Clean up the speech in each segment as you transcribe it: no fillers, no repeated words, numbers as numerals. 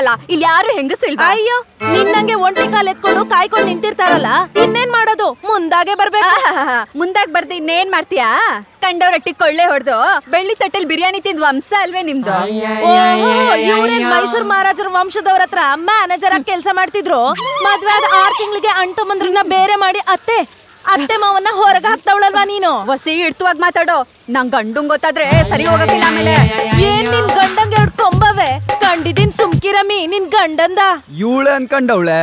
ನಿಂತಿದ್ದೀರಲ್ಲ, ಇಲ್ಲಿ ಯಾರು ಹೆಂಗಸಿಲ್ವಾ? ಅಯ್ಯೋ, ನಿನ್ನಂಗೆ ಒಂಟಿ ಕಾಲ್ ಎತ್ಕೊಂಡು ಕಾಯ್ಕೊಂಡು ನಿಂತಿರ್ತಾರಲ್ಲ, ಇನ್ನೇನ್ ಮಾಡೋದು? ಮುಂದಾಗೆ ಬರ್ಬೇಕು. ಮುಂದಾಗ್ ಬರ್ದು ಇನ್ನೇನ್ ಮಾಡ್ತೀಯಾ? ಕಂಡವ್ರಟ್ಟಿ ಕೊಳ್ಳೆ ಹೊಡೆದು ಬೆಳ್ಳಿ ತಟ್ಟೆಲ್ ಬಿರಿಯಾನಿ ತಿಂದ್ ವಂಶ ಅಲ್ವೇ ನಿಮ್ದು? ಇವ್ರೇನ್ ಮೈಸೂರು ಮಹಾರಾಜರ ವಂಶದವ್ರ ಹತ್ರ ಮ್ಯಾನೇಜರ್ ಆಗಿ ಕೆಲ್ಸ ಮಾಡ್ತಿದ್ರು. ಮದ್ವೆ ಆದ 6 ತಿಂಗಳಿಗೆ ಅಂಟು ಮಂದ್ರನ್ನ ಬೇರೆ ಮಾಡಿ ಅತ್ತೆ ಮಾವನ್ನ ಹೊರಗೆ ಹಾಕ್ತವಳಲ್ವಾ ನೀನು? ವಸಿ ಇಡ್ತುವಾಗ ಮಾತಾಡೋ. ನಂಗ್ ಗಂಡಂಗ್ ಗೊತ್ತಾದ್ರೆ ಸರಿ ಹೋಗಕ್ಕಿಲ್ಲ ಆಮೇಲೆ. ಏನ್ ನಿನ್ ಗಂಡಂಗ್ 2 ಕೊಂಬವೆ? ಕಂಡಿದೀನ್ ಸುಮ್ಕಿರಮ್ಮಿ, ನಿನ್ ಗಂಡಂದ ಇವಳೆ ಅನ್ಕೊಂಡವಳೆ.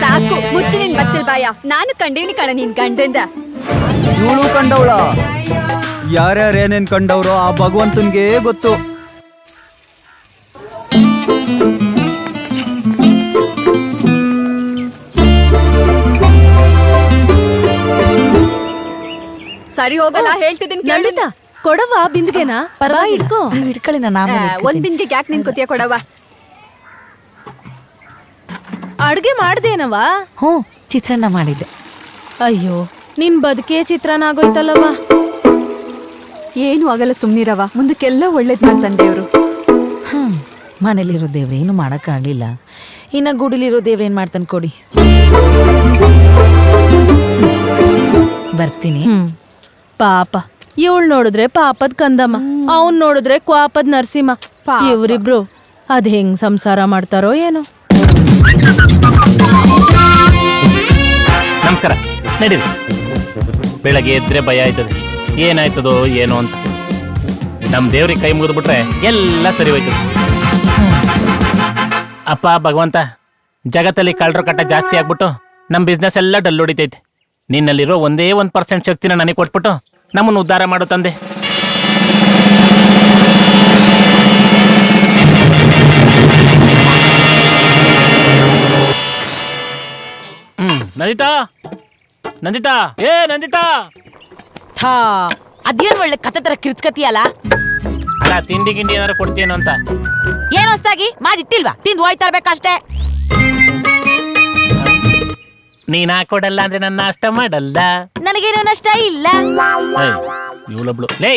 ಸಾಕು ಮುಚ್ಚು ನಿನ್ ಬಚ್ಚಲ್ ಬಾಯ. ನಾನು ಕಂಡೀನಿ ಕಣ ನಿನ್ ಗಂಡಂದ. ಇವಳು ಕಂಡವಳ? ಯಾರ್ಯಾರು ಏನೇನ್ ಕಂಡವ್ರೋ ಆ ಭಗವಂತನ್ಗೆ ಗೊತ್ತು. ಸರಿ ಹೋಗಲ್ಲ ಹೇಳ್ತಿದ್ದೀನಿ. ಲಲಿತಾ, ಕೊಡವ ಬಿಂದಿಗೆನಾ? ಪರವಾಗಿ ಇಟ್ಕೋ. ಇಟ್ಕೊಳ್ಳಿ, ನಾನು ಒಂದ್ ಬಿಂದಿಗೆ ಯಾಕೆ ನಿನ್ ಕೊತಿಯ ಕೊಡವ? ಅಡ್ಗೆ ಮಾಡ್ದೇನವ? ಹ್ಞೂ, ಚಿತ್ರಾನ್ನ ಮಾಡಿದ್ದೆ. ಅಯ್ಯೋ, ನಿನ್ ಬದುಕೇ ಚಿತ್ರಾನ್ನ ಆಗೋಯ್ತಲ್ಲವ. ಏನು ಆಗಲ್ಲ, ಸುಮ್ನಿರವ. ಮುಂದಕ್ಕೆಲ್ಲ ಒಳ್ಳೇದ್ ಮಾಡ್ತಾನೆ ದೇವ್ರು. ಮನೇಲಿರೋ ದೇವ್ರೆ ಏನು ಮಾಡೋಕ್ಕಾಗಲಿಲ್ಲ, ಇನ್ನು ಗುಡಿಲಿರೋ ದೇವ್ರ ಏನು ಮಾಡ್ತಾನೆ ಕೊಡಿ. ಬರ್ತೀನಿ. ಪಾಪ, ಇವಳು ನೋಡಿದ್ರೆ ಪಾಪದ್ ಕಂದಮ್ಮ, ಅವನ್ ನೋಡಿದ್ರೆ ಕ್ವಾಪದ್ ನರಸಿಂಹ. ಇವರಿಬ್ರು ಅದ್ ಹೆಂಗ್ ಸಂಸಾರ ಮಾಡ್ತಾರೋ ಏನೋ. ನಮಸ್ಕಾರ, ನಡೀರಿ. ಬೆಳಗ್ಗೆ ಎದ್ರೆ ಭಯ ಆಯ್ತದೆ, ಏನಾಯ್ತದೋ ಏನೋ ಅಂತ. ನಮ್ ದೇವ್ರಿಗೆ ಕೈ ಮುಗಿದ್ಬಿಟ್ರೆ ಎಲ್ಲ ಸರಿ ಹೋಯ್ತದೆ. ಅಪ್ಪ ಭಗವಂತ, ಜಗತ್ತಲ್ಲಿ ಕಳ್ಳರ ಕಟ್ಟ ಜಾಸ್ತಿ ಆಗ್ಬಿಟ್ಟು ನಮ್ ಬಿಸ್ನೆಸ್ ಎಲ್ಲ ಡಲ್ ಹೊಡಿತೈತೆ. ನಿನ್ನಲ್ಲಿರೋ ಒಂದೇ 1% ಶಕ್ತಿನ ನನಗೆ ಕೊಟ್ಬಿಟ್ಟು ನಮ್ಮನ್ನು ಉದ್ಧಾರ ಮಾಡು ತಂದೆ. ನಂದಿತಾ, ನಂದಿತಾ, ಏ ನಂದಿತಾ. ಥಾ, ಅದೇನ್ ಒಳ್ಳೆ ಕತೆ ತರ ಕಿರ್ಚ್ಕತಿಯಲ್ಲ. ಅಲ್ಲ, ತಿಂಡಿ ಗಿಂಡಿ ಏನಾರು ಕೊಡ್ತೀನೋ ಅಂತ. ಏನು ಹೊಸ್ದಾಗಿ ಮಾಡಿಟ್ಟಿಲ್ವಾ? ತಿಂದು ಹೋಯ್ತಾ ಇರ್ಬೇಕಷ್ಟೇ. ನೀನ್ ಹಾಕೊಡಲ್ಲ ಅಂದ್ರೆ ನನ್ನ ಅಷ್ಟ ಮಾಡಲ್ಲ. ನನಗೇನು ನಷ್ಟ ಇಲ್ಲ. ಇವಳೊಬ್ಳು ಲೇ,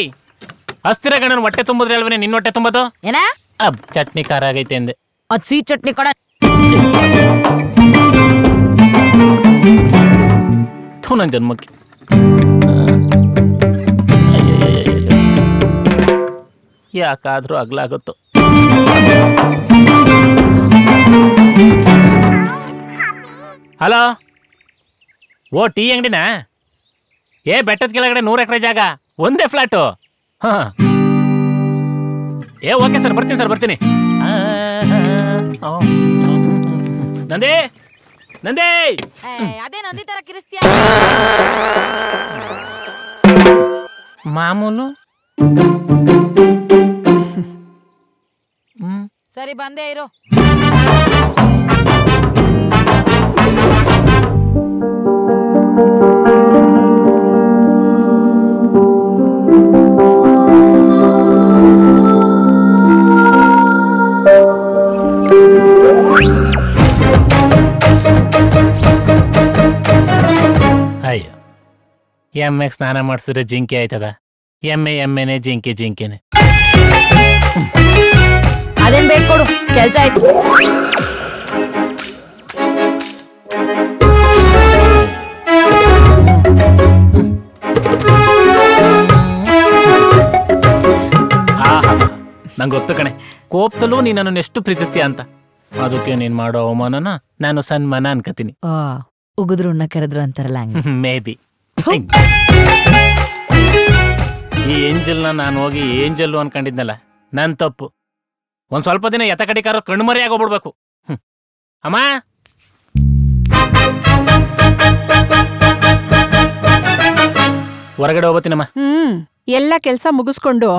ಅಸ್ಥಿರ ಗಣನ ಹೊಟ್ಟೆ ತುಂಬಿದ್ರೆ ಅಲ್ವೇ ನಿನ್ನ ಹೊಟ್ಟೆ ತುಂಬೋದು? ಏನ ಚಟ್ನಿ ಖಾರ ಆಗೈತೆ ಅಂದೆ. ಅದ್ ಸಿಹಿ ಚಟ್ನಿ ಕೊಡ. ಥೂ ನನ್ ಜನ್ಮಕ್ಕೆ. ಯಾಕಾದ್ರೂ ಅಗ್ಲಾಗುತ್ತೋ. ಹಲೋ, ಓ ಟೀ ಅಂಗಡಿನಾ? ಬೆಟ್ಟದ ಕೆಳಗಡೆ 100 ಎಕರೆ ಜಾಗ, ಒಂದೇ ಫ್ಲಾಟು. ಹಾ, ಓಕೆ ಸರ್, ಬರ್ತೀನಿ ಸರ್, ಬರ್ತೀನಿ. ನಂದೇ ನಂದೇ, ಅದೇ ನಂದಿ ತರ ಕಿರಿಸ್ತೀಯ. ಮಾಮೂಲು. ಸರಿ, ಬಂದೇ ಇರು. ಅಯ್ಯೋ, ಎಮ್ಮೆಗೆ ಸ್ನಾನ ಮಾಡಿಸಿದ್ರೆ ಜಿಂಕೆ ಆಯ್ತದ? ಎಮ್ಮೆನೆ, ಜಿಂಕೆನೆ. ಅದೇನ್ ಬೇಕು ಕೊಡು, ಕೆಲ್ಸ ಆಯ್ತು. ನಂಗೆ ಗೊತ್ತು ಕಣೆ, ಕೋಪದಲ್ಲೂ ನೀ ನನ್ನನ್ನು ಎಷ್ಟು ಪ್ರೀತಿಸ್ತೀಯ ಅಂತ. ಅದಕ್ಕೆ ನೀನ್ ಮಾಡೋ ಅವಮಾನನ ನಾನು ಸನ್ಮಾನ ಅನ್ಕತೀನಿ. ಉಗಿದ್ರು ಉಣ್ಣ ಕರೆದ್ರು ಅಂತಾರಲ್ಲ, ಮೇ ಬಿ. ಈ ಏಂಜಲ್ನ ನಾನು ಹೋಗಿ ಏಂಜಲ್ಲು ಅನ್ಕೊಂಡಿದ್ನಲ್ಲ, ನನ್ ತಪ್ಪು. ಒಂದ್ ಸ್ವಲ್ಪ ದಿನ ಎತ್ತ ಕಡಿಕಾರೋ ಕಣ್ಮರಿ ಆಗೋಗ್ಬಿಡ್ಬೇಕು. ಅಮ್ಮ, ಹೊರಗಡೆ ಹೋಗ್ತೀನಮ್ಮ. ಎಲ್ಲ ಕೆಲ್ಸ ಮುಗಿಸ್ಕೊಂಡು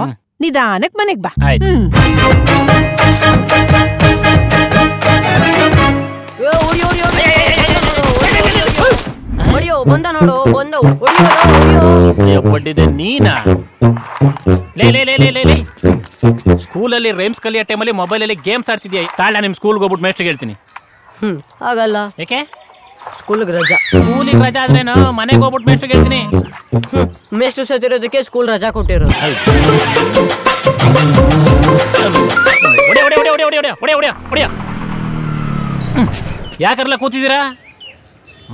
ನಿಧಾನಕ್ ಮನೆಗ್ ಬಾ. ಆಯ್ತು. ಬಂದ ನೋಡು, ಬಂದ ಒಡ್ಡಿದೆ ನೀನಾ? ಸ್ಕೂಲಲ್ಲಿ ರೈಮ್ಸ್ ಕಲಿಯೋ ಟೈಮಲ್ಲಿ ಮೊಬೈಲಲ್ಲಿ ಗೇಮ್ಸ್ ಆಡ್ತಿದ್ಯಾ? ತಾಳ ನಿಮ್ ಸ್ಕೂಲ್ಗೆ ಹೋಗ್ಬಿಟ್ಟು ಮೇಸ್ಟ್ರಿಗೆ ಹೇಳ್ತೀನಿ. ಆಗಲ್ಲ. ಯಾಕೆ? ಸ್ಕೂಲ್ಗೆ ರಜಾ. ಸ್ಕೂಲಿಗೆ ರಜಾ ಆದ್ರೇನು ಮನೆಗೆ ಹೋಗ್ಬಿಟ್ಟು ಮೇಸ್ಟ್ರಿಗೆ ಹೇಳ್ತೀನಿ. ಮೇಸ್ಟ್ರು ಸತ್ತಿರೋದಕ್ಕೆ ಸ್ಕೂಲ್ ರಜಾ ಕೊಟ್ಟಿರೋದು. ಯಾಕರ್ಲ ಕೂತಿದ್ದೀರಾ?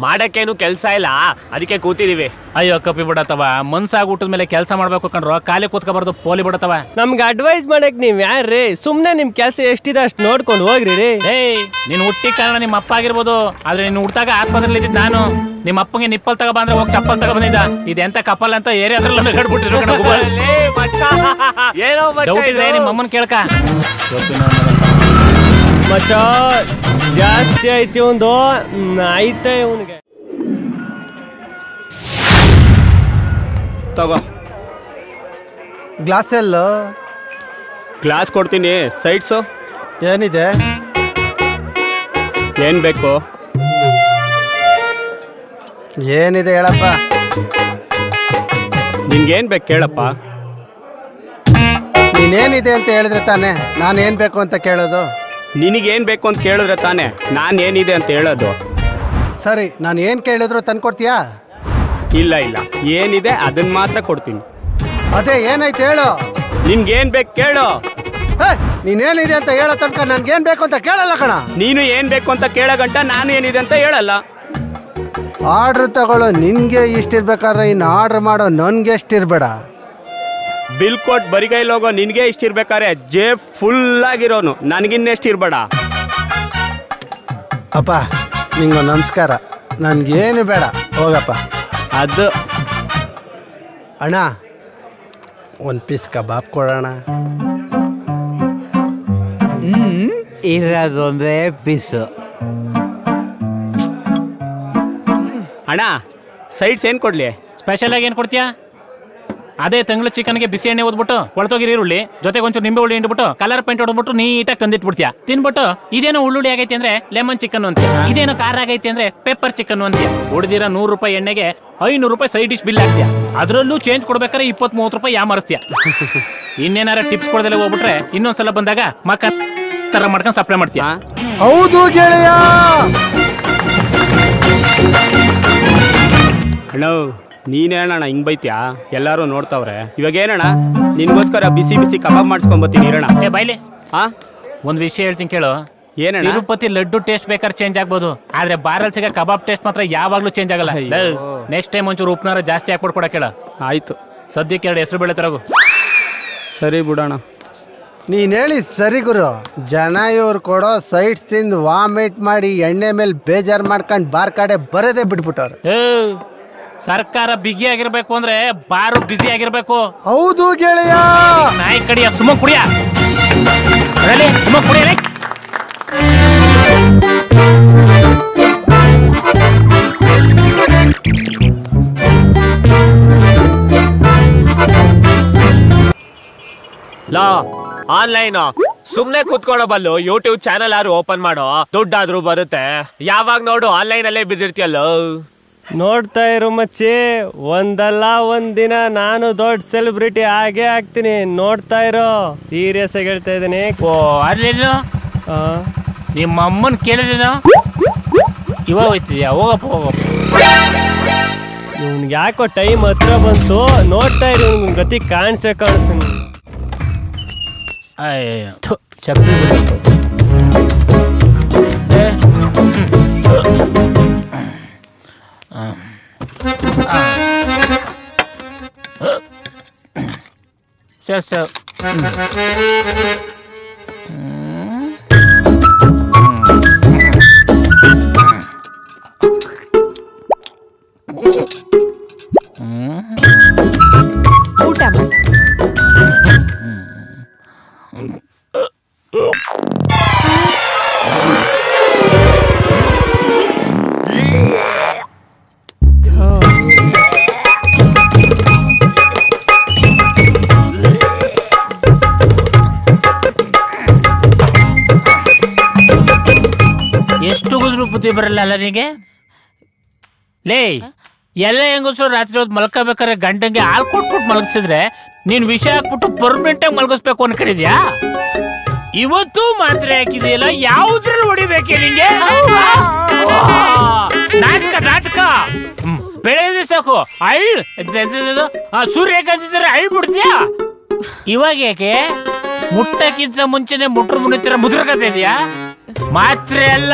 ಮಾಡಕ್ಕೇನು ಕೆಲಸ ಇಲ್ಲ, ಅದಕ್ಕೆ ಕೂತಿದೀವಿ. ಅಯ್ಯೋ ಕಪ್ಪಿ ಬಿಡತ್ತವ, ಮನ್ಸಾಗ ಊಟದ ಮೇಲೆ ಕೆಲಸ ಮಾಡ್ಬೇಕು ಕಣ್ರು, ಖಾಲಿ ಕೂತ್ಕೋಬಾರ್ದು, ಪೋಲಿ ಬಿಡತ್ತವ. ನಮ್ಗೆ ಅಡ್ವೈಸ್ ಮಾಡಕ್ ನೀವ್ ಯಾರ್ರಿ? ಸುಮ್ನೆ ನಿಮ್ ಕೆಲಸ ಎಷ್ಟಿದೆ ಅಷ್ಟು ನೋಡ್ಕೊಂಡು ಹೋಗ್ರಿ ರೀ. ಏಯ್, ನೀನ್ ಹುಟ್ಟಿ ಕಾರಣ ನಿಮ್ಮ ಅಪ್ಪ ಆಗಿರ್ಬೋದು, ಆದ್ರೆ ನೀನ್ ಹುಟ್ಟಾಗ ಆಸ್ಪತ್ರೆಯಲ್ಲಿ ಇದ್ದಿದ್ ನಾನು. ನಿಮ್ಮ ಅಪ್ಪಂಗೆ ನಿಪ್ಪಲ್ ತಗೋ ಅಂದ್ರೆ ಹೋಗಿ ಚಪ್ಪಲ್ ತಗೋ ಬಂದಿದ್ದ. ಇದೆಂತ ಕಪಲ್ ಅಂತ ಏರಿಯಾದ್ರಲ್ಲ ಕಡ್ಬಿಟ್ಟಿದ್ರು. ಡೌಟ್ ಇದ್ರೆ ನಿಮ್ಮ ಅಮ್ಮನ್ ಕೇಳ್ಕ. ಮಚ್ಚ ಜಾಸ್ತಿ ಐತಿ ಒಂದು ಐತೆ ಇವನ್ಗೆ. ತಗೋ ಗ್ಲಾಸ್ ಎಲ್ಲೋ? ಗ್ಲಾಸ್ ಕೊಡ್ತೀನಿ. ಸೈಡ್ಸು ಏನಿದೆ? ಏನ್ ಬೇಕು? ಏನಿದೆ ಹೇಳಪ್ಪ. ನಿನ್ಗೇನ್ ಬೇಕು ಕೇಳಪ್ಪ. ನೀನೇನಿದೆ ಅಂತ ಹೇಳಿದ್ರೆ ತಾನೇ ನಾನೇನ್ ಬೇಕು ಅಂತ ಕೇಳೋದು. ನಿನಗೇನ್ ಬೇಕು ಅಂತ ಕೇಳಿದ್ರೆ ತಾನೇ ನಾನು ಏನಿದೆ ಅಂತ ಹೇಳೋದು. ಸರಿ, ನಾನು ಏನು ಕೇಳಿದ್ರು ತಂದ್ಕೊಡ್ತೀಯಾ? ಇಲ್ಲ ಇಲ್ಲ, ಏನಿದೆ ಅದನ್ನ ಮಾತ್ರ ಕೊಡ್ತೀನಿ. ಅದೇ ಏನಾಯ್ತು ಹೇಳು. ನಿನ್ಗೇನ್ ಬೇಕು ಕೇಳು. ನೀನೇನಿದೆ ಅಂತ ಹೇಳೋ ತನಕ ನನ್ಗೇನ್ ಬೇಕು ಅಂತ ಕೇಳಲ್ಲ ಕಣ. ನೀನು ಏನ್ ಬೇಕು ಅಂತ ಕೇಳೋ ಗಂಟ ನಾನು ಏನಿದೆ ಅಂತ ಹೇಳಲ್ಲ. ಆರ್ಡ್ರ್ ತಗೊಳ್ಳೋ ನಿನ್ಗೆ ಇಷ್ಟಿರ್ಬೇಕಾದ್ರೆ ಇನ್ನು ಆರ್ಡ್ರ್ ಮಾಡೋ ನನ್ಗೆ ಎಷ್ಟಿರ್ಬೇಡ. ಬಿಲ್ ಕೊಟ್ಟು ಬರಿಗೈಲಿ ಹೋಗೋ ನಿನ್ಗೆ ಇಷ್ಟಿರ್ಬೇಕಾರೆ ಜೇಬ್ ಫುಲ್ ಆಗಿರೋನು ನನಗಿನ್ನೆಷ್ಟಿರ್ಬೇಡ. ಅಪ್ಪ ನಿಂಗೆ ನಮಸ್ಕಾರ, ನನ್ಗೇನು ಬೇಡ, ಹೋಗಪ್ಪ. ಅದು ಅಣ್ಣ, ಒಂದು ಪೀಸ್ ಕಬಾಬ್ ಕೊಡೋಣ. ಇರೋದೊಂದೇ ಪೀಸು. ಅಣ್ಣ, ಸೈಡ್ಸ್ ಏನು ಕೊಡ್ಲಿ? ಸ್ಪೆಷಲ್ ಆಗಿ ಏನು ಕೊಡ್ತೀಯಾ? ಅದೇ ತಂಗ್ಳು ಚಿಕನ್ಗೆ ಬಿಸಿ ಎಣ್ಣೆ ಓದ್ಬಿಟ್ಟು ಕೊಳ್ತೋಗಿರಿ ಈರುಳ್ಳಿ ಜೊತೆಗೆ ಒಂಚೂರು ನಿಂಬೆ ಹುಳಿ ಹಿಂಡ್ಬಿಟ್ಟು ಕಲರ್ ಪೇಂಟ್ ಹೊಡ್ಬಿಟ್ಟು ನೀಟಾಗಿ ತಂದಿಟ್ಬಿಡ್ತೀಯ. ತಿನ್ಬಿಟ್ಟು ಇದೇನೋ ಉಳ್ಳುಳ್ಳಿ ಆಗೈತಿ ಅಂದ್ರೆ ಲೆಮನ್ ಚಿಕನ್ ಅಂತ, ಇದೇನೋ ಖಾರ ಆಗೈತಿ ಅಂದ್ರೆ ಪೆಪ್ಪರ್ ಚಿಕನ್ ಅಂತ. ಉಳಿದಿರ 100 ರೂಪಾಯಿ ಎಣ್ಣೆಗೆ 500 ರೂಪಾಯಿ ಸೈಡ್ ಡಿಶ್ ಬಿಲ್ ಆಗ್ತೀಯ. ಅದರಲ್ಲೂ ಚೇಂಜ್ ಕೊಡ್ಬೇಕಾದ್ರೆ 20-30 ರೂಪಾಯಿ ಯಾಮರಿಸ್ತೀಯ. ಇನ್ನೇನಾರ ಟಿಪ್ಸ್ ಕೊಡದಲ್ಲೇ ಹೋಗ್ಬಿಟ್ರೆ ಇನ್ನೊಂದ್ಸಲ ಬಂದಾಗ ಮಕ್ಕ ತರ ಮಾಡ್ಕೊಂಡು ಸಪ್ಲೈ ಮಾಡ್ತೀಯ. ಹೌದು ಗೆಳೆಯ. ಅಣ್ಣ ನೀನೇನಣ್ಣ ಹಿಂಗ್ ಬೈತ್ಯಾ? ಎಲ್ಲಾರು ನೋಡ್ತಾವ್ರೆ. ಇವಾಗ ಏನಣ್ಣ, ನಿನ್ಗೋಸ್ಕರ ಬಿಸಿ ಬಿಸಿ ಕಬಾಬ್ ಮಾಡಿಸ್ಕೊಂಬತ್ತೀನಿ ಇರೋಣ. ಏ ಬೈಲಿ, ಒಂದ್ ವಿಷಯ ಹೇಳ್ತೀನಿ ಕೇಳು. ಏನಣ್ಣ? ತಿರುಪತಿ ಲಡ್ಡು ಟೇಸ್ಟ್ ಬೇಕಾದ್ರೆ ಚೇಂಜ್ ಆಗ್ಬೋದು, ಆದ್ರೆ ಬಾರಲ್ಲಿ ಸಿಗ ಕಬಾಬ್ ಟೇಸ್ಟ್ ಮಾತ್ರ ಯಾವಾಗ್ಲೂ ಚೇಂಜ್ ಆಗಲ್ಲ. ನೆಕ್ಸ್ಟ್ ಟೈಮ್ ಒಂಚೂರು ಉಪ್ನಾರ ಜಾಸ್ತಿ ಹಾಕ್ಬಿಟ್ಟು ಕೊಡ ಕೇಳ. ಆಯ್ತು, ಸದ್ಯಕ್ಕೆ 2 ಹೆಸರು ಬೇಳೆ ತರಗು. ಸರಿ ಬಿಡೋಣ. ನೀನ್ ಹೇಳಿ ಸರಿ ಗುರು. ಜನ ಇವ್ರು ಕೊಡೋ ಸೈಡ್ಸ್ ತಿಂದು ವಾಮಿಟ್ ಮಾಡಿ ಎಣ್ಣೆ ಮೇಲೆ ಬೇಜಾರ್ ಮಾಡ್ಕೊಂಡು ಬಾರ್ ಕಡೆ ಬರೋದೇ ಬಿಟ್ಬಿಟ್ಟವ್ರು. ಸರ್ಕಾರ ಬಿಗಿ ಆಗಿರ್ಬೇಕು ಅಂದ್ರೆ ಬಾರು ಬಿಸಿ ಆಗಿರ್ಬೇಕು. ಹೌದು ಗೆಳೆಯ. ನಾಯಿ ಕಡಿಯ ಸುಮ್ಮ ಕುಡಿಯ ಸುಮ್ಮ ಕುಡಿಯಲೇ. ಲಾ ಆನ್ಲೈನ್ ಸುಮ್ನೆ ಕುತ್ಕೊಳ್ಳೋ ಬಲ್ಲು ಯೂಟ್ಯೂಬ್ ಚಾನಲ್ ಯಾರು ಓಪನ್ ಮಾಡೋ, ದುಡ್ಡಾದ್ರೂ ಬರುತ್ತೆ. ಯಾವಾಗ ನೋಡು ಆನ್ಲೈನ್ ಅಲ್ಲೇ ಬಿದ್ದಿರ್ತೀಯಲ್ಲ. ನೋಡ್ತಾ ಇರು ಮಚ್ಚಿ, ಒಂದಲ್ಲ ಒಂದಿನ ನಾನು ದೊಡ್ಡ ಸೆಲೆಬ್ರಿಟಿ ಆಗೇ ಆಗ್ತೀನಿ. ನೋಡ್ತಾ ಇರೋ, ಸೀರಿಯಸ್ ಆಗಿ ಹೇಳ್ತಾ ಇದ್ದೀನಿ. ಓ ಅಲ್ಲೇನು ನಿಮ್ಮ ಅಮ್ಮನ್ ಕೇಳಿದೇನೋ? ಇವಾಗ ಹೋಯ್ತಿದ್ಯಾ? ಹೋಗಪ್ಪ ಹೋಗಪ್ಪ. ಇವ್ನಿಗೆ ಯಾಕೋ ಟೈಮ್ ಹತ್ರ ಬಂತು. ನೋಡ್ತಾ ಇರು, ಇವ್ನ ಗತಿ ಕಾಣಿಸೇ ಕಾಣಿಸ್ತೀನಿ. ಚಪ್ಪಲಿ ಸರ್ ಊಟ ಮಾಡ. ಎಷ್ಟು ಗುದ್ರು ಬುದ್ಧಿ ಬರಲ್ಲ ಅಲ್ಲ ನಿನಗೆ? ಲೇ, ಎಲ್ಲ ಹೆಂಗಸರು ರಾತ್ರಿ ಹೊತ್ತು ಮಲ್ಕೋಬೇಕಾದ್ರೆ ಗಂಡಂಗೆ ಹಾಲು ಕೊಟ್ಬಿಟ್ಟು ಮಲಗಿಸಿದ್ರೆ ನೀನ್ ವಿಷ ಹಾಕ್ಬಿಟ್ಟು ಪರ್ಮನೆಂಟ್ ಆಗಿ ಮಲಗಿಸ್ಬೇಕು ಅನ್ಕೊಂಡಿದ್ಯಾ? ಇವತ್ತು ಮಾತ್ರೆ ಹಾಕಿದೆಯಲ್ಲ, ಯಾವ್ದ್ರಲ್ಲಿ ಹೊಡಿಬೇಕೆ ನಿಂಗೆ? ನಾಟಕ ನಾಟಕ ಬೆಳೆದ ಸಾಕು. ಸೂರ್ಯಕಾಂತಿದ್ರೆ ಅಳ್ ಬಿಡ್ತೀಯಾ? ಇವಾಗ ಯಾಕೆ ಮುಟ್ಟಕ್ಕಿಂತ ಮುಂಚೆನೆ ಮುಟ್ರು ಮುಣಿತೀರ ಮುದ್ರಕತೆ ಇದೆಯಾ? ಮಾತ್ರೆ ಅಲ್ಲ,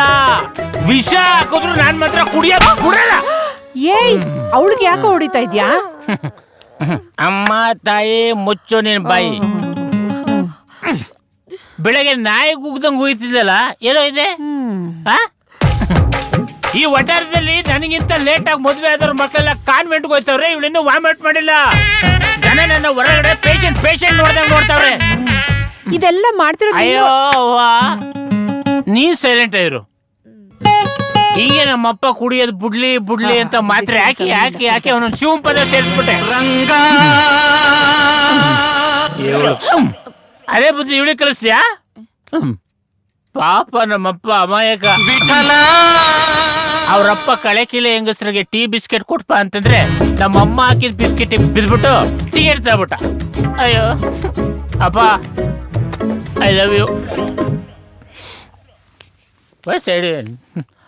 ವಿಷ ಹಾಕಿದ್ರು ನಾನ್ ಮಾತ್ರ ಕುಡಿಯಲ್ಲ. ಏಯ್, ಅವಳಿಗೆ ಯಾಕೋ ಹೊಡಿತಾ ಇದ್ಯಾ? ಅಮ್ಮ ತಾಯಿ ಮುಚ್ಚು ನಿನ್ ಬಾಯಿ. ಬೆಳಗ್ಗೆ ನಾಯಿ ಗುಗ್ದಂಗ್ ಹೋಯ್ತಿದ್ದಲ್ಲ, ಏನೋ ಇದೆ? ಈ ವಟಾರದಲ್ಲಿ ನನಗಿಂತ ಲೇಟ್ ಆಗಿ ಮದುವೆ ಆದವ್ರ ಮಕ್ಕಳೆಲ್ಲ ಕಾನ್ವೆಂಟ್ಗೆ ಹೋಯ್ತವ್ರೆ. ಇವಳಿನ್ನೂ ವಾಮಿಟ್ ಮಾಡಿಲ್ಲ. ಜನ ನನ್ನ ಹೊರಗಡೆ ಪೇಷಂಟ್ ನೋಡ್ತಾವ್ರೆ. ಇದೆಲ್ಲ ಮಾಡ್ತಿರೋದು ಅಯ್ಯೋ ನೀನ್ ಸೈಲೆಂಟ್ ಆಗಿರು. ಹೀಗೆ ನಮ್ಮಪ್ಪ ಕುಡಿಯೋದು ಬುಡ್ಲಿ ಅಂತ ಮಾತ್ರೆ ಹಾಕಿ ಅವನೊಂದು ಶಿವಪದ ಸೇರಿಸ್ಬಿಟ್ಟೆ. ಅದೇ ಬುದ್ಧಿ ಇವಳಿ ಕಲಿಸ್ತೀಯಾ? ಪಾಪ ನಮ್ಮಪ್ಪ ಅಮಾಯಕ. ಅವ್ರಪ್ಪ ಕಳೆ ಕಿಳೆ ಹೆಂಗಸ್ರಿಗೆ ಟೀ ಬಿಸ್ಕೆಟ್ ಕೊಟ್ಪ ಅಂತಂದ್ರೆ ನಮ್ಮಮ್ಮ ಹಾಕಿದ ಬಿಸ್ಕೆಟ್ ಬಿದ್ಬಿಟ್ಟು ಟಿಕೆಟ್ ತಗ್ಬಿಟ್ಟ. ಅಯ್ಯೋ ಅಪ್ಪ, ಐ ಲವ್ ಯು.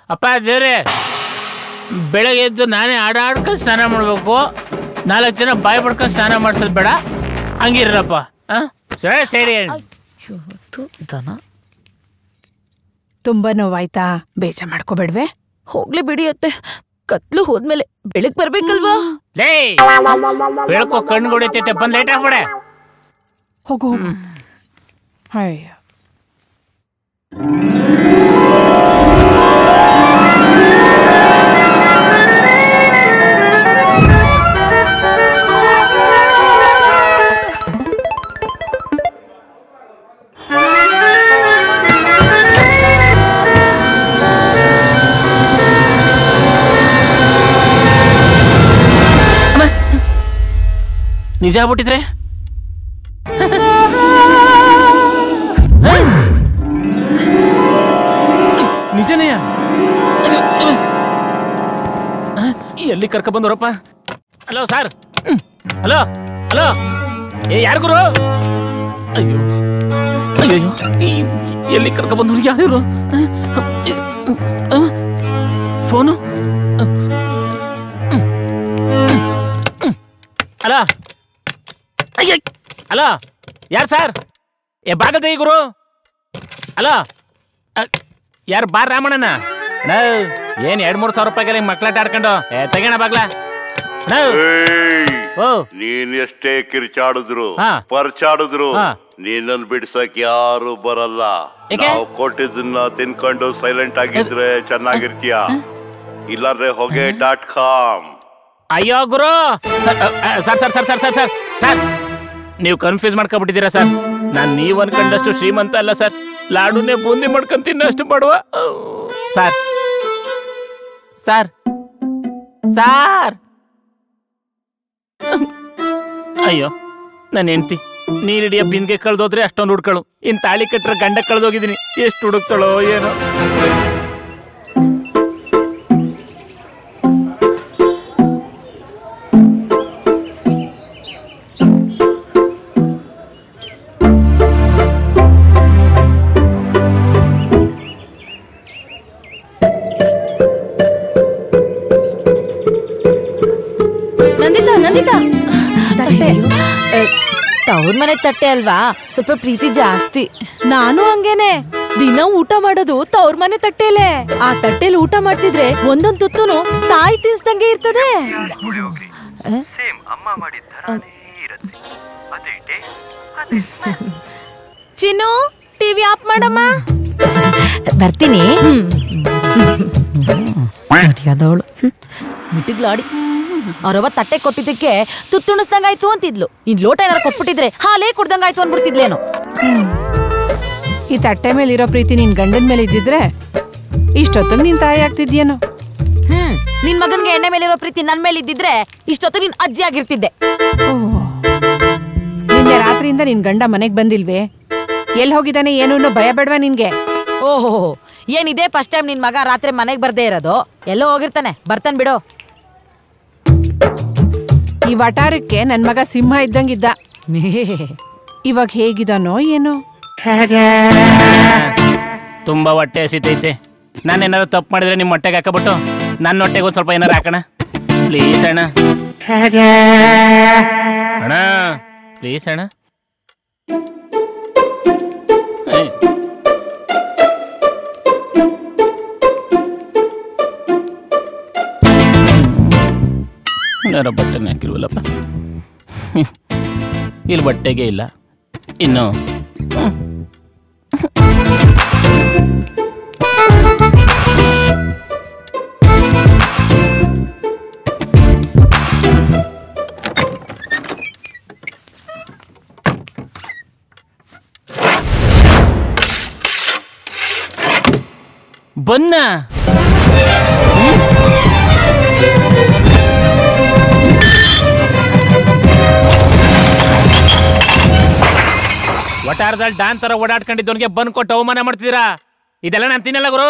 ಅಪ್ಪ ದೇವ್ರೆ, ಬೆಳಗ್ಗೆ ಎದ್ದು ನಾನೇ ಆಡ್ಕೊಂಡು ಸ್ನಾನ ಮಾಡ್ಬೇಕು. 4 ಜನ ಬಾಯಿ ಪಡ್ಕೊಂಡು ಸ್ನಾನ ಮಾಡ್ಸೋದು ಬೇಡ. ಹಂಗಿರಪ್ಪ. ಸರಿ. ತುಂಬಾ ನೋವಾಯ್ತಾ? ಬೇಜಾರ್ ಮಾಡ್ಕೋಬೇಡ್ವೆ. ಹೋಗ್ಲಿ ಬಿಡಿ ಅತ್ತೆ, ಕತ್ಲು ಹೋದ್ಮೇಲೆ ಬೆಳಗ್ ಬರ್ಬೇಕಲ್ವಾ? ಲೇ ಬೆಳಕೋ ಕಣ್ಣು ಹೊಡಿತೈತೆ, ಬಂದ್ ಲೇಟ್ ಆಗ್ಬೇಡ. ಹೋಗು. ಅಯ್ಯೋ, ನಿಜ ಆಗ್ಬಿಟ್ಟಿದ್ರೆ ನಿಜನೇ? ಎಲ್ಲಿ ಕರ್ಕ ಬಂದವರಪ್ಪ? ಹಲೋ ಸರ್, ಹಲೋ ಯಾರು ಗುರು? ಅಯ್ಯೋ ಎಲ್ಲಿ ಕರ್ಕ ಬಂದವ್ರು? ಯಾರು ಫೋನು? ಹಲೋ ಹಲೋ, ಯಾರು ಸರ್? ಬಾಗಲ್ ತೆಗಿ ಗುರು. ಹಲೋ, ಯಾರು? ಬಾರ್ ರಾಮಣ್ಣನ? ಏನ್ 2-3 ಸಾವಿರ ರೂಪಾಯಿಗೆ ಮಕ್ಳಾಟ ಆಡ್ಕೊಂಡು ತೆಗೋಣ ಬಾಗ್ಲ. ನೀನ್ ಎಷ್ಟೇ ಕಿರ್ಚಾಡಿದ್ರು ಪರ್ಚಾಡಿದ್ರು ನೀನನ್ ಬಿಡ್ಸಕ್ ಯಾರು ಬರಲ್ಲ. ನಾವು ಕೊಟ್ಟಿದ್ದನ್ನ ತಿನ್ಕೊಂಡು ಸೈಲೆಂಟ್ ಆಗಿದ್ರೆ ಚೆನ್ನಾಗಿರ್ತೀಯ. ಇಲ್ಲಾಂದ್ರೆ ಹೊಗೆ.com. ಅಯ್ಯೋ ಗುರು, ಸರ್ ನೀವು ಕನ್ಫ್ಯೂಸ್ ಮಾಡ್ಕೊಬಿಟ್ಟಿದ್ದೀರಾ ಸರ್. ನಾನ್ ನೀವ್ ಅನ್ಕೊಂಡಷ್ಟು ಶ್ರೀಮಂತ ಅಲ್ಲ ಸರ್. ಲಾಡುನೇ ಬೂಂದಿ ಮಾಡ್ಕೊಂಡ್ ತಿನ್ನಷ್ಟು ಬಡವ ಸರ್. ಅಯ್ಯೋ ನನ್ನ ಹೆಂಡತಿ ನೀರಿಡಿಯ ಬಿಂದಿಗೆ ಕಳ್ದೋದ್ರೆ ಅಷ್ಟೊಂದು ಹುಡ್ಕಳು. ಇನ್ ತಾಳಿ ಕಟ್ರೆ ಗಂಡ ಕಳ್ದೋಗಿದ್ದೀನಿ. ಎಷ್ಟು ಹುಡುಕ್ತಾಳೋ ಏನೋ. ತವ್ರ ಮನೆ ತಟ್ಟೆ ಅಲ್ವಾ, ಸ್ವಲ್ಪ ಪ್ರೀತಿ ಜಾಸ್ತಿ. ನಾನು ಹಂಗೇನೆ, ದಿನ ಊಟ ಮಾಡೋದು ತವ್ರ ಮನೆ ತಟ್ಟೆಲೆ. ಆ ತಟ್ಟೆಲಿ ಊಟ ಮಾಡ್ತಿದ್ರೆ ಒಂದೊಂದ್ ತುತ್ತುನು ತಾಯಿ ತಿನ್ಸ್ದಂಗೆ ಇರ್ತದೆ. ಚಿನ್ನು, ಟಿವಿ ಆಫ್ ಮಾಡಮ್ಮ. ಬರ್ತೀನಿ. ಸರಿಯಾದವಳು ಮಿಟಿಗ್ಲಾಡಿ. ಅವ್ರವ್ವ ತಟ್ಟೆ ಕೊಟ್ಟಿದ್ದಕ್ಕೆ ತುತ್ತುಣಿಸ್ದಂಗಾಯ್ತು ಅಂತಿದ್ಲು. ಇನ್ ಲೋಟ ಏನಾರು ಕೊಟ್ಬಿಟ್ಟಿದ್ರೆ ಹಾಲೇ ಕುಡ್ದಂಗಾಯ್ತು ಅನ್ಬಿಡ್ತಿದ್ಲೇನು. ಈ ತಟ್ಟೆ ಮೇಲೆ ಇರೋ ಪ್ರೀತಿ ನಿನ್ ಗಂಡನ ಮೇಲೆ ಇದ್ದಿದ್ರೆ ಇಷ್ಟೊತ್ತು ನಿನ್ ತಾಯಿ ಆಗ್ತಿದ್ಯೇನೋ. ನಿನ್ ಮಗನ್ಗೆ ಎಣ್ಣೆ ಮೇಲಿರೋ ಪ್ರೀತಿ ನನ್ ಮೇಲೆ ಇದ್ದಿದ್ರೆ ಇಷ್ಟೊತ್ತು ನಿನ್ ಅಜ್ಜಿ ಆಗಿರ್ತಿದ್ದೆ. ನಿನ್ನೆ ರಾತ್ರಿಯಿಂದ ನಿನ್ ಗಂಡ ಮನೆಗ್ ಬಂದಿಲ್ವೇ? ಎಲ್ಲಿ ಹೋಗಿದ್ದಾನೆ ಏನು ಭಯ ಬೇಡವಾ ನಿನ್ಗೆ? ಓಹೋ, ಏನಿದೆ ಫಸ್ಟ್ ಟೈಮ್ ನಿನ್ ಮಗ ರಾತ್ರಿ ಮನೆಗ್ ಬರ್ದೇ ಇರೋದು? ಎಲ್ಲೋ ಹೋಗಿರ್ತಾನೆ, ಬರ್ತಾನೆ ಬಿಡು. ಈ ವಟಾರಕ್ಕೆ ನನ್ ಮಗ ಸಿಂಹ ಇದ್ದಂಗಿದ್ದ. ಇವಾಗ ಹೇಗಿದಾನೋ ಏನೋ. ತುಂಬಾ ಹೊಟ್ಟೆ ಹಸಿತೈತೆ. ನಾನೇನಾರು ತಪ್ಪು ಮಾಡಿದ್ರೆ ನಿಮ್ಮ ಹೊಟ್ಟೆಗೆ ಹಾಕಬಿಟ್ಟು ನನ್ನ ಹೊಟ್ಟೆಗೆ ಒಂದ್ ಸ್ವಲ್ಪ ಏನಾರು ಹಾಕೋಣ ಪ್ಲೀಸ್ ಅಣ್ಣ. ಅಣ್ಣ ಪ್ಲೀಸ್ ಅಣ್ಣ. ಯಾರ ಬಟ್ಟೆನೇ ಹಾಕಿಲ್ವಲ್ಲಪ್ಪ. ಇಲ್ಲಿ ಬಟ್ಟೆಗೆ ಇಲ್ಲ ಇನ್ನು. ಬನ್ನ ಒಟಾರದಲ್ಲಿ ಡಾನ್ ತರ ಓಡಾಡ್ಕೊಂಡಿದ್ದವನಿಗೆ ಬಂದ್ ಕೊಟ್ಟು ಅವಮಾನ ಮಾಡ್ತಿದ್ದೀರಾ? ಇದೆಲ್ಲ ನಾನು ತಿನ್ನಲ್ಲ ಗುರು.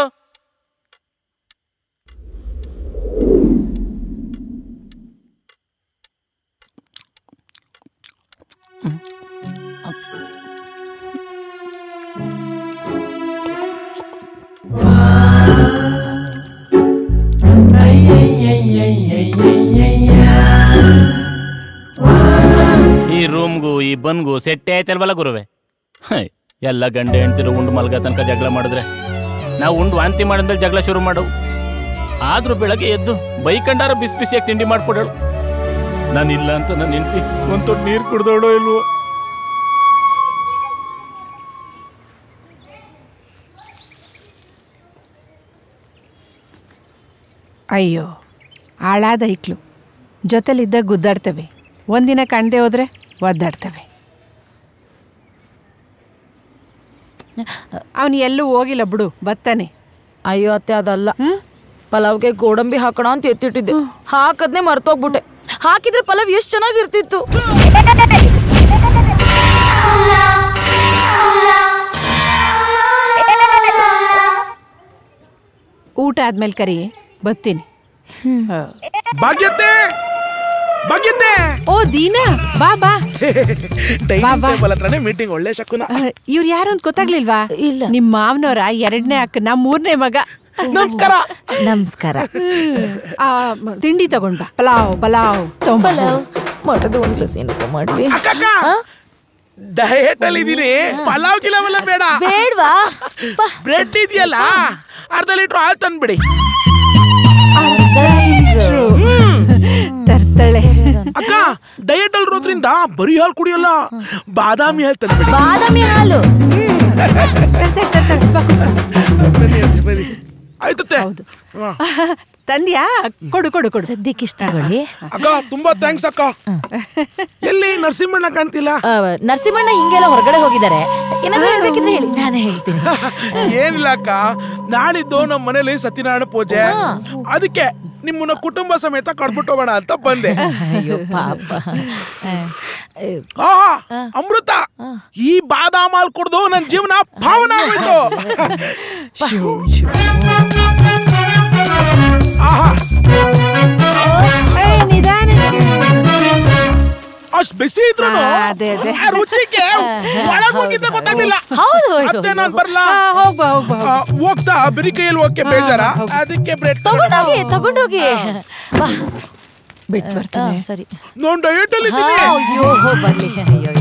ಈ ರೂಮ್ಗೂ ಈ ಬನ್ಗೂ ಸೆಟ್ಟೆ ಆಯ್ತಲ್ವಲ್ಲ ಗುರುವೆ. ಎಲ್ಲ ಗಂಡ ಹೆಂಡ್ತಿರು ಉಂಡು ಮಲ್ಗ ತನಕ ಜಗಳ ಮಾಡಿದ್ರೆ ನಾವು ಉಂಡು ವಾಂತಿ ಮಾಡಿದ್ಮೇಲೆ ಜಗಳ ಶುರು ಮಾಡವು. ಆದ್ರೂ ಬೆಳಗ್ಗೆ ಎದ್ದು ಬೈಕಂಡಾರ ಬಿಸಿ ಬಿಸಿಯಾಗಿ ತಿಂಡಿ ಮಾಡ್ಕೊಡಳು. ನಾನಿಲ್ಲ ಅಂತ ನನ್ನ ಹೆಂಡ್ತಿ ಒಂದು ತೊಟ್ಟು ನೀರು ಕುಡ್ದೋಳೋ ಇಲ್ವೋ. ಅಯ್ಯೋ ಹಾಳಾದ ಐಕ್ಳು ಜೊತೆಲಿದ್ದಾಗ ಗುದ್ದಾಡ್ತವೆ, ಒಂದಿನ ಕಾಣದೆ ಹೋದ್ರೆ ಒದ್ದಾಡ್ತವೆ. ಅವನು ಎಲ್ಲೂ ಹೋಗಿಲ್ಲ ಬಿಡು, ಬತ್ತಾನೆ. ಅಯ್ಯೋ ಅತ್ತೆ ಅದಲ್ಲ, ಪಲಾವ್ಗೆ ಗೋಡಂಬಿ ಹಾಕೋಣ ಅಂತ ಎತ್ತಿಟ್ಟಿದ್ದೆ, ಹಾಕದ್ನೆ ಮರ್ತೋಗ್ಬಿಟ್ಟೆ. ಹಾಕಿದ್ರೆ ಪಲಾವ್ ಎಷ್ಟು ಚೆನ್ನಾಗಿರ್ತಿತ್ತು. ಊಟ ಆದ್ಮೇಲೆ ಕರಿ, ಬತ್ತೀನಿ. ಭಾಗ್ಯತೆ ಭಾಗ್ಯತೆ ಓ ದೀನಾ, ಬಾ ಬಾ. ಮೀಟಿಂಗ್ ಒಳ್ಳೆ ಶಕುನ. ಇವ್ರು ಯಾರು ಅಂತ ಗೊತ್ತಾಗ್ಲಿಲ್ವಾ? ಇಲ್ಲ, ನಿಮ್ ಮಾವನವರ 2ನೇ ಅಕ್ಕನ 3ನೇ ಮಗ. ನಮಸ್ಕಾರ. ನಮಸ್ಕಾರ. ತಿಂಡಿ ತಗೊಂಡ್ ಬಾ. ಪಲಾವ್ ಪಲಾವ್ ಪಲಾವ್ ಮಟದ ಒಂದು ಗ್ಲಾಸ್ ಏನಪ್ಪ ಮಾಡ್ಲಿ? ಡಯಟ್ ಅಲ್ಲಿ ಇದೀನಿ, ಪಲಾವ್ ಗಿಲಾವೆಲ್ಲ ಬೇಡ. ಬೇಡ್ವಾ? ಬ್ರೆಡ್ ಇದೆಯಲ್ಲ, ಅರ್ಧ ಲೀಟರ್ ಹಾಲು ತಂದ್ಬಿಡಿ. ತರ್ತಾಳೆ. ಅಕ್ಕ ಡಯಟ್ ಅಲ್ಲಿ ಇರೋದ್ರಿಂದ ಬರೀ ಹಾಲು ಕುಡಿಯಲ್ಲ, ಬಾದಾಮಿ ಹಾಲು ತಂದ್ಬಿಡಿ. ಬಾದಾಮಿ ಹಾಲು ಆಯ್ತತ್ತೆ. ತಂದ್ಯಾ? ಕೊಡು ಕೊಡು ಕೊಡು. ಸದ್ಯಕ್ಕೆ ಇಷ್ಟ ತಗೊಳ್ಳಿ. ಅಕ್ಕ ತುಂಬಾ ಥ್ಯಾಂಕ್ಸ್ ಅಕ್ಕ. ಎಲ್ಲಿ ನರಸಿಂಹಣ್ಣ ಕಾಣ್ತಿಲ್ಲ? ನರಸಿಂಹಣ್ಣ ಹಿಂಗೆಲ್ಲ ಹೊರಗಡೆ ಹೋಗಿದ್ದಾರೆ. ಏನಾದ್ರು ಹೇಳ್ಬೇಕಿದ್ರೆ ಹೇಳಿ, ನಾನೇ ಹೇಳ್ತೀನಿ. ಏನಿಲ್ಲ ಅಕ್ಕ, ನಾಳಿದ್ದು ನಮ್ಮ ಮನೇಲಿ ಸತ್ಯನಾರಾಯಣ ಪೂಜೆ, ಅದಕ್ಕೆ ನಿಮ್ಮನ್ನ ಕುಟುಂಬ ಸಮೇತ ಕಡ್ಬಿಟ್ಟು ಹೋಗೋಣ ಅಂತ ಬಂದೆ. ಅಯ್ಯೋ ಪಾಪ. ಅಮೃತ, ಈ ಬಾದಾಮ್ ಹಾಲು ಕುಡ್ದು ನನ್ನ ಜೀವನ ಪಾವನ ಆಗೋಯ್ತು. ಅಷ್ಟ್ ಬಿಸಿ ಇದ್ರು ರುಚಿಗೆ ಒಳಗೋಗಿದ್ದ ಗೊತ್ತಾಗ್ಲಿಲ್ಲ. ಅದೇ ನಾನ್ ಬರ್ಲಾ? ಹೋಗ್ತಾ ಬರೀ ಕೈಯಲ್ಲಿ ಹೋಗಕ್ಕೆ ಬೇಜಾರ, ಅದಕ್ಕೆ ಬ್ರೆಡ್ ತಗೊಂಡೋಗಿ ತಗೊಂಡೋಗಿ ಬಿಟ್ಟು ಬರ್ತೀನಿ. ಸರಿ, ನೋಡ್ ಡಯಟ್ ಅಲ್ಲಿ ಇದ್ದೀನಿ. ಅಯ್ಯೋ ಬರ್ಲಿ. ಅಯ್ಯೋ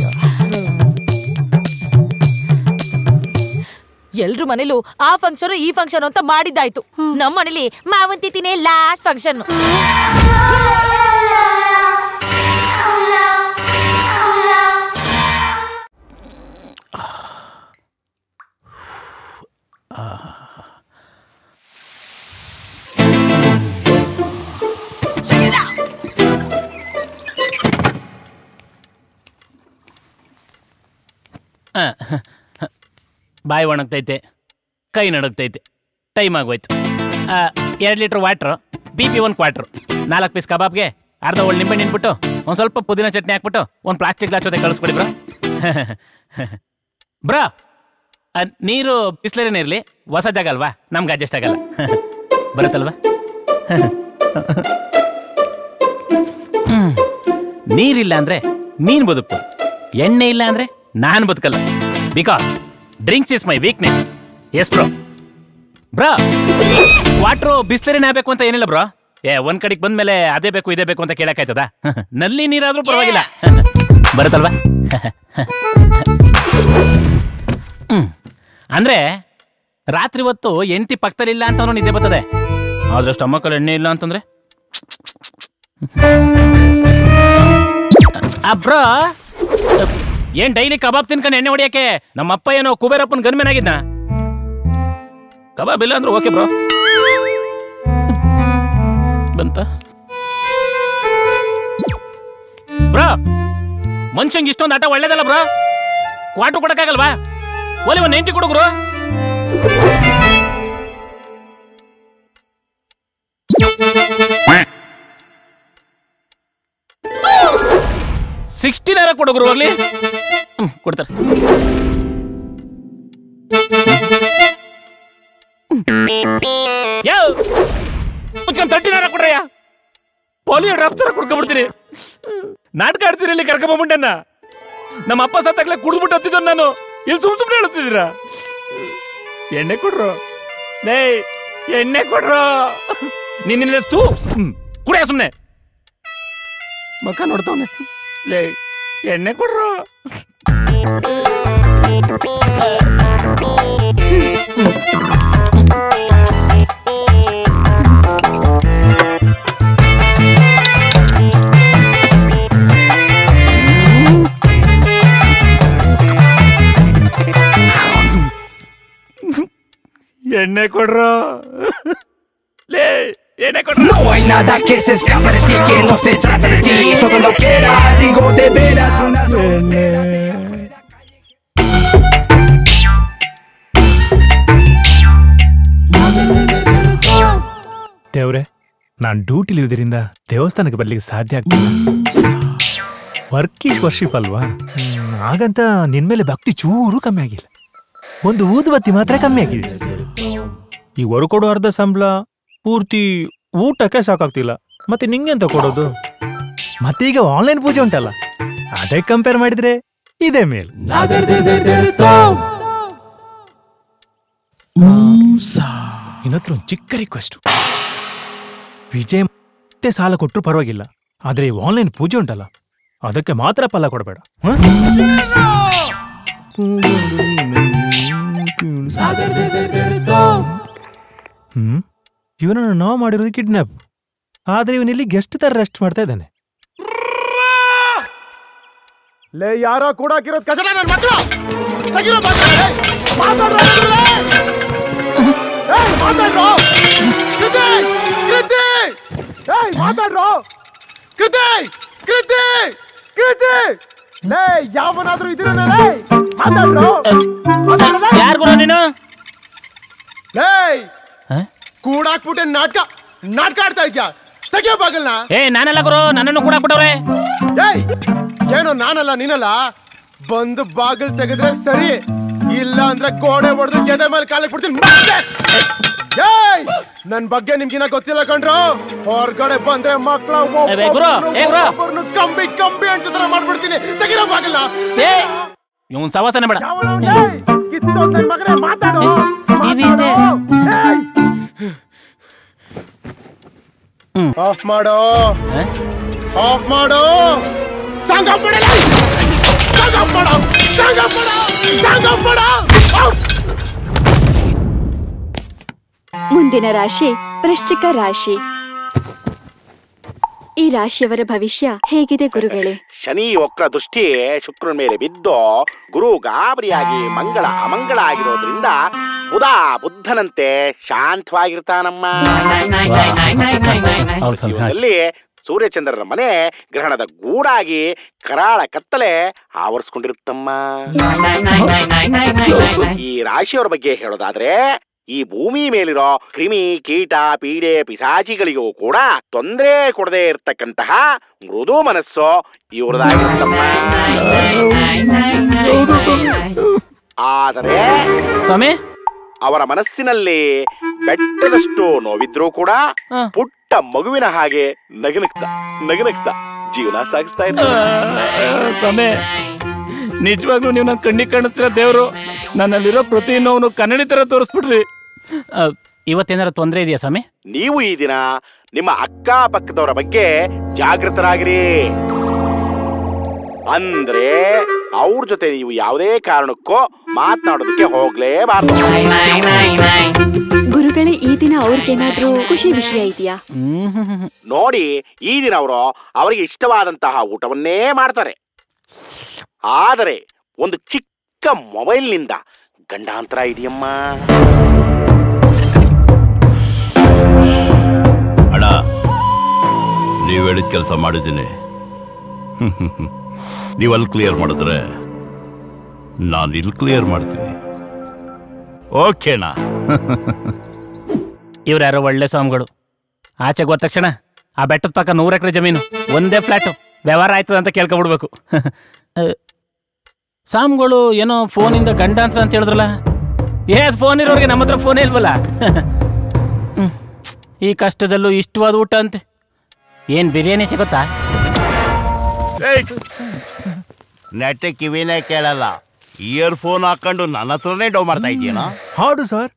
ಎಲ್ರು ಮನೇಲೂ ಆ ಫಂಕ್ಷನ್ ಈ ಫಂಕ್ಷನ್ ಅಂತ ಮಾಡಿದ್ದಾಯ್ತು. ನಮ್ಮ ಮನೇಲಿ ಮಾವಂತಿನೇ ಲಾಸ್ಟ್ ಫಂಕ್ಷನ್. ಬಾಯಿ ಒಣಗ್ತೈತೆ, ಕೈ ನಡಗ್ತೈತೆ, ಟೈಮ್ ಆಗೋಯ್ತು. 2 litre water, BP 1 quarter, 4 piece ಕಬಾಬ್ಗೆ ಅರ್ಧ ಒಳ್ಳೆ ನಿಂಬೆ ನಿಂಬಿಟ್ಟು ಒಂದು ಸ್ವಲ್ಪ ಪುದೀನ ಚಟ್ನಿ ಹಾಕ್ಬಿಟ್ಟು ಒಂದು ಪ್ಲಾಸ್ಟಿಕ್ ಗ್ಲಾಸ್ ಜೊತೆ ಕಳಿಸ್ಕೊಡಿ ಬ್ರೋ. ಬ್ರೋ, ನೀರು ಬಿಸ್ಲೇನೇ ಇರಲಿ, ಹೊಸ ಜಾಗ ಅಲ್ವಾ, ನಮ್ಗೆ ಅಡ್ಜಸ್ಟ್ ಆಗಲ್ಲ. ಬರುತ್ತಲ್ವಾ? ನೀರಿಲ್ಲ ಅಂದರೆ ನೀನು ಬದುಕು, ಎಣ್ಣೆ ಇಲ್ಲ ಅಂದರೆ ನಾನು ಬದುಕಲ್ಲ. Because drinks is my weakness. Yes bro. Bro, water ಬಿಸ್ಲರಿನೇ ಆಗಬೇಕು ಅಂತ ಏನಿಲ್ಲ ಬ್ರೋ. ಒಂದ್ ಕಡೆಗೆ ಬಂದ್ಮೇಲೆ ಅದೇ ಬೇಕು ಇದೇ ಬೇಕು ಅಂತ ಕೇಳಕ್ಕಾಯ್ತದ? ನಲ್ಲಿ ನೀರಾದ್ರೂ ಪರವಾಗಿಲ್ಲ. ಬರುತ್ತಲ್ವಾ? ಅಂದ್ರೆ ರಾತ್ರಿ ಹೊತ್ತು ಎಂಟಿ ಪಕ್ಕದಲ್ಲಿಲ್ಲ ಅಂತ ನಿದ್ದೆ ಬರ್ತದೆ, ಆದ್ರೆ ಸ್ಟಮಕ್ಕಲ್ಲಿ ಎಣ್ಣೆ ಇಲ್ಲ ಅಂತಂದ್ರೆ ಬ್ರೋ ಏನ್ ಡೈಲಿ ಕಬಾಬ್ ತಿನ್ಕೊಂಡು ಎಣ್ಣೆ ಹೊಡಿಯಕ್ಕೆ ನಮ್ಮಪ್ಪ ಏನೋ ಕುಬೇರಪ್ಪನ ಗನ್ಮೇನ್ ಆಗಿದ್ನ? ಕಬಾಬ್ ಇಲ್ಲ ಅಂದ್ರೆ ಓಕೆ ಬ್ರೋ. ಬಂತ ಬ್ರೋ, ಮನುಷ್ಯಂಗೆ ಇಷ್ಟೊಂದು ಆಟ ಒಳ್ಳೇದಲ್ಲ ಬ್ರೋ. ಕ್ವಾಟು ಕೊಡಕ್ಕಾಗಲ್ವಾ? ಒಲೆ ಒಂದು 90 ಕೊಡುಗ್ರು. $60 ಕೊಡುಗ್ರು ಅಲ್ಲಿ. ಕೊಡ್ತಾರೆ. ಯಾವ ಮುಚ್ಕೊಂಡು $30 ಕೊಡ್ರಯ್ಯ. ಪೋಲಿಯೋ ಡ್ರಾಪ್ ತರ ಕುಡ್ಕೊಂಡ್ಬಿಡ್ತೀನಿ. ನಾಟಕ ಆಡ್ತೀರಿ ಇಲ್ಲಿ ಕರ್ಕೊಂಬಂಡ್ಬಂಡನ್ನ. ನಮ್ಮ ಅಪ್ಪ ಸತ್ತಾಗ್ಲೇ ಕುಡಿದ್ಬಿಟ್ಟು ಹತ್ತಿದ್ದ ನಾನು. ಇಲ್ಲಿ ಸುಮ್ಮನೆ ಹೇಳ್ತಿದ್ದೀರಾ? ಎಣ್ಣೆ ಕೊಡ್ರು ಲೇ, ಎಣ್ಣೆ ಕೊಡ್ರು. ನಿನ್ನ ತೂ ಕುಡಿಯ ಸುಮ್ಮನೆ ಮಕ್ಕ ನೋಡ್ತಾವನೆ. ಲೇ ಎಣ್ಣೆ ಕೊಡ್ರು. ಎಣ್ಣೆ ಕೊಡ್ರು ಲೇ, ಎಣ್ಣೆ ಕೊಡ್ರು. No hay nada que se escape de ti, que no se trata de ti. Todo lo que era, digo de veras una ದೇವ್ರೆ, ನಾನು ಡ್ಯೂಟಿಲಿ ಇರೋದ್ರಿಂದ ದೇವಸ್ಥಾನಕ್ಕೆ ಬರ್ಲಿಕ್ಕೆ ಸಾಧ್ಯ ಆಗ್ತಿಲ್ಲ. ವರ್ಕ್ ಈಸ್ ವರ್ಷಿಪ್ ಅಲ್ವಾ, ಹಾಗಂತ ನಿನ್ಮೇಲೆ ಭಕ್ತಿ ಚೂರು ಕಮ್ಮಿ ಆಗಿಲ್ಲ. ಒಂದು ಊದುಬತ್ತಿ ಮಾತ್ರ ಕಮ್ಮಿ ಆಗಿದೆ. ಈ ಹೊರ ಕೊಡೋ ಅರ್ಧ ಸಂಬಳ ಪೂರ್ತಿ ಊಟಕ್ಕೆ ಸಾಕಾಗ್ತಿಲ್ಲ, ಮತ್ತೆ ನಿಂಗೆಂತ ಕೊಡೋದು? ಮತ್ತೀಗ ಆನ್ಲೈನ್ ಪೂಜೆ ಉಂಟಲ್ಲ, ಅದೇ ಕಂಪೇರ್ ಮಾಡಿದ್ರೆ ಇದೇ ಮೇಲ್. ಇನ್ನತ್ರ ಒಂದು ಚಿಕ್ಕ ರಿಕ್ವೆಸ್ಟ್, ವಿಜಯ್ ಮತ್ತೆ ಸಾಲ ಕೊಟ್ಟರು ಪರವಾಗಿಲ್ಲ, ಆದ್ರೆ ಈ ಆನ್ಲೈನ್ ಪೂಜೆ ಉಂಟಲ್ಲ ಅದಕ್ಕೆ ಮಾತ್ರ ಫಲ ಕೊಡಬೇಡ. ಇವನನ್ನು ನಾವು ಮಾಡಿರೋದು ಕಿಡ್ನಾಪ್, ಆದ್ರೆ ಇವನಿಲ್ಲಿ ಗೆಸ್ಟ್ ತರ ರೆಸ್ಟ್ ಮಾಡ್ತಾ ಇದ್ದಾನೆ. ಲೇ ಯಾರೋ ಕೂಡ ಹಾಕಿರೋದು ಕಜಡ ನನ್ನ ಮಕ್ಕಳು ತೆಗಿರೋ ಮಾತಾಡ್ರೋ. ಲೇ ಯಾವನಾದ್ರೂ ಇದ್ದೀರ ಮಾತಾಡ್ರೋ. ಯಾರು ನೀನು? ಲೇ ಕೂಡಾಕ್ಬಿಟ್ಟೆ ನಾಟಕ ಆಡ್ತಾ ಇದ್ಯಾ? ತೆಗಿಯೋ ಬಾಗಲ್ನ. ನಾನೆಲ್ಲ ಗುರು, ನನ್ನನ್ನು ಕೂಡ ಹಾಕ್ಬಿಟ್ಟವ್ರೆ. ಏನೋ ನಾನಲ್ಲ ನೀನಲ್ಲ, ಬಂದು ಬಾಗಿಲ್ ತೆಗೆದ್ರೆ ಸರಿ, ಇಲ್ಲ ಅಂದ್ರೆ ಗೋಡೆ ಹೊಡೆದು ಎದೆ ಮೇಲೆ ಕಾಲಕ್ಕೆ ಬಿಡ್ತೀನಿ. ನನ್ ಬಗ್ಗೆ ನಿಮ್ಗಿನ ಗೊತ್ತಿಲ್ಲ ಕಣ್ರು. ಹೊರಗಡೆ ಬಂದ್ರೆ ಮಕ್ಕಳ ಕಂಬಿ ಕಂಬಿ ಅನ್ಸತ್ರ ಮಾಡ್ಬಿಡ್ತೀನಿ. ತೆಗಿರೋ ಬಾಗಿಲ್ನ. ಇವನ್ ಸವಾಸನೆ ಬೇಡ. ಮಗನೇ ಮಾತಾಡು. ಆಫ್ ಮಾಡೋ, ಆಫ್ ಮಾಡೋ. ಮುಂದಿನ ರಾಶಿ ವೃಶ್ಚಿಕ ರಾಶಿ. ಈ ರಾಶಿಯವರ ಭವಿಷ್ಯ ಹೇಗಿದೆ ಗುರುಗಳೇ? ಶನಿ ವಕ್ರ ದೃಷ್ಟಿ ಶುಕ್ರನ ಮೇಲೆ ಬಿದ್ದು ಗುರು ಗಾಬರಿಯಾಗಿ ಮಂಗಳ ಅಮಂಗಳ ಆಗಿರೋದ್ರಿಂದ ಬುದ್ಧನಂತೆ ಶಾಂತವಾಗಿರ್ತಾನಮ್ಮ. ಜೀವನದಲ್ಲಿ ಸೂರ್ಯಚಂದ್ರರ ಮನೆ ಗ್ರಹಣದ ಗೂಡಾಗಿ ಕರಾಳ ಕತ್ತಲೆ ಆವರಿಸ್ಕೊಂಡಿರುತ್ತಮ್ಮ. ಈ ರಾಶಿಯವರ ಬಗ್ಗೆ ಹೇಳೋದಾದ್ರೆ, ಈ ಭೂಮಿ ಮೇಲಿರೋ ಕ್ರಿಮಿ ಕೀಟ ಪೀಡೆ ಪಿಸಾಚಿಗಳಿಗೂ ಕೂಡ ತೊಂದರೆ ಕೊಡದೆ ಇರ್ತಕ್ಕಂತಹ ಮೃದು ಮನಸ್ಸು ಇವ್ರದಾಗಿರುತ್ತಮ್ಮ. ಆದರೆ ಅವರ ಮನಸ್ಸಿನಲ್ಲಿ ಬೆಟ್ಟದಷ್ಟು ನೋವಿದ್ರೂ ಕೂಡ ಪುಟ್ಟ ಮಗುವಿನ ಹಾಗೆ ನಗನಗ್ತಾ ಜೀವನ ಸಾಗಿಸ್ತಾ ಇರ್ತಾರೆ. ನಿಜವಾಗ್ಲೂ ನೀವು ನನ್ನ ಕಣ್ಣಿಗೆ ಕಾಣಿಸ್ತಿರೋ ದೇವ್ರು. ನನ್ನಲ್ಲಿರೋ ಪ್ರತಿ ನೋವನ್ನು ಕನ್ನಡಿ ತರ ತೋರಿಸ್ಬಿಡ್ರಿ. ಇವತ್ತೇನಾರ ತೊಂದರೆ ಇದೆಯಾ ಸ್ವಾಮಿ? ನೀವು ಈ ದಿನ ನಿಮ್ಮ ಅಕ್ಕಪಕ್ಕದವರ ಬಗ್ಗೆ ಜಾಗೃತರಾಗಿರಿ. ಅಂದ್ರೆ ಅವ್ರ ಜೊತೆ ನೀವು ಯಾವುದೇ ಕಾರಣಕ್ಕೂ ಮಾತನಾಡೋದಕ್ಕೆ ಹೋಗ್ಲೇಬಾರ್ದು. ಗುರುಗಳೇ, ಈ ದಿನ ಅವ್ರಿಗೇನಾದ್ರೂ ಖುಷಿ ವಿಷಯ ಇದೆಯಾ? ನೋಡಿ, ಈ ದಿನ ಅವರು ಅವರಿಗೆ ಇಷ್ಟವಾದಂತಹ ಊಟವನ್ನೇ ಮಾಡ್ತಾರೆ. ಆದರೆ ಒಂದು ಚಿಕ್ಕ ಮೊಬೈಲ್ನಿಂದ ಗಂಡಾಂತರ ಇದೆಯಮ್ಮ. ಅಣ್ಣ, ನೀವು ಹೇಳಿದ ಕೆಲಸ ಮಾಡಿದ್ದೀನಿ. ನೀವು ಅಲ್ಲಿ ಕ್ಲಿಯರ್ ಮಾಡಿದ್ರೆ ನಾನು ಇಲ್ಲಿ ಕ್ಲಿಯರ್ ಮಾಡ್ತೀನಿ. ಓಕೆನಾ? ಇವ್ರ್ಯಾರೋ ಒಳ್ಳೆ ಸ್ವಾಮಿಗಳು. ಆಚೆಗೆ ಹೋದ ತಕ್ಷಣ ಆ ಬೆಟ್ಟದ ಪಕ್ಕ 100 ಎಕರೆ ಜಮೀನು, ಒಂದೇ ಫ್ಲ್ಯಾಟು, ವ್ಯವಹಾರ ಆಯ್ತದ ಅಂತ ಕೇಳ್ಕೊಬಿಡ್ಬೇಕು. ಸ್ವಾಮಿಗಳು ಏನೋ ಫೋನಿಂದ ಗಂಡಾಂತರ ಅಂತ ಹೇಳಿದ್ರಲ್ಲ. ಫೋನ್ ಇರೋರಿಗೆ ನಮ್ಮ ಹತ್ರ ಫೋನೇ ಇಲ್ವಲ್ಲ. ಈ ಕಷ್ಟದಲ್ಲೂ ಇಷ್ಟವಾದ ಊಟ ಅಂತೆ. ಏನ್ ಬಿರಿಯಾನಿ ಸಿಗುತ್ತಾ? ನೆಟ್ಟೆ ಕಿವಿನೇ ಕೇಳಲ್ಲ, ಇಯರ್ಫೋನ್ ಹಾಕೊಂಡು ನನ್ನ ಹತ್ರನೇ ಡೌ ಮಾಡ್ತಾ ಇದೀಯನ? ಹಾಡು ಸರ್,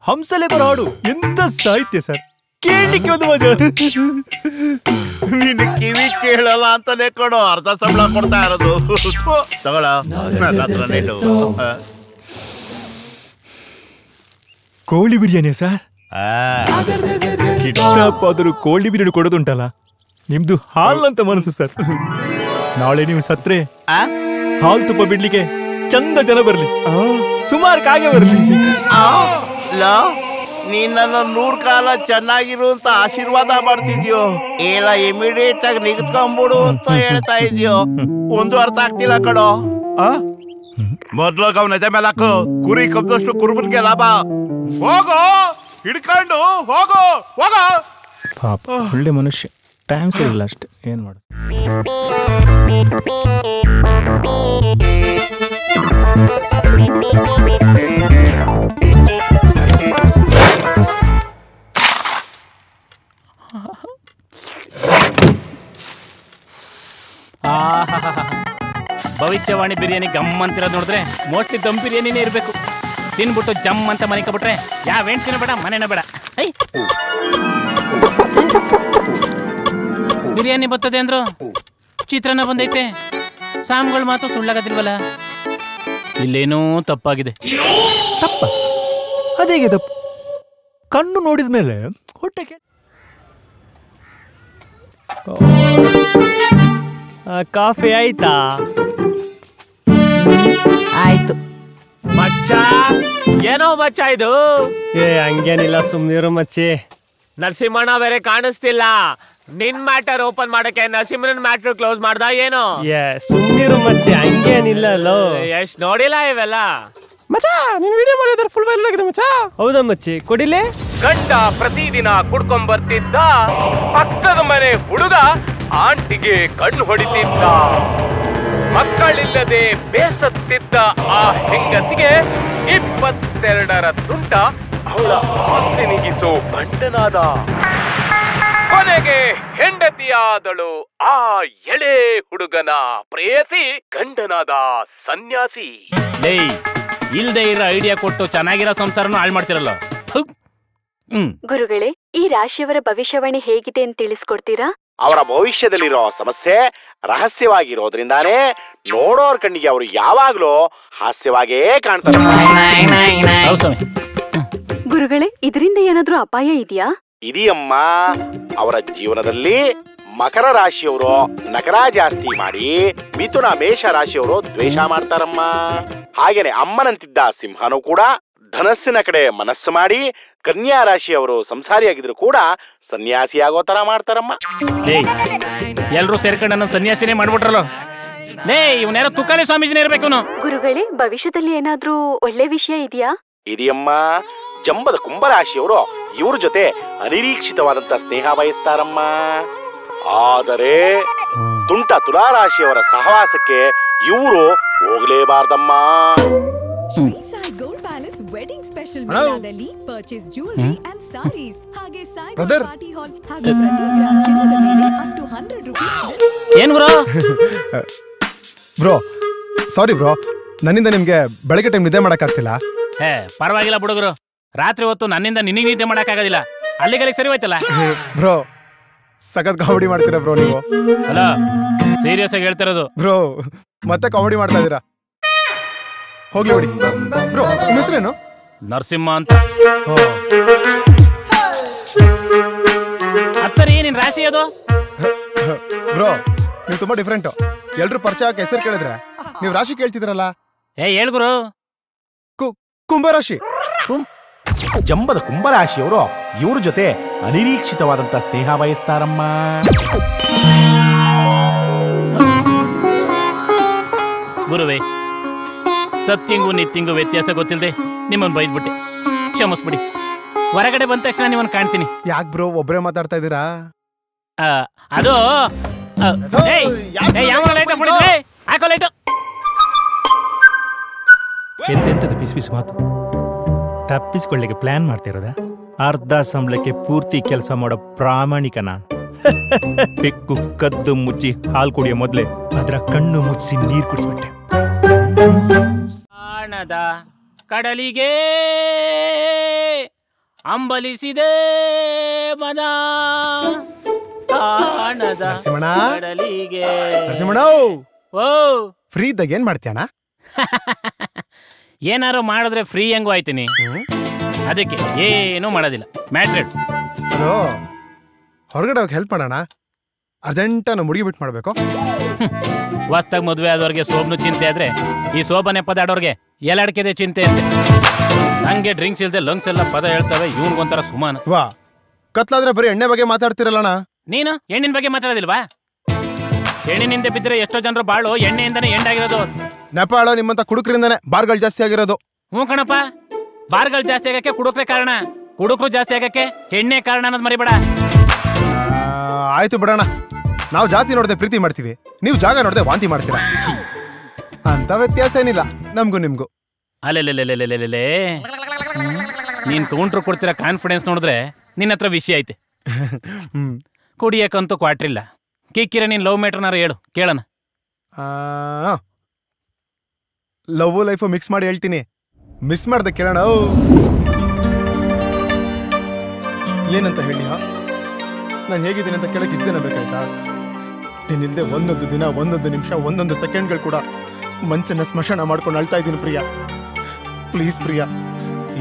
ಹಂಸಲೇಖರ ಹಾಡು ಎಂತ ಸಾಹಿತ್ಯ ಸರ್, ಕೇಳಲಿಕ್ಕೆ ಒಂದು ಮಜಾ. ನಿನ್ನ ಕಿವಿ ಕೇಳಲ್ಲ ಅಂತಾನೆ ಕೊಡು, ಅರ್ಧ ಸಂಬಳ ಕೊಡ್ತಾ ಇರೋದು. ತಗೊಳ, ನನ್ನ ಹತ್ರನೇ ಡೌ. ಕೋಳಿ ಬಿರಿಯಾನಿ ಸರ್, ಕಿಟ್ಟಪ್ಪಾದರೂ ಕೋಳಿ ಬಿರಿಯಾನಿ ಕೊಡೋದುಂಟಲ್ಲ, ನಿಮ್ದು ಹಾಲಂತ ಮನಸ್ಸು ಸರ್. ನಾಳೆ ನೀವು ಸತ್ರೆ ಹಾಲು ತುಪ್ಪ ಬಿಡ್ಲಿಕ್ಕೆ ಚಂದ ಜನ ಬರ್ಲಿ, ಸುಮಾರು ಕಾಗೆ ಬರ್ಲಿ. ನೀನ್ ನನ್ನ 100 ಕಾಲ ಚೆನ್ನಾಗಿರು ಅಂತ ಆಶೀರ್ವಾದ ಮಾಡ್ತಿದ್ಯೋ, ಇಲ್ಲ ಇಮಿಡಿಯೇಟ್ ಆಗಿ ನಿಗದ್ಕೊಂಡ್ಬಿಡು ಅಂತ ಹೇಳ್ತಾ ಇದೆಯೋ, ಒಂದು ಅರ್ಥ ಆಗ್ತಿಲ್ಲ ಕಣೋ. ಮೊದ್ಲು ಅವನ ಎದೆ ಮೇಲೆ ಹಾಕು, ಕುರಿ ಕಬ್ದಷ್ಟು ಕುರುಬನ್ಗೆ ಲಾಭ. ಹೋಗೋ, ಹಿಡ್ಕೊಂಡು ಹೋಗೋ, ಹೋಗೋ. ಪಾಪ ಒಳ್ಳೆ ಮನುಷ್ಯ, ಟೈಮ್ ಸರಿಯಿಲ್ಲ ಅಷ್ಟೇ, ಏನ್ ಮಾಡು. ಭವಿಷ್ಯವಾಣಿ ಬಿರಿಯಾನಿ ಗಮ್ ಅಂತಿರೋದು ನೋಡಿದ್ರೆ ಮೋಸ್ಟ್ಲಿ ದಮ್ ಬಿರಿಯಾನಿನೇ ಇರಬೇಕು. ತಿನ್ಬಿಟ್ಟು ಜಮ್ ಅಂತ ಮನೆ ಕಬಿಟ್ರೆ ಯಾವ ಹೆಂಡ್ತಿನ ಬೇಡ, ಮನೆನ ಬೇಡ. ಬಿರಿಯಾನಿ ಬರ್ತದೆ ಅಂದ್ರು, ಚಿತ್ರಾನ್ನ ಬಂದೈತೆ, ಸಾಮ್ಗಳು ಮಾತು ಸುಳ್ಳಾಗದಿಲ್ವಲ್ಲ. ಇಲ್ಲೇನೋ ತಪ್ಪಾಗಿದೆ. ತಪ್ಪ? ಅದೇಗೆ ತಪ್ಪು? ಕಣ್ಣು ನೋಡಿದ ಮೇಲೆ ಹೊಟ್ಟೆಗೆ. ಕಾಫಿ ಆಯ್ತಾ? ಆಯ್ತು. ಮಚ್ಚ, ಏನೋ ಮಚ್ಚ ಇದು? ಹಂಗೇನಿಲ್ಲ, ಸುಮ್ನಿರು ಮಚ್ಚಿ. ನರಸಿಂಹಣ್ಣ ಬೇರೆ ಕಾಣಿಸ್ತಿಲ್ಲ. ನಿನ್ ಮ್ಯಾಟರ್ ಓಪನ್ ಮಾಡಕ್ಕೆ ನರಸಿಂಹನ ಮ್ಯಾಟರ್ ಕ್ಲೋಸ್ ಮಾಡ್ದ ಏನೋ? ಸುಮ್ನಿರು ಮಚ್ಚಿ, ಹಂಗೇನಿಲ್ಲ. ಎಷ್ಟ್ ನೋಡಿಲ್ಲ ಇವೆಲ್ಲ ಮಚ್ಚ. ನೀನ್ ವಿಡಿಯೋ ಮಾಡಿದ್ರೆ ಫುಲ್ ವೈರಲ್ ಆಗಿದೆ ಮಚ್ಚ. ಹೌದಾ ಮಚ್ಚಿ? ಕೊಡಿಲೆ. ಗಂಡ ಪ್ರತಿದಿನ ಕುಡ್ಕೊಂಡ್ ಬರ್ತಿದ್ದ, ಪಕ್ಕದ ಮನೆ ಹುಡುಗ ಆಂಟಿಗೆ ಕಣ್ಣು ಹೊಡಿತಿದ್ದ, ಮಕ್ಕಳಿಲ್ಲದೆ ಬೇಸತ್ತಿದ್ದ ಆ ಹೆಂಗಸಿಗೆ 22ರ ತುಂಟ ಅವಳ ಆಸೆ ನೀಗಿಸೋ ಗಂಡನಾದ. ಕೊನೆಗೆ ಹೆಂಡತಿಯಾದಳು ಆ ಎಳೆ ಹುಡುಗನ ಪ್ರೇಯಸಿ, ಗಂಡನಾದ ಸನ್ಯಾಸಿ. ಇಲ್ದೇ ಇರೋ ಐಡಿಯಾ ಕೊಟ್ಟು ಚೆನ್ನಾಗಿರೋ ಸಂಸಾರನು ಹಾಳು ಮಾಡ್ತಿರಲ್ಲ. ಗುರುಗಳೇ, ಈ ರಾಶಿಯವರ ಭವಿಷ್ಯವಾಣಿ ಹೇಗಿದೆ ಅಂತ ತಿಳಿಸ್ಕೊಡ್ತೀರಾ? ಅವರ ಭವಿಷ್ಯದಲ್ಲಿರೋ ಸಮಸ್ಯೆ ರಹಸ್ಯವಾಗಿರೋದ್ರಿಂದಾನೇ ನೋಡೋರ್ ಕಣ್ಣಿಗೆ ಅವರು ಯಾವಾಗ್ಲೂ ಹಾಸ್ಯವಾಗೇ ಕಾಣ್ತಾರೆ. ಗುರುಗಳೇ, ಇದರಿಂದ ಏನಾದ್ರೂ ಅಪಾಯ ಇದೆಯಾ? ಇದೆಯಮ್ಮ. ಅವರ ಜೀವನದಲ್ಲಿ ಮಕರ ರಾಶಿಯವರು ನಕರ ಜಾಸ್ತಿ ಮಾಡಿ, ಮಿಥುನ ಮೇಷ ರಾಶಿಯವರು ದ್ವೇಷ ಮಾಡ್ತಾರಮ್ಮ. ಹಾಗೇನೆ ಅಮ್ಮನಂತಿದ್ದ ಸಿಂಹನೂ ಕೂಡ ಧನಸ್ಸಿನ ಕಡೆ ಮನಸ್ಸು ಮಾಡಿ, ಕನ್ಯಾ ರಾಶಿಯವರು ಸಂಸಾರಿಯಾಗಿದ್ರು ಕೂಡ ಸನ್ಯಾಸಿ ಆಗೋ ತರ ಮಾಡ್ತಾರಮ್ಮ. ಎಲ್ರು ಸೇರ್ಕೊಂಡು ನನ್ನ ಸನ್ಯಾಸಿನೇ ಮಾಡ್ಬಿಟ್ರಲ್ಲ. ಇವನ್ಯಾರೋ ತುಕಾಲಿ ಸ್ವಾಮೀಜಿನೇ ಇರ್ಬೇಕು. ಗುರುಗಳೇ, ಭವಿಷ್ಯದಲ್ಲಿ ಏನಾದ್ರೂ ಒಳ್ಳೆ ವಿಷಯ ಇದೆಯಾ? ಇದೆಯಮ್ಮ. ಜಂಬದ ಕುಂಭರಾಶಿಯವರು ಇವ್ರ ಜೊತೆ ಅನಿರೀಕ್ಷಿತವಾದಂತ ಸ್ನೇಹ ಬಯಸ್ತಾರಮ್ಮ. ಆದರೆ ತುಂಟ ತುಲಾರಾಶಿಯವರ ಸಹವಾಸಕ್ಕೆ ಇವರು ಹೋಗ್ಲೇಬಾರ್ದಮ್ಮ. ವೆಡ್ಡಿಂಗ್ ಸ್ಪೆಷಲ್ ಮೇಳದಲ್ಲಿ ಪರ್ಚೇಸ್ ಜ್ಯುವೆಲರಿ ಅಂಡ್ ಸಾರೀಸ್, ಹಾಗೆ ಸಾಯಿ ಪಾರ್ಟಿ ಹಾಲ್ ಹಾಗೂ ಪ್ರತಿ ಗ್ರಾಮ್ ಚಿನ್ನದ ಮೇಲೆ ಅಪ್ ಟು 100 ರೂಪೀಸ್. ಏನು ಬ್ರೋ? ಬ್ರೋ ಸಾರಿ ಬ್ರೋ, ನನ್ನಿಂದ ನಿಮ್ಗೆ ಬೆಳಗ್ಗೆ ಟೈಮ್ ನಿದ್ದೆ ಮಾಡಕ್ಕಾಗ್ತಿಲ್ಲ. ಪರವಾಗಿಲ್ಲ ಬಿಡುಗರು, ರಾತ್ರಿ ಹೊತ್ತು ನನ್ನಿಂದ ನಿನಗೆ ನಿದ್ದೆ ಮಾಡಕ್ಕಾಗೋದಿಲ್ಲ. ಅಲ್ಲಿಗೆ ಸರಿ ಹೋಯ್ತಲ್ಲ ಬ್ರೋ. ಸಖತ್ ಕಾಮಿಡಿ ಮಾಡ್ತೀರಾ ಬ್ರೋ ನೀವು. ಅಲ್ಲ, ಸೀರಿಯಸ್ ಆಗಿ ಹೇಳ್ತಿರೋದು ಬ್ರೋ. ಮತ್ತೆ ಕಾಮಿಡಿ ಮಾಡ್ತಾ ಇದೀರಾ. ಹೋಗ್ಲಿ ಬಿಡಿ. ಬ್ರೋ ನಿಮ್ಮ ಹೆಸರೇನು? ನರಸಿಂಹ ಅಂತ. ಸರಿ ನಿನ್ ರಾಶಿ ಅದು? ಬ್ರೋ ನೀವು ತುಂಬಾ ಡಿಫ್ರೆಂಟ್. ಎಲ್ರು ಪರಿಚಯ ಹೆಸರು ಕೇಳಿದ್ರೆ ನೀವು ರಾಶಿ ಕೇಳ್ತಿದ್ರಲ್ಲ. ಹೇಳ್ ಗುರು. ಕುಂಭರಾಶಿ. ಜಂಬದ ಕುಂಭರಾಶಿಯವರು ಇವ್ರ ಜೊತೆ ಅನಿರೀಕ್ಷಿತವಾದಂತ ಸ್ನೇಹ ಬಯಸ್ತಾರಮ್ಮ. ಗುರುವೇ, ಸತ್ಯಂಗೂ ನಿತ್ಯಂಗೂ ವ್ಯತ್ಯಾಸ ಗೊತ್ತಿಲ್ಲದೆ ನಿಮ್ಮನ್ನು ಬೈದ್ಬಿಟ್ಟೆ, ಕ್ಷಮಿಸ್ಬಿಡಿ. ಹೊರಗಡೆ ಬಂದ ತಕ್ಷಣ ನಿಮ್ಮನ್ನು ಕಾಣ್ತೀನಿ. ಯಾಕೆ ಬ್ರೋ ಒಬ್ಬರೇ ಮಾತಾಡ್ತಾ ಇದ್ದೀರಾ? ಅದು ಹಾಕೋ ಲೈಟು. ಎಂತೆಂಥದ್ದು ಪಿಸ್ ಪಿಸ್ ಮಾತು. ತಪ್ಪಿಸ್ಕೊಳ್ಳಿಕ್ಕೆ ಪ್ಲಾನ್ ಮಾಡ್ತಿರೋದ? ಅರ್ಧ ಸಂಬಳಕ್ಕೆ ಪೂರ್ತಿ ಕೆಲಸ ಮಾಡೋ ಪ್ರಾಮಾಣಿಕ ನಾನು. ಬೆಕ್ಕು ಕದ್ದು ಮುಚ್ಚಿ ಹಾಲು ಕುಡಿಯೋ ಮೊದಲೇ ಅದರ ಕಣ್ಣು ಮುಚ್ಚಿಸಿ ನೀರು ಕುಡಿಸ್ಬಿಟ್ಟೆ. ಆಣದ ಕಡಲಿಗೆ ಅಂಬಲಿಸಿದೆ ಮನ. ಆಣದ ಕಡಲಿಗೆ. ಓ ಫ್ರೀ ಇದ್ದಾಗ ಏನ್ ಮಾಡ್ತೀಯಣ್ಣ? ಏನಾರು ಮಾಡಿದ್ರೆ ಫ್ರೀ ಹೆಂಗೋ ಆಯ್ತೀನಿ. ಅದಕ್ಕೆ ಏನೂ ಮಾಡೋದಿಲ್ಲ. ಮ್ಯಾಟ್ರೆಡ್ ಅದು ಹೊರಗಡೆ ಹೋಗಿ ಹೆಲ್ಪ್ ಮಾಡೋಣ. ಅರ್ಜೆಂಟ ನಾವು ಮುಡಿಗೆ ಬಿಟ್ಟು ಮಾಡಬೇಕು. ಹೊಸ್ತಾಗ ಮದುವೆ ಆದವ್ರಿಗೆ ಸೋಬ್ನು ಚಿಂತೆ ಆದ್ರೆ ಈ ಸೋಬನೆ ಪದ ಆಡೋರ್ಗೆ ಎಲ್ಲಡ್ಕೆದೆ ಚಿಂತೆ ಅಂತೆ. ಹಂಗೆ ಡ್ರಿಂಕ್ಸ್ ಇಲ್ದೆ ಲಂಗ್ಸ್ ಎಲ್ಲ ಪದ ಹೇಳ್ತವೆ. ಇವ್ನಿಗೊಂಥರ ಸುಮಾನ. ವಾ ಕತ್ಲಾದ್ರೆ ಬರೀ ಎಣ್ಣೆ ಬಗ್ಗೆ ಮಾತಾಡ್ತಿರಲ್ಲಣ್ಣ. ನೀನು ಹೆಣ್ಣಿನ ಬಗ್ಗೆ ಮಾತಾಡೋದಿಲ್ವಾ? ಹೆಣ್ಣಿನಿಂದ ಬಿದ್ದರೆ ಎಷ್ಟೋ ಜನರು ಬಾಳು ಎಣ್ಣೆಯಿಂದನೇ ಎಂಡಾಗಿರೋದು. ನೆಪಾಳ ನಿಮ್ಮಂತ ಕುಡುಕರಿಂದಾನೆ ಬಾರ್ಗಳು ಜಾಸ್ತಿ ಆಗಿರೋದು. ಹ್ಞೂ ಕಣಪ್ಪ, ಬಾರ್ಗಳು ಜಾಸ್ತಿ ಆಗಕ್ಕೆ ಕುಡುಕ್ರೆ ಕಾರಣ. ಕುಡುಕರು ಜಾಸ್ತಿ ಆಗಕ್ಕೆ ಎಣ್ಣೆ ಕಾರಣ ಅನ್ನೋದು ಮರಿಬೇಡ. ಆಯ್ತು ಬಿಡೋಣ. ನಾವು ಜಾತಿ ನೋಡದೆ ಪ್ರೀತಿ ಮಾಡ್ತೀವಿ, ನೀವು ಜಾಗ ನೋಡದೆ ವಾಂತಿ ಮಾಡ್ತೀರಾ. ಅಂತ ವ್ಯತ್ಯಾಸ ಏನಿಲ್ಲ ನಮ್ಗೂ ನಿಮ್ಗೂ. ಅಲ್ಲೆಲ್ಲೆಲ್ಲೆಲ್ಲೆಲ್ಲೆಲ್ಲೆ, ನೀನ್ ಕೌಂಟ್ರ್ ಕೊಡ್ತಿರೋ ಕಾನ್ಫಿಡೆನ್ಸ್ ನೋಡಿದ್ರೆ ನಿನ್ನ ಹತ್ರ ವಿಷಯ ಐತೆ. ಕುಡಿಯಕ್ಕಂತೂ ಕ್ವಾಟ್ರಿಲ್ಲ. ಕಿಕ್ಕಿರ ನೀನ್ ಲವ್ ಮ್ಯಾಟ್ರನಾರು ಹೇಳು ಕೇಳೋಣ. ಲವ್ ಲೈಫು ಮಿಕ್ಸ್ ಮಾಡಿ ಹೇಳ್ತೀನಿ, ಮಿಸ್ ಮಾಡ್ದೆ ಕೇಳೋಣ. ಏನಂತ ಹೇಳಿ? ನಾನು ಹೇಗಿದ್ದೀನಿ ಅಂತ ಕೇಳಕ್ಕೆ ಇಷ್ಟು ದಿನ ಬೇಕಾಯ್ತಾ? ನೀನಿಲ್ದೆ ಒಂದೊಂದು ದಿನ, ಒಂದೊಂದು ನಿಮಿಷ, ಒಂದೊಂದು ಸೆಕೆಂಡ್ಗಳು ಕೂಡ ಮನಸ್ಸನ್ನ ಸ್ಮಶಾನ ಮಾಡ್ಕೊಂಡು ಅಳ್ತಾ ಇದ್ದೀನಿ ಪ್ರಿಯಾ. ಪ್ಲೀಸ್ ಪ್ರಿಯಾ,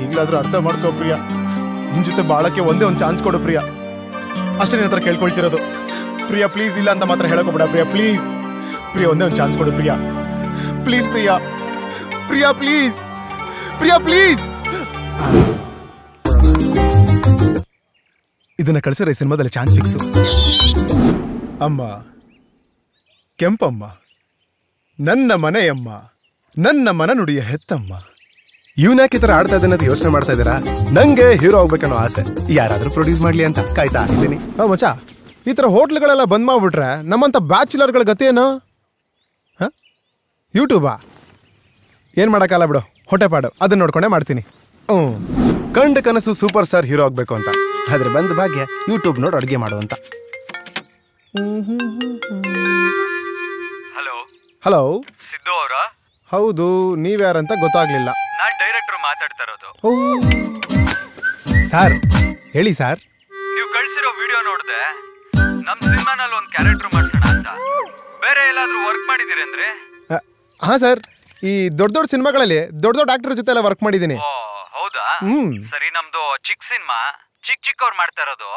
ಈಗಲಾದ್ರೂ ಅರ್ಥ ಮಾಡ್ಕೋ ಪ್ರಿಯಾ. ನಿನ್ ಜೊತೆ ಬಾಳಕ್ಕೆ ಒಂದೇ ಒಂದು ಚಾನ್ಸ್ ಕೊಡು ಪ್ರಿಯಾ. ಅಷ್ಟೇ ನಿನ್ನ ಹತ್ರ ಕೇಳ್ಕೊಳ್ತಿರೋದು ಪ್ರಿಯಾ. ಪ್ಲೀಸ್ ಇಲ್ಲ ಅಂತ ಮಾತ್ರ ಹೇಳಕೋಬೇಡ ಪ್ರಿಯಾ. ಪ್ಲೀಸ್ ಪ್ರಿಯಾ, ಒಂದೇ ಒಂದು ಚಾನ್ಸ್ ಕೊಡು Priya. Please Priya. Priya please. Priya please. ಇದನ್ನ ಕಳಿಸಿದ್ರೆ ಈ ಸಿನಿಮಾದಲ್ಲಿ ಚಾನ್ಸ್ ಫಿಕ್ಸು. ಅಮ್ಮ ಕೆಂಪಮ್ಮ, ನನ್ನ ಮನೆಯಮ್ಮ, ನನ್ನ ಮನ ನುಡಿಯ ಹೆತ್ತಮ್ಮ. ಇವನ್ಯಾಕೆ ಈ ತರ ಆಡ್ತಾ ಇದ್ದೇನೆ ಅಂತ ಯೋಚನೆ ಮಾಡ್ತಾ ಇದ್ದೀರಾ? ನಂಗೆ ಹೀರೋ ಆಗ್ಬೇಕನ್ನೋ ಆಸೆ. ಯಾರಾದ್ರೂ ಪ್ರೊಡ್ಯೂಸ್ ಮಾಡ್ಲಿ ಅಂತ ಕಾಯ್ತಾ ಇದ್ದೀನಿ. ಮಚ್ಚ, ಈ ತರ ಹೋಟ್ಲ್ಗಳೆಲ್ಲ ಬಂದ್ ಮಾಡ್ಬಿಟ್ರೆ ನಮ್ಮಂತ ಬ್ಯಾಚುಲರ್ಗಳ ಗತಿ ಏನು? ಯೂಟ್ಯೂಬಾ ಏನ್ ಮಾಡಕ್ಕಲ್ಲ ಬಿಡು, ಹೊಟ್ಟೆಪಾಡು. ಅದನ್ನ ನೋಡ್ಕೊಂಡೆ ಮಾಡ್ತೀನಿ. ಕಂಡ ಕನಸು ಸೂಪರ್ ಸ್ಟಾರ್ ಹೀರೋ ಆಗ್ಬೇಕು ಅಂತ. ಆದ್ರೆ ಬಂದ ಭಾಗ್ಯ ಯೂಟ್ಯೂಬ್ ನೋಡಿ ಅಡುಗೆ ಮಾಡುವಂತ. ಹಲೋ ಹಲೋ, ಸಿದ್ದು ಅವರ? ಹೌದು, ನೀವ್ಯಾರಂತ ಗೊತ್ತಾಗ್ಲಿಲ್ಲ. ನಾನ್ ಡೈರೆಕ್ಟರ್ ಮಾತಾಡ್ತಾ ಇರೋದು. ಸರ್ ಹೇಳಿ ಸರ್. ನೀವು ಕಳ್ಸಿರೋ ವಿಡಿಯೋ ನೋಡ್ದೆ. ನಮ್ ಸಿನಿಮಾನಲ್ಲಿ ಒಂದು ಕ್ಯಾರೆಕ್ಟರ್ ಮಾಡ್ಸೋಣ ಅಂತ. ಬೇರೆ ಎಲ್ಲಾದ್ರೂ ವರ್ಕ್ ಮಾಡಿದೀರಿ ಅಂದ್ರೆ? ಹಾ ಸರ್, ಈ ದೊಡ್ಡ ದೊಡ್ಡ ಸಿನಿಮಾಗಳಲ್ಲಿ ದೊಡ್ಡ ದೊಡ್ಡ ಆಕ್ಟರ್ ಜೊತೆ ಎಲ್ಲ ವರ್ಕ್ ಮಾಡಿದ್ದೀನಿ. ಹೌದಾ? ಸರಿ, ನಮ್ದು ಚಿಕ್ಕ ಸಿನಿಮಾ, ಚಿಕ್ಕವ್ರು ಮಾಡ್ತಾ ಇರೋದು.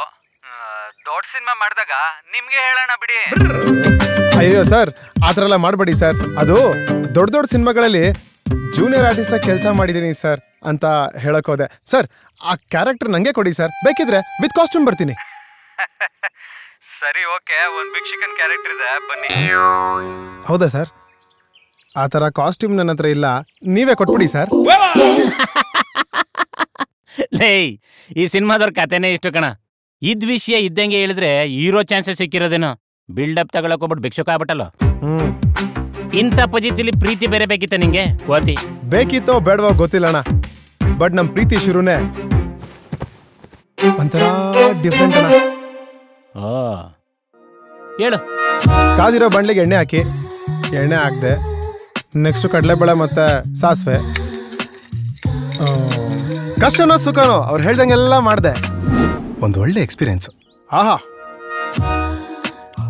ದೊಡ್ಡ ಸಿನಿಮಾ ಮಾಡಿದಾಗ ನಿಮ್ಗೆ ಹೇಳೋಣ ಬಿಡಿ. ಅಯ್ಯೋ ಸರ್, ಆ ಥರ ಎಲ್ಲ ಮಾಡಬೇಡಿ ಸರ್. ಅದು ದೊಡ್ಡ ದೊಡ್ಡ ಸಿನಿಮಾಗಳಲ್ಲಿ ಜೂನಿಯರ್ ಆರ್ಟಿಸ್ಟ್ ಕೆಲಸ ಮಾಡಿದ್ದೀನಿ ಸರ್ ಅಂತ ಹೇಳಕ್ ಹೋದೆ. ಸರ್, ಆ ಕ್ಯಾರೆಕ್ಟರ್ ನಂಗೆ ಕೊಡಿ ಸರ್, ಬೇಕಿದ್ರೆ ವಿತ್ ಕಾಸ್ಟ್ಯೂಮ್ ಬರ್ತೀನಿ. ಸರಿ, ಓಕೆ. ಒಂದು ಬಿಗ್ ಚಿಕನ್ ಕ್ಯಾರೆಕ್ಟರ್ ಇದೆ, ಬನ್ನಿ. ಹೌದಾ ಸರ್? ಆ ಥರ ಕಾಸ್ಟ್ಯೂಮ್ ನನ್ನ ಹತ್ರ ಇಲ್ಲ, ನೀವೇ ಕೊಟ್ಬಿಡಿ ಸರ್. ಲೇ, ಈ ಸಿನಿಮಾದವ್ರ ಕತೆನೇ ಇಷ್ಟು ಕಣ. ಇದ್ ವಿಷಯ ಇದ್ದಂಗೆ ಹೇಳಿದ್ರೆ ಹೀರೋ ಚಾನ್ಸಸ್ ಸಿಕ್ಕಿರೋದೇನೋ. ಬಿಲ್ಡಪ್ ತಗೊಳಕ್ ಹೋಗ್ಬಿಟ್ಟು ಭಿಕ್ಷುಕ ಆಗ್ಬಿಟ್ಟಲ್ಲ. ಇಂಥ ಪಜಿತಿಲಿ ಪ್ರೀತಿ ಬೇರೆ ಬೇಕಿತ್ತ ನಿಂಗೆ? ಕೋತಿ ಬೇಕಿತ್ತೋ ಬೇಡವೋ ಗೊತ್ತಿಲ್ಲಣ್ಣ, ಬಟ್ ನಮ್ ಪ್ರೀತಿ ಶುರುನೇ ಒಂಥರ ಡಿಫ್ರೆಂಟ್ ಅಣ್ಣ. ಹೇಳು. ಕಾದಿರೋ ಬಂಡ್ಲಿಗೆ ಎಣ್ಣೆ ಹಾಕಿ, ಎಣ್ಣೆ ಹಾಕ್ದೆ. ನೆಕ್ಸ್ಟ್ ಕಡಲೆಬೇಳೆ ಮತ್ತೆ ಸಾಸಿವೆ. ಕಷ್ಟನೋ ಸುಖನೋ ಅವ್ರು ಹೇಳ್ದಂಗೆಲ್ಲ ಮಾಡಿದೆ. ಒಂದು ಒಳ್ಳೆ ಎಕ್ಸ್ಪೀರಿಯನ್ಸ್. ಆಹಾ,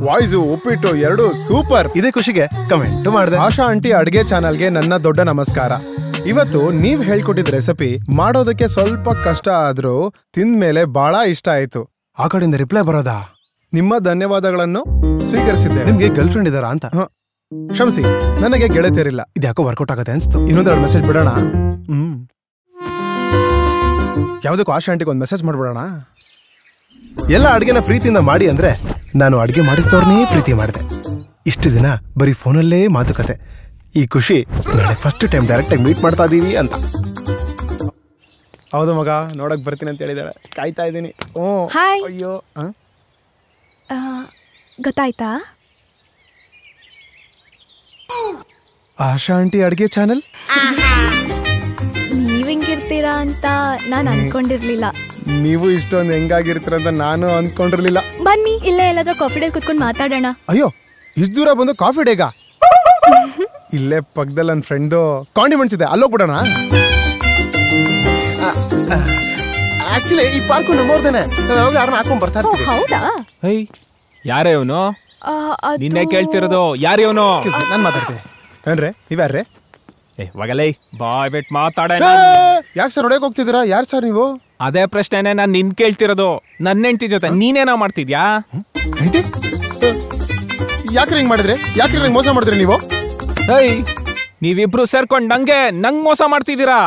ವಾಯ್ಸು ಉಪ್ಪಿಟ್ಟು ಎರಡು ಸೂಪರ್. ಇದೇ ಖುಷಿಗೆ ಕಮೆಂಟ್ ಮಾಡಿದೆ. ಆಶಾ ಆಂಟಿ ಅಡ್ಗೆ ಚಾನಲ್ಗೆ ನನ್ನ ದೊಡ್ಡ ನಮಸ್ಕಾರ. ಇವತ್ತು ನೀವ್ ಹೇಳ್ಕೊಟ್ಟಿದ್ ರೆಸಿಪಿ ಮಾಡೋದಕ್ಕೆ ಸ್ವಲ್ಪ ಕಷ್ಟ ಆದ್ರೂ ತಿಂದ್ಮೇಲೆ ಬಹಳ ಇಷ್ಟ ಆಯ್ತು. ಆ ಕಡೆಯಿಂದ ರಿಪ್ಲೈ ಬರೋದಾ? ನಿಮ್ಮ ಧನ್ಯವಾದಗಳನ್ನು ಸ್ವೀಕರಿಸಿದ್ದೆ. ನಿಮ್ಗೆ ಗರ್ಲ್ ಫ್ರೆಂಡ್ ಇದಾರಾ ಅಂತ? ಕ್ಷಮಿಸಿ, ನನಗೆ ಗೆಳತಿಯರಿಲ್ಲ. ಇದ್ಯಾಕೋ ವರ್ಕೌಟ್ ಆಗತ್ತೆ ಅನ್ಸ್ತು. ಇನ್ನೊಂದೆರಡು ಮೆಸೇಜ್ ಬಿಡೋಣ. ಯಾವ್ದಕ್ಕೂ ಆಶಾ ಆಂಟಿಗೆ ಒಂದು ಮೆಸೇಜ್ ಮಾಡ್ಬಿಡೋಣ. ಎಲ್ಲ ಅಡ್ಗೆನ ಪ್ರೀತಿಯಿಂದ ಮಾಡಿ ಅಂದ್ರೆ ನಾನು ಅಡ್ಗೆ ಮಾಡಿಸ್ತವ್ರನ್ನೇ ಪ್ರೀತಿ ಮಾಡಿದೆ. ಇಷ್ಟು ದಿನ ಬರೀ ಫೋನಲ್ಲೇ ಮಾತುಕತೆ. ಈ ಖುಷಿ ನಾಳೆ ಫಸ್ಟ್ ಟೈಮ್ ಡೈರೆಕ್ಟ್ ಆಗಿ ಮೀಟ್ ಮಾಡ್ತಾ ಇದೀವಿ ಅಂತ. ಹೌದು ಮಗ, ನೋಡಕ್ ಬರ್ತೀನಿ ಅಂತ ಹೇಳಿದಾಳೆ. ಕಾಯ್ತಾ ಇದ್ದೀನಿ. ಹಾಯ್. ಅಯ್ಯೋ, ಗೊತ್ತಾಯ್ತಾ? ಆಶಾ ಆಂಟಿ ಅಡ್ಗೆ ಚಾನಲ್. ನೀವ್ ಹಿಂಗಿರ್ತೀರಾ ಅಂತ ನಾನು ಅನ್ಕೊಂಡಿರ್ಲಿಲ್ಲ. ನೀವು ಇಷ್ಟೊಂದು ಹೆಂಗಾಗಿರ್ತೀರ ಅಂತ ನಾನು ಅನ್ಕೊಂಡಿರ್ಲಿಲ್ಲ. ಬನ್ನಿ, ಇಲ್ಲೇ ಎಲ್ಲಾದ್ರೂ ಕಾಫಿ ಡೇ ಕುತ್ಕೊಂಡು ಮಾತಾಡೋಣ. ಅಯ್ಯೋ, ಇಷ್ಟು ದೂರ ಬಂದು ಕಾಫಿ ಡೇಗ? ಇಲ್ಲೇ ಪಕ್ಕದಲ್ಲಿ ನನ್ನ ಫ್ರೆಂಡು ಕಾಂಡಿಮೆಂಟ್ಸ್ ಇದೆ, ಅಲ್ಲೋಗ್ಬಿಡೋಣ. ಆಕ್ಚುಲಿ ಈ ಪಾರ್ಕು ನಮ್ಮವ್ರದೇನೆ. ಯಾರನ್ನ ಹಾಕೊಂಡ್ ಬರ್ತಾ ಇರ್ತೀವಿ. ಹೌದಾ? ಯಾರೇ ಇವನು? ನಿನ್ನೆ ಕೇಳ್ತಿರೋದು ಯಾರು ಇವನು? ನಾನು ಮಾತಾಡ್ತೀನಿ. ಏನ್ರಿ ನೀವ್ಯಾರ್ರಿ? ಒಗಲೈ ಬಾಯ್ ಬಿಟ್ ಮಾತಾಡ. ಯಾಕೆ ಸರ್ ಹೊಡೆಯಕ್ ಹೋಗ್ತಿದ್ದೀರಾ? ಯಾರು ಸರ್ ನೀವು? ಅದೇ ಪ್ರಶ್ನೆನೆ ನಾನು ನಿನ್ ಕೇಳ್ತಿರೋದು. ನನ್ನ ಹೆಂಡತಿ ಜೊತೆ ನೀನೇನೋ ಮಾಡ್ತಿದ್ಯಾ? ಯಾಕ್ರಿ ಹಿಂಗ್ ಮಾಡಿದ್ರಿ? ಯಾಕ್ರಿ ನಂಗೆ ಮೋಸ ಮಾಡಿದ್ರಿ ನೀವು? ನೀವಿಬ್ರು ಸೇರ್ಕೊಂಡ್ ನಂಗ್ ಮೋಸ ಮಾಡ್ತಿದ್ದೀರಾ?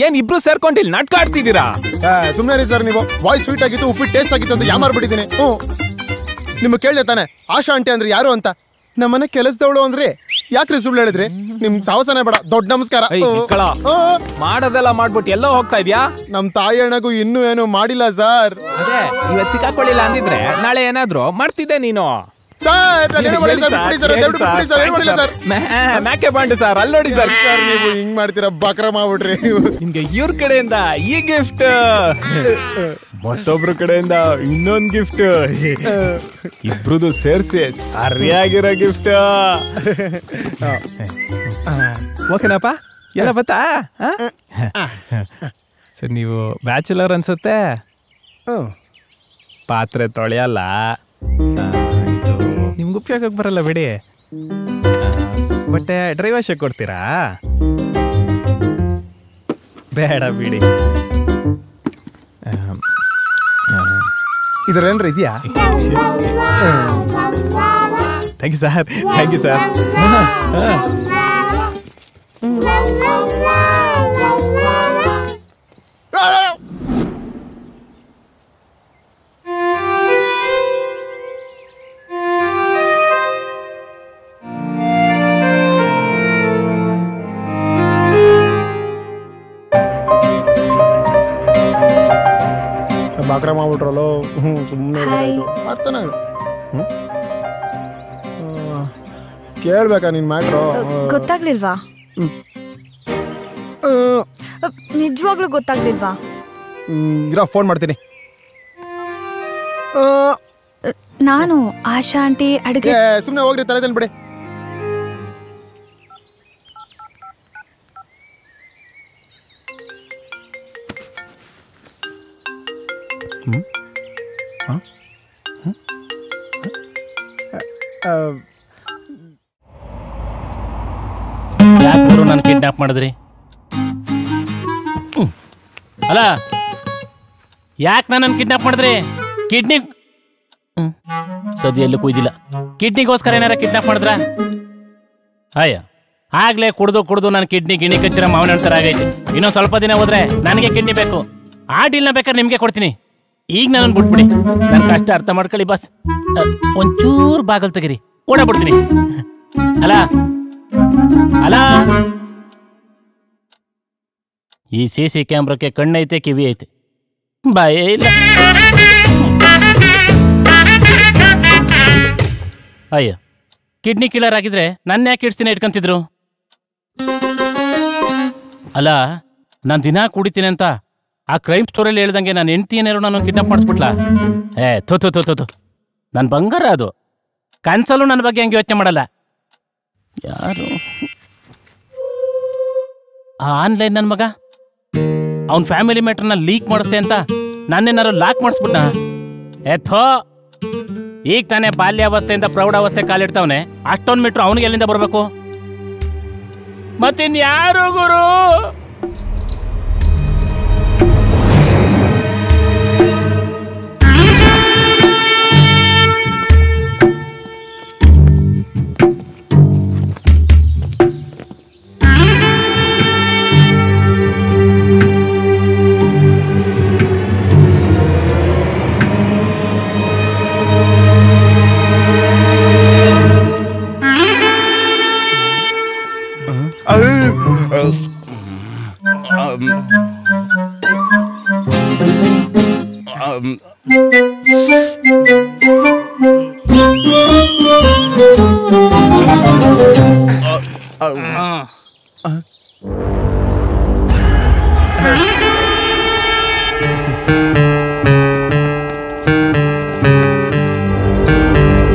ಏನ್ ಇಬ್ರು ಸೇರ್ಕೊಂಡು ಇಲ್ಲಿ ನಾಟಕ ಆಡ್ತಿದ್ದೀರಾ? ಸುಮ್ನೆ ರೀ ಸರ್, ನೀವು ವಾಯ್ಸ್ ಸ್ವೀಟ್ ಆಗಿತ್ತು, ಉಪ್ಪಿಟ್ಟು ಟೇಸ್ಟ್ ಆಗಿತ್ತು ಅಂತ ಯಾಮಾರ್ಬಿಟ್ಟಿದ್ದೀನಿ. ನಿಮ್ಗೆ ಕೇಳಿದೆ ತಾನೆ ಆಶಾ ಆಂಟಿ ಅಂದ್ರೆ ಯಾರು ಅಂತ? ನಮ್ಮನೆ ಕೆಲಸದವಳು ಅಂದ್ರಿ. ಯಾಕ್ರಿ ಸುಳ್ಳು ಹೇಳಿದ್ರಿ? ನಿಮ್ ಸಾವಸನೆ ಬೇಡ. ದೊಡ್ಡ ನಮಸ್ಕಾರ. ಮಾಡೋದೆಲ್ಲ ಮಾಡ್ಬಿಟ್ಟು ಎಲ್ಲೋ ಹೋಗ್ತಾ ಇದ್ಯಾ? ನಮ್ ತಾಯಿ ಅಣ್ಣಗೂ ಇನ್ನೂ ಏನು ಮಾಡಿಲ್ಲ ಸರ್. ಅದೇ ಇವತ್ತು ಸಿಕ್ಕಾಕೊಳ್ಳಿಲ್ಲ ಅಂದಿದ್ರೆ ನಾಳೆ ಏನಾದ್ರು ಮಾಡ್ತಿದ್ದೆ ನೀನು. ಮ್ಯಾಕೆ ಬಾಂಡು ಸರ್, ಅಲ್ಲಿ ನೋಡಿ ಸರ್. ನೀವು ಹಿಂಗ್ ಮಾಡ್ತೀರಾ? ಬಕ್ರ ಮಾಡ್ಬಿಟ್ರಿ. ನಿಮ್ಗೆ ಇವ್ರ ಕಡೆಯಿಂದ ಈ ಗಿಫ್ಟ್, ಮತ್ತೊಬ್ರ ಕಡೆಯಿಂದ ಇನ್ನೊಂದ್ ಗಿಫ್ಟ್, ಇಬ್ರದು ಸೇರ್ಸಿ ಸರಿಯಾಗಿರೋ ಗಿಫ್ಟ್. ಓಕೆನಪ್ಪ, ಎಲ್ಲ ಬತ್ತಾ? ಸರ್ ನೀವು ಬ್ಯಾಚುಲರ್ ಅನ್ಸುತ್ತೆ. ಪಾತ್ರೆ ತೊಳೆಯಲ್ಲ, ನಿಮ್ಗೆ ಉಪಯೋಗಕ್ಕೆ ಬರಲ್ಲ ಬಿಡಿ. ಬಟ್ಟೆ ಡ್ರೈ ವಾಶ್ ಕೊಡ್ತೀರಾ? ಬೇಡ ಬಿಡಿ. ಇದ್ರೇನ್ರ ಇದೆಯಾ? Thank you sir, thank you sir. ಬಾಕ್ರ ಮಾಡ್ಬಿಟ್ರಲ್ಲೋ. ಸುಮ್ಮನೆ ಮಾಡ್ತಾನೆ. ಕೇಳ್ಬೇಕಾ ನಿನ್ ಮ್ಯಾಟ್ರು? ಗೊತ್ತಾಗ್ಲಿಲ್ವಾ? ನಿಜವಾಗ್ಲೂ ಗೊತ್ತಾಗ್ಲಿಲ್ವಾ? ಇರೋ, ಫೋನ್ ಮಾಡ್ತೀನಿ. ನಾನು ಆಶಾ ಆಂಟಿ ಅಡುಗೆ. ಸುಮ್ಮನೆ ಹೋಗ್ರಿ, ತಲೆ ಬಿಡಿ. ಯಾಕೆ ನಾನು ಕಿಡ್ನಾಪ್ ಮಾಡಿದ್ರಿ? ಅಲ್ಲ, ಯಾಕೆ ನನ್ನನ್ನು ಕಿಡ್ನಾಪ್ ಮಾಡಿದ್ರಿ? ಕಿಡ್ನಿ ಸದಿಯಲ್ಲಿ ಕುಯ್ದಿಲ್ಲ. ಕಿಡ್ನಿಗೋಸ್ಕರ ಏನಾರ ಕಿಡ್ನಾಪ್ ಮಾಡಿದ್ರ? ಅಯ್ಯ, ಆಗ್ಲೇ ಕುಡ್ದು ನನ್ನ ಕಿಡ್ನಿ ಗಿಣಿ ಕಚ್ಚಿರ ಮಾವನ ಅಂತರ ಆಗೈತೆ. ಇನ್ನೊಂದು ಸ್ವಲ್ಪ ದಿನ ಹೋದ್ರೆ ನನಗೆ ಕಿಡ್ನಿ ಬೇಕು. ಆ ಡೀಲ್ನ ಬೇಕಾದ್ರೆ ನಿಮ್ಗೆ ಕೊಡ್ತೀನಿ. ಈಗ ನನ್ನ ಬಿಟ್ಬಿಡಿ. ನನ್ನ ಕಷ್ಟ ಅರ್ಥ ಮಾಡ್ಕೊಳ್ಳಿ ಬಾಸ್. ಒಂಚೂರು ಬಾಗಲ್ ತೆಗಿರಿ, ಓಡಾಬಿಡ್ತೀನಿ. ಅಲ್ಲ ಅಲ್ಲ, ಈ CC ಕ್ಯಾಮ್ರಾಕ್ಕೆ ಕಣ್ಣೈತೆ, ಕಿವಿ ಐತೆ, ಬಾಯೇ ಇಲ್ಲ. ಅಯ್ಯ, ಕಿಡ್ನಿ ಕಿಲ್ಲರ್ ಆಗಿದ್ರೆ ನನ್ನ ಯಾಕೆ ಇಡ್ಸ್ತೀನಿ ಇಟ್ಕೊಂತಿದ್ರು? ಅಲ್ಲ, ನಾನು ದಿನ ಕುಡಿತೀನಿ ಅಂತ ಆ ಕ್ರೈಮ್ ಸ್ಟೋರಿಯಲ್ಲಿ ಹೇಳ್ದಂಗೆ ನಾನು ಹೆಂಡ್ತಿ ಏನಾರು ನಾನು ಕಿಡ್ನಾಪ್ ಮಾಡಿಸ್ಬಿಟ್ಲಾ? ಥು ನನ್ನ ಬಂಗಾರ ಅದು. ಕನ್ಸಲ್ಲೂ ನನ್ನ ಬಗ್ಗೆ ಹಂಗೆ ಯೋಚನೆ ಮಾಡಲ್ಲ. ಯಾರು ಆ ಆನ್ಲೈನ್ ನನ್ನ ಮಗ? ಅವನ ಫ್ಯಾಮಿಲಿ ಮ್ಯಾಟ್ರನ್ನ ಲೀಕ್ ಮಾಡಿಸ್ತೆ ಅಂತ ನಾನೇನಾರು ಲಾಕ್ ಮಾಡಿಸ್ಬಿಟ್ನ? ಥೋ, ಈಗ ತಾನೇ ಬಾಲ್ಯಾವಸ್ಥೆಯಿಂದ ಪ್ರೌಢಾವಸ್ಥೆ ಕಾಲಿಡ್ತಾವನೆ, ಅಷ್ಟೊಂದು ಮೀಟ್ರು ಅವನಿಗೆ ಎಲ್ಲಿಂದ ಬರಬೇಕು? ಮತ್ತಿನ್ಯಾರು ಗುರು?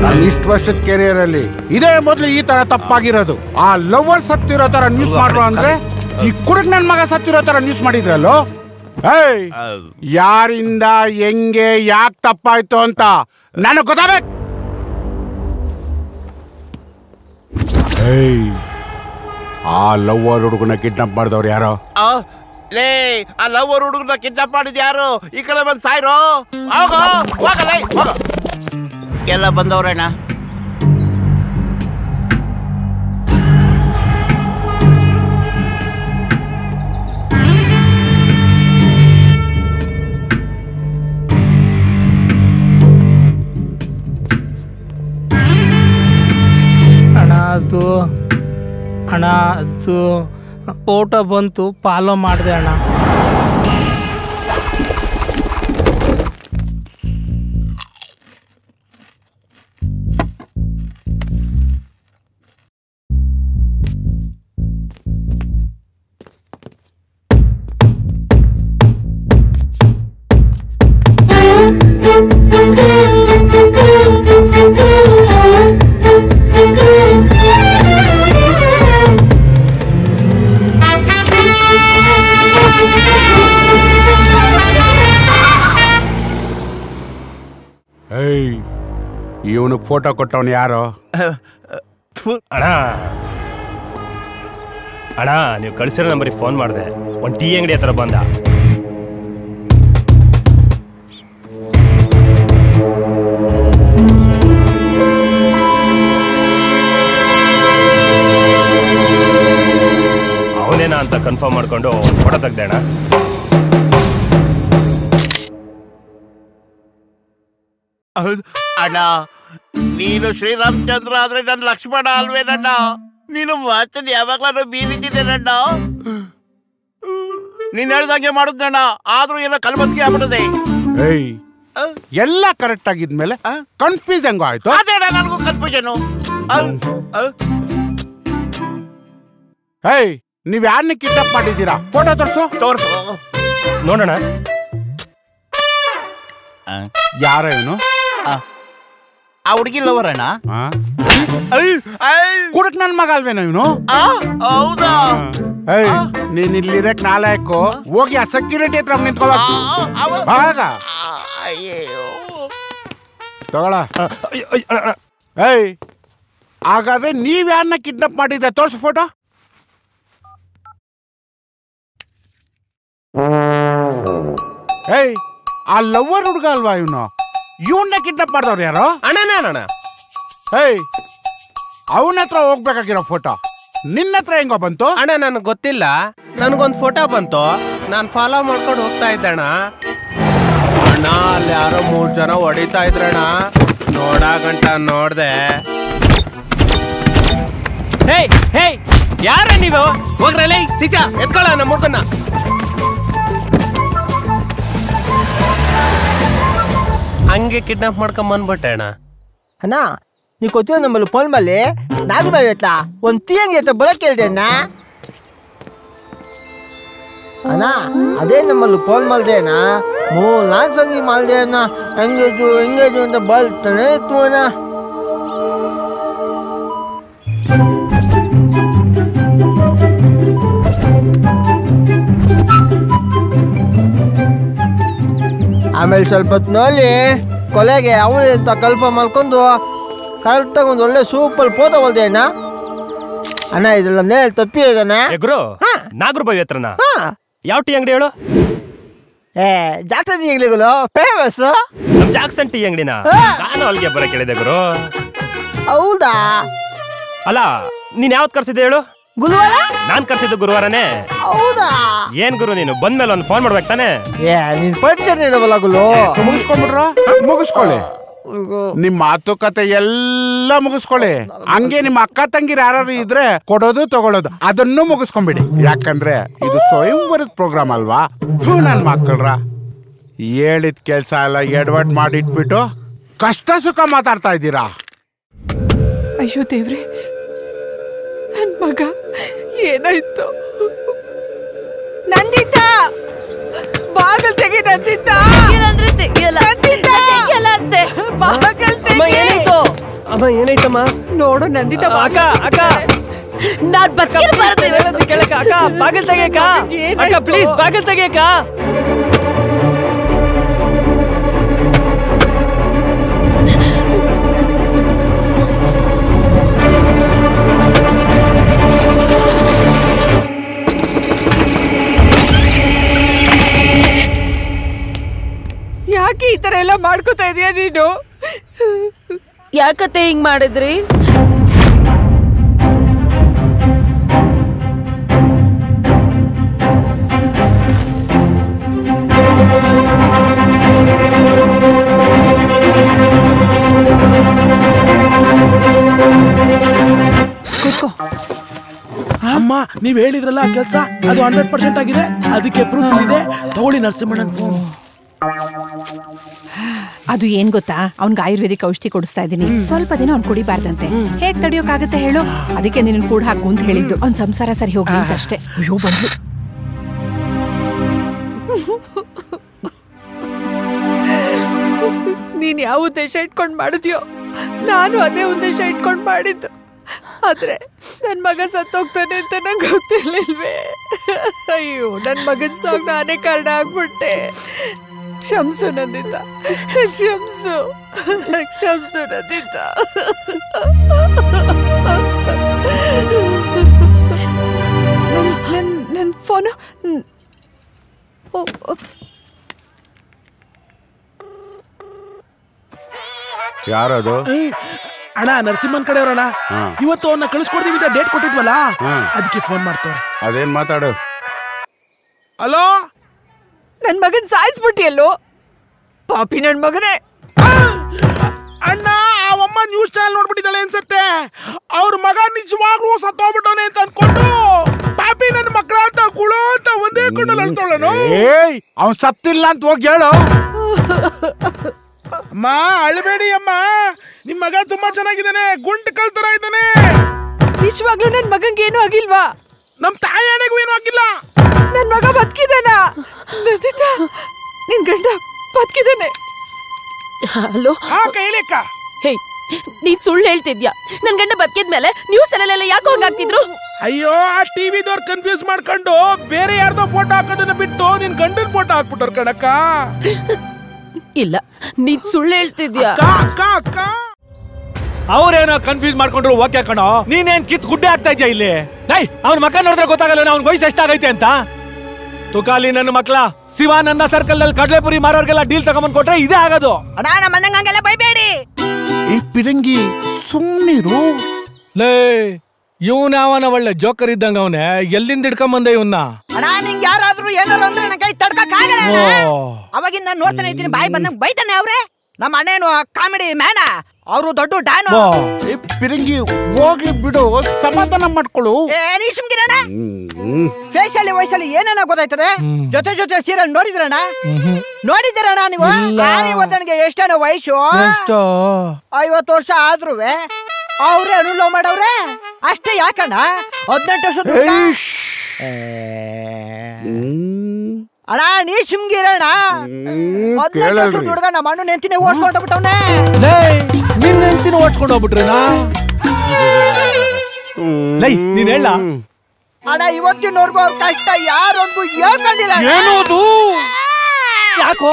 ನನ್ನ ಇಷ್ಟು ವರ್ಷದ ಕೆರಿಯರ್ ಅಲ್ಲಿ ಇದೇ ಮೊದಲು ಈ ತರ ತಪ್ಪಾಗಿರೋದು. ಆ ಲವರ್ ಸತ್ತಿರೋ ತರ ನ್ಯೂಸ್ ಮಾಡ್ರು ಅಂದ್ರೆ ಈ ಕುಡುಕ್ ನನ್ ಮಗ ಸತ್ತಿರೋ ತರ ನ್ಯೂಸ್ ಮಾಡಿದ್ರಲ್ಲೋ. ಯಾರಿಂದ ಹೆಂಗೆ ಯಾಕೆ ತಪ್ಪಾಯ್ತು ಅಂತ ನನಗೆ ಗೊತ್ತಾಗಬೇಕು. ಆ ಲವರ್ ಹುಡುಗನ ಕಿಡ್ನಾಪ್ ಮಾಡಿದವ್ರು ಯಾರೋ? ಲೇ, ಆ ಲವರ್ ಹುಡುಗನ ಕಿಡ್ನಾಪ್ ಮಾಡಿದ್ ಯಾರು? ಈ ಕಡೆ ಬಂದ್ ಸಾಯ್ರೋ. ಹೋಗಲೇ ಹೋಗ. ಎಲ್ಲ ಬಂದವ್ರಣ್ಣ. ಅಣ್ಣ ಅದು ಫೋಟೋ ಬಂತು, ಫಾಲೋ ಮಾಡಿದೆ ಅಣ್ಣ. ಇವನಿಗೆ ಫೋಟೋ ಕೊಟ್ಟವನು ಯಾರು? ಅಣ್ಣ ಅಣ್ಣ, ನೀವು ಕಳಿಸಿರೋ ನಂಬರಿಗೆ ಫೋನ್ ಮಾಡಿದೆ. ಒಂದು ಟೀ ಅಂಗಡಿ ಹತ್ರ ಬಂದ. ಅವನೇನಾ ಅಂತ ಕನ್ಫರ್ಮ್ ಮಾಡ್ಕೊಂಡು ಫೋಟೋ ತೆಗ್ದೆ ಅಣ್ಣ. ಅಣ್ಣ, ನೀನು ಶ್ರೀರಾಮಚಂದ್ರ ಆದ್ರೆ ನನ್ನ ಲಕ್ಷ್ಮಣ ಅಲ್ವೇನಣ್ಣ? ನೀನು ಮಾತನ್ನ ಯಾವಾಗ್ಲಾನು ಬೀರಿದ್ದೀನಿ ನನ್ನ. ನೀನ್ ಹೇಳ್ದಂಗೆ ಮಾಡುದಣ್ಣ, ಆದ್ರೂ ಏನೋ ಕಲ್ಮಸ್ಗೆ ಆಗ್ಬಿಡದೆ. ಎಲ್ಲ ಕರೆಕ್ಟ್ ಆಗಿದ್ಮೇಲೆ ಕನ್ಫ್ಯೂಸ್ ಹೆಂಗೋ ಆಯ್ತು? ಅದೇ ನನಗೂ ಕನ್ಫ್ಯೂಷನ್. ನೀವ್ ಯಾರನ್ನ ಕಿಡ್ನಾಪ್ ಮಾಡಿದ್ದೀರಾ? ಫೋಟೋ ತೋರ್ಸು ನೋಡೋಣ. ಯಾರ ಇವನು? ಆ ಹುಡುಗಿ ಲವರ್ ಅಣ್ಣ. ಕುಡುಕ್ ನನ್ ಮಗ ಅಲ್ವೇನೋ ಇವನು? ಹೌದಾ? ನೀನ್ ಇಲ್ಲಿರಕ್ ನಾಲ್ಕು ಹೋಗಿ ಆ ಸೆಕ್ಯೂರಿಟಿ ಹತ್ರ ನಿಂತ್ಕೋಬೇಕು. ತಗೊಳ. ಹಾಗಾದ್ರೆ ನೀವ್ ಯಾರನ್ನ ಕಿಡ್ನಾಪ್ ಮಾಡಿದ್ದೆ? ತೋರ್ಸು ಫೋಟೋ. ಆ ಲವರ್ ಹುಡುಗ ಅಲ್ವಾ ಇವನು? ಇವನ್ನ ಕಿಡ್ನಾಪ್ ಮಾಡಿದವ್ರು ಯಾರು? ಅಣ್ಣ ಅವನ ಹತ್ರ ಹೋಗ್ಬೇಕಾಗಿರೋ ಫೋಟೋ ನಿನ್ನ ಹತ್ರ ಹೆಂಗೋ ಬಂತು? ಅಣ್ಣ ನನಗೆ ಗೊತ್ತಿಲ್ಲ, ನನಗೊಂದು ಫೋಟೋ ಬಂತು, ನಾನು ಫಾಲೋ ಮಾಡ್ಕೊಂಡು ಹೋಗ್ತಾ ಇದ್ದಣ್ಣ. ಅಣ್ಣ ಅಲ್ಲಿ ಯಾರೋ 3 ಜನ ಹೊಡಿತಾ ಇದ್ರಣ್ಣ, ನೋಡಾಗಂಟ ನೋಡ್ದೆ. ಯಾರ ನೀವು? ಹೋಗ್ರಲ್ಲ ಸಿಚ ಎತ್ಕೊಳ್ಳ ನಮ್ಮ ಹುಡ್ಗನ್ನ. ಹಂಗೆ ಕಿಡ್ನಾಪ್ ಮಾಡ್ಕೊಂಡ್ ಬಂದ್ಬಿಟ್ಟೆ ಅಣ್ಣ. ಅಣ್ಣ ನೀವು ಕೊತ್ತಿರೋ ನಮ್ಮಲ್ಲಿ ಫೋನ್ ಮೇಲೆ ನಾಲ್ಕು ಬಾಯ್ತ ಒಂದು ತೀಯಂಗೆ ಐತೆ ಬರಕ್ಕೆ ಹೇಳ್ದೆ ಅಣ್ಣ. ಅಣ್ಣ ಅದೇ ನಮ್ಮಲ್ಲಿ ಫೋನ್ ಮಾಡ್ದೆ ಅಣ್ಣ, 3-4 ಸಲ ಮಾಡ್ದೆ ಅಣ್ಣ. ಹೆಂಗೇಜು ಅಂತ ಬರ್ತಾನೆ ಇತ್ತು ಅಣ್ಣ. ಆಮೇಲೆ ಸ್ವಲ್ಪ ಹೊತ್ತು ನೋಡಿ ಕೊಲೆಗೆ ಅವಳು ಅಂತ ಕಲ್ಪ ಮಾಡ್ಕೊಂಡು ಕರೆಕ್ಟಾಗಿ ಒಂದು ಒಳ್ಳೆ ಸೂಪಲ್ಲಿ ಫೋಟೋ ಹೊಲ್ದೆ ಅಣ್ಣ. ಅಣ್ಣ ಇದ್ರಲ್ಲ ನೇಲ್ ತಪ್ಪಿ ಇದಾನೆ ಗುರು ನಾಗರೂಪಾಯಿ ಹತ್ರನ ಯಾವ ಟೀ ಅಂಗಡಿ ಹೇಳು? ಜಾಕ್ಸನ್ ಟೀ ಅಂಗಡಿಗಳು ಫೇಮಸ್. ನಮ್ ಜಾಕ್ಸನ್ ಟೀ ಅಂಗಡಿನ ನಾನು ಅಲ್ಲಿಗೆ ಬರ ಕೇಳಿದೆ ಗುರು. ಹೌದಾ? ಅಲ್ಲ ನೀನ್ ಯಾವತ್ ಕರ್ಸಿದ್ದೆ ಹೇಳು? ಗುರುವಾರ. ನಾನ್ ಕರ್ಸಿದ್ದು ಗುರುವಾರನೇ. ಹೌದಾ? ಏನ್ ಗುರು ನೀನು ಬಂದ್ಮೇಲೆ ಒಂದು ಫೋನ್ ಮಾಡ್ಬೇಕು ತಾನೆ? ನೀನ್ ಪರಿಚಯ ಇರವಲ್ಲ ಗುರು. ಮುಗಿಸ್ಕೊಂಡ್ಬಿಟ್ರ ಮುಗಿಸ್ಕೊಳ್ಳಿ. ನಿಮ್ ಮಾತುಕತೆ ಎಲ್ಲ ಮುಗಿಸ್ಕೊಳ್ಳಿ. ಹಂಗೆ ನಿಮ್ಮ ಅಕ್ಕ ತಂಗಿರು ಯಾರು ಇದ್ರೆ ಕೊಡೋದು ತಗೊಳ್ಳೋದು ಅದನ್ನು ಮುಗಿಸ್ಕೊಂಡ್ಬಿಡಿ. ಯಾಕಂದ್ರೆ ಇದು ಸ್ವಯಂವರದ ಪ್ರೋಗ್ರಾಮ್ ಅಲ್ವಾ? ನನ್ ಮಕ್ಕಳ್ರ ಹೇಳಿದ ಕೆಲ್ಸ ಎಲ್ಲ ಎಡವಟ್ ಮಾಡಿಟ್ಬಿಟ್ಟು ಕಷ್ಟ ಸುಖ ಮಾತಾಡ್ತಾ ಇದ್ದೀರಾ. ಅಯ್ಯೋ ದೇವ್ರೆ, ನನ್ ಮಗ ಏನಾಯ್ತು? ನಂದಿತ ಬಾಗಲ್ ತೆಗಿ. ನಂದಿತ ಏನಾಯ್ತು ಅಮ್ಮ? ಏನಾಯ್ತಮ್ಮ? ನೋಡು ನಂದಿತ. ಅಕ್ಕ ಅಕ್ಕ ನಾನ್ ಬದುಕಿರಬಾರ್ದು. ಕೇಳಕ್ಕ ಅಕ್ಕ ಬಾಗಿಲ್ ತೆಗಿಯಕ್ಕ. ಅಕ್ಕ ಪ್ಲೀಸ್ ಬಾಗಿಲ್ ತೆಗಿಯಕ್ಕ. ಯಾಕೆ ಈ ತರ ಎಲ್ಲ ಮಾಡ್ಕೋತಾ ಇದೀಯ ನೀನು? ಯಾಕತ್ತೆ ಹಿಂಗ್ ಮಾಡಿದ್ರಿ? ಅಮ್ಮ ನೀವ್ ಹೇಳಿದ್ರಲ್ಲ ಕೆಲಸ ಅದು 100% ಆಗಿದೆ. ಅದಕ್ಕೆ ಪ್ರೂಫ್ ಇದೆ. ತಗೊಳ್ಳಿ ನರಸಿಂಹಣ್ಣನ್ ಫೋನ್. ಅದು ಏನ್ ಗೊತ್ತಾ, ಅವ್ನ್ಗೆ ಆಯುರ್ವೇದಿಕ್ ಔಷಧಿ ಕೊಡಿಸ್ತಾ ಇದೀನಿ. ಸ್ವಲ್ಪ ದಿನ ಅವ್ನ್ ಕುಡಿಬಾರ್ದಂತೆ. ಹೇಗ್ ತಡಿಯೋಕಾಗತ್ತೆ ಹೇಳು? ಅದಕ್ಕೆ ನಿನ್ನ ಕೂಡ ಹಾಕು ಅಂತ ಹೇಳಿದ್ದು. ಅವ್ನ್ ಸಂಸಾರ ಸರಿ ಹೋಗ್ಲಿ ಅಂತ ಅಷ್ಟೇ. ಅಯ್ಯೋ ಬಂದ್ಲು. ನೀನ್ ಯಾವ ಉದ್ದೇಶ ಇಟ್ಕೊಂಡ್ ಮಾಡಿದ್ಯೋ ನಾನು ಅದೇ ಉದ್ದೇಶ ಇಟ್ಕೊಂಡ್ ಮಾಡಿದ್ದು. ಆದ್ರೆ ನನ್ ಮಗ ಸತ್ತೋಗ್ತಾನೆ ಅಂತ ನಂಗೆ ಗೊತ್ತಿರ್ಲಿಲ್ವೇ. ಅಯ್ಯೋ ನನ್ ಮಗನ್ ಸಾಗ್ ನಾನೇ ಕಾರಣ ಆಗ್ಬಿಟ್ಟೆ. ಕ್ಷಮ್ಸು ನಂದಿತ, ಕ್ಷಮ್ಸು ಕ್ಷಮ್ಸು ನಂದಿತ. ನನ್ ಫೋನು ಯಾರದು? ಅಣ್ಣ ನರಸಿಂಹನ್ ಕಡೆಯವ್ರಣ್ಣ. ಇವತ್ತು ಅವನ್ನ ಕಳಿಸ್ಕೊಡ್ತೀವಿ ಅಂತ ಡೇಟ್ ಕೊಟ್ಟಿದ್ವಲ್ಲ, ಅದಕ್ಕೆ ಫೋನ್ ಮಾಡ್ತವ್ರೆ. ಅದೇನ್ ಮಾತಾಡು? ಹಲೋ, ನನ್ ಮಗನ್ ಸಾಯಿಸ್ಬಿಟ್ಟಿಯಲ್ಲೋ ಪಾಪಿ ನನ್ ಮಗನೇ. ಅಣ್ಣ ಅವಮ್ಮ ನ್ಯೂಸ್ ಚಾನಲ್ ನೋಡ್ಬಿಟ್ಟಿದ್ದಾಳೆ ಅನ್ಸತ್ತೆ. ಅವ್ರ ಮಗ ನಿಜವಾಗ್ಲೂ ಸತ್ತೋಗ್ಬಿಟ್ಟವನೆ ಅಂತ ಅನ್ಕೊಂಡು ಪಾಪಿ ನನ್ ಮಕ್ಕಳ ಅಂತ ಕುಳು ಅಂತ ಒಂದೇ ಕೊಂಡಲ್ಲಿ ಅಳ್ತೋಳನು. ಅವ್ನ್ ಸತ್ತಿಲ್ಲ ಅಂತ ಹೋಗಿ ಹೇಳು. ಅಮ್ಮ ಅಳಬೇಡಿ ಅಮ್ಮ, ನಿಮ್ ಮಗ ತುಂಬಾ ಚೆನ್ನಾಗಿದ್ದಾನೆ. ಗುಂಟ್ ಕಲ್ ತರ ಇದ್ದಾನೆ. ನಿಜವಾಗ್ಲೂ ನನ್ ಮಗಂಗೆ ಏನೂ ಆಗಿಲ್ವಾ? ನಮ್ ತಾಯಿಗೂ ಏನೂ ಆಗಿಲ್ಲ. ನನ್ ಮಗ ಬದುಕಿದಾನ. ನಿನ್ ಗಂಡ ಬದುಕಿದಾನೆ. ಹಲೋ ಹೇಳಿಕ್ಕ. ಹೇ, ನೀನ್ ಸುಳ್ಳು ಹೇಳ್ತಿದ್ಯಾ? ನನ್ ಗಂಡ ಬದುಕಿದ್ಮೇಲೆ ನ್ಯೂಸ್ ಚಾನೆಲ್ ಯಾಕೆ ಹೋಗಾಕ್ತಿದ್ರು? ಅಯ್ಯೋ ಆ ಟಿವಿದವ್ರು ಕನ್ಫ್ಯೂಸ್ ಮಾಡ್ಕೊಂಡು ಬೇರೆ ಯಾರ್ದೋ ಫೋಟೋ ಹಾಕೋದನ್ನ ಬಿಟ್ಟು ನಿನ್ ಗಂಡನ್ ಫೋಟೋ ಹಾಕ್ಬಿಟ್ಟವ್ರ ಕಣಕ್ಕ. ಇಲ್ಲ, ನೀನ್ ಸುಳ್ಳು ಹೇಳ್ತಿದ್ಯಾ? ಅವ್ರೇನೋ ಕನ್ಫ್ಯೂಸ್ ಮಾಡ್ಕೊಂಡ್ರು ಓಕೆ ಕಣೋ. ನೀನೇನ್ ಕಿತ್ ಗುಡ್ಡೆ ಆಗ್ತಾ ಇದ್ಯಾ ಇಲ್ಲಿ? ನೈ ಅವ್ನ ಮಕ್ಕ ನೋಡಿದ್ರೆ ಗೊತ್ತಾಗಲ್ಲ ಅವ್ನ ವಯಸ್ಸು ಎಷ್ಟಾಗೈತೆ ಅಂತ. ತುಕಾಲಿ ನನ್ನ ಮಕ್ಳ ಶಿವಾನಂದ ಸರ್ಕಲ್ ನಲ್ಲಿ ಕಡ್ಲೆಪುರಿ ಮಾರೋರ್ಗೆಲ್ಲ ಡೀಲ್ ತಗೊಂಬಂದ್ ಕೊಟ್ರೆ ಇದೇ ಆಗೋದು. ನಮ್ಮ ಅಣ್ಣಂಗೆಲ್ಲ ಬೈಬೇಡಿ. ಈ ಪಿರಂಗಿ ಸುಮ್ನಿರು. ಲೇ ಇವನ್ ಯಾವನ ಒಳ್ಳೆ ಜೋಕರ್ ಇದ್ದಂಗ ಅವನೇ. ಎಲ್ಲಿಂದ ಹಿಡ್ಕೊಂಬಂದೆ ಇವನ್ನ? ಅಣ್ಣ ನಿಂಗೆ ಯಾರಾದ್ರೂ ಏನಾರು ಅಂದ್ರೆ ನನ್ನ ಕೈ ತಡ್ಕಕ್ಕಾಗಲ್ಲ. ಅವಾಗಿಂದ ನಾನು ನೋಡ್ತಾನೆ ಇದ್ದೀನಿ, ಬಾಯಿ ಬಂದಂಗ್ ಬೈತಾನೆ ಅವ್ರೆ. ನಮ್ಮ ಅಣ್ಣ ಏನು ಕಾಮಿಡಿ ಮ್ಯಾನ, ಅವರು ದೊಡ್ಡ ಡಾನು. ಪಿರಂಗಿ ಹೋಗ್ಲಿ ಬಿಡು, ಸಮಾಧಾನ ಮಾಡ್ಕೊಳ್ಳು. ನೀ ಸುಮ್ಗಿರಣ್ಣ. ಫೇಸಲ್ಲಿ ವಯಸ್ಸಲ್ಲಿ ಏನೇನ ಗೊತ್ತಾಯ್ತದೆ? ಜೊತೆ ಜೊತೆ ಸೀರಿಯಲ್ ನೋಡಿದ್ರಣ್ಣ? ನೋಡಿದ್ದೀರಣ್ಣ ನೀವು? ನನಗೆ ಎಷ್ಟೇನೋ ವಯಸ್ಸು? 50 ವರ್ಷ ಆದ್ರೂ ಅವ್ರೆ ಅನುಲೋ ಮಾಡವ್ರೆ ಅಷ್ಟೇ. ಯಾಕಣ್ಣ 18 ವರ್ಷ? ಅಣ್ಣ ನೀ ಸುಮ್ಗಿರಣ್ಣ. 18 ವರ್ಷದ ಹುಡುಗ ನಮ್ಮ ಅಣ್ಣ ನೆಂತಿನೇ ಓಡ್ಸ್ಕೊಂಡ್ಬಿಟ್ಟವ್ನೆ. ನಿನ್ನ ನೆಂತಿನ ಓಡ್ಸ್ಕೊಂಡು ಹೋಗ್ಬಿಟ್ರೇನಾ? ನೀನ್ ಹೇಳ ಅಣ್ಣ, ಇವತ್ತಿನವರೆಗೂ ಅವ್ರ ಕಷ್ಟ ಯಾರೊಂದು ಹೇಳ್ಕೊಂಡಿಲ್ಲ. ಏನೋದು? ಯಾಕೋ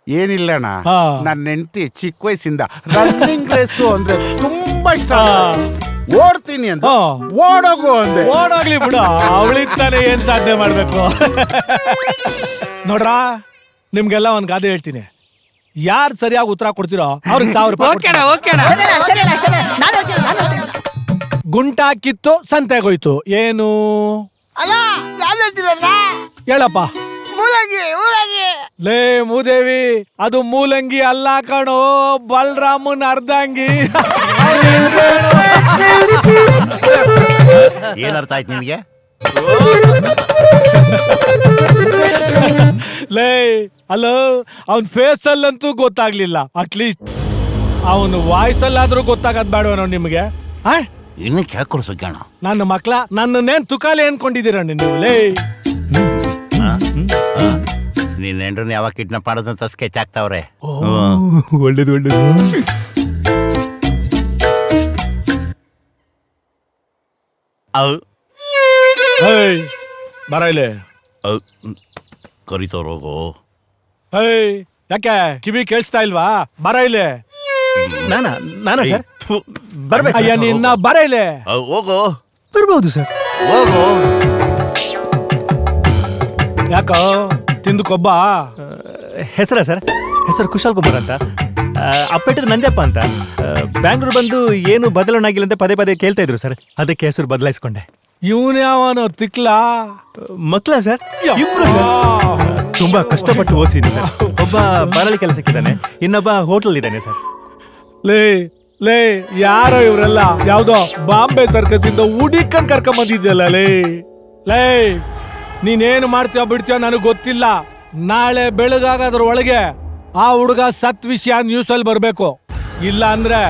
ಏನಿಲ್ಲ ಅಣ್ಣ, ನನ್ನ ಹೆಂಡತಿ ಚಿಕ್ಕ ವಯಸ್ಸಿಂದ ರನ್ನಿಂಗ್ ರೇಸು ಅಂದ್ರೆ ತುಂಬಾ ಇಷ್ಟ. ಓಡ್ತೀನಿ ಅಂತ ಓಡೋಗು ಅಂದೆ. ಓಡೋಗ್ಲಿ ಬಿಡು, ಅವಳಿಂತಾನೆ ಏನ್ ಸಾಧನೆ ಮಾಡ್ಬೇಕು. ನೋಡ್ರಾ, ನಿಮ್ಗೆಲ್ಲ ಒಂದ್ ಗಾದೆ ಹೇಳ್ತೀನಿ, ಯಾರು ಸರಿಯಾಗಿ ಉತ್ತರ ಕೊಡ್ತಿರೋ ಅವ್ರಿಗೆ 1000 ರೂಪಾಯಿ. ಗುಂಟ ಕಿತ್ತು ಸಂತೆಗೋಯ್ತು. ಏನು ಹೇಳಪ್ಪ? ಲೇ ಮೂದೇವಿ, ಅದು ಮೂಲಂಗಿ ಅಲ್ಲ ಕಣೋ, ಬಲರಾಮನ್ ಅರ್ಧಂಗಿ. ಏನರ್ಥ ಆಯ್ತು ನಿಮಗೆ? ಲೇ ಹಲೋ, ಅವನ್ ಫೇಸ್ ಅಲ್ಲಂತೂ ಗೊತ್ತಾಗ್ಲಿಲ್ಲ, ಅಟ್ಲೀಸ್ಟ್ ಅವನು ವಾಯ್ಸ್ ಅಲ್ಲಾದ್ರೂ ಗೊತ್ತಾಗದ್ ಬೇಡವನೋ ನಿಮ್ಗೆ? ಇನ್ನು ಕ್ಯಾಕೊಡು ಸುಗ್ಗಣ. ನನ್ನ ಮಕ್ಳ ನನ್ನೇನ್ ತುಕಾಲಿ ಅನ್ಕೊಂಡಿದ್ದೀರ ನೀವು? ಲೇ ನಿನ್ನ ಹೆಂಡ್ರನ್ನ ಯಾವಾಗ ಕಿಡ್ನಾಪ್ ಮಾಡೋದಂತ ಸ್ಕೆಚ್ ಆಗ್ತಾವ್ರೆ. ಒಳ್ಳೇದು ಒಳ್ಳೇದು. ಬರ ಇಲ್ಲಿ. ಕರಿತವ್ರೋಗು. ಯಾಕೆ ಕಿವಿ ಕೇಳಿಸ್ತಾ ಇಲ್ವಾ? ಬರ ಇಲ್ಲಿ. ನಾನಾ ಸರ್? ಬರ್ಬೇಕು. ಅಯ್ಯ ನಿನ್ನ ಬರ ಇಲ್ಲಿ. ಹೋಗು. ಬರ್ಬೋದು ಸರ್. ಹೋಗು. ಯಾಕೋ ತಿಂದುಕೊಬ್ಬ? ಹೆಸರ ಸರ್? ಹೆಸರು ಕುಶಾಲ್ ಕುಮಾರ್ ಅಂತ. ಅಪ್ಪೆಟ್ಟದು ನಂಜಪ್ಪ ಅಂತ. ಬ್ಯಾಂಗ್ಳೂರ್ ಬಂದು ಏನು ಬದಲಾವಣೆ ಆಗಿಲ್ಲ ಅಂತ ಪದೇ ಪದೇ ಕೇಳ್ತಾ ಇದ್ರು ಸರ್, ಅದಕ್ಕೆ ಹೆಸರು ಬದಲಾಯಿಸ್ಕೊಂಡೆ. ಇವನ್ ಯಾವನು ತಿಕ್ಲ ಮಕ್ಳ ಸರ್? ಇಬ್ರು ಸರ್. ತುಂಬಾ ಕಷ್ಟಪಟ್ಟು ಓದಿಸಿದ್ವಿ ಸರ್. ಒಬ್ಬ ಬಾರಳಿ ಕೆಲಸಕ್ಕಿದ್ದಾನೆ, ಇನ್ನೊಬ್ಬ ಹೋಟೆಲ್ ಇದ್ದಾನೆ ಸರ್. ಲೇ ಲೇ, ಯಾರೋ ಇವರೆಲ್ಲ ಯಾವ್ದೋ ಬಾಂಬೆ ಸರ್ಕಸ್ ಇಂದ ಹುಡಿಕನ್ ಕರ್ಕೊಂಡ್ ಬಂದಿದ್ಯಲ್ಲ. ಲೇ ಲೇ, ನೀನೇನು ಮಾಡ್ತೀಯ ಬಿಡ್ತೀಯ ನನಗೆ ಗೊತ್ತಿಲ್ಲ. ನಾಳೆ ಬೆಳಗಾಗದ್ರ ಒಳಗೆ ಆ ಹುಡುಗ ಸತ್ ವಿಷಯ ನ್ಯೂಸ್ ಅಲ್ಲಿ ಬರ್ಬೇಕು. ಇಲ್ಲ ಅಂದ್ರೆ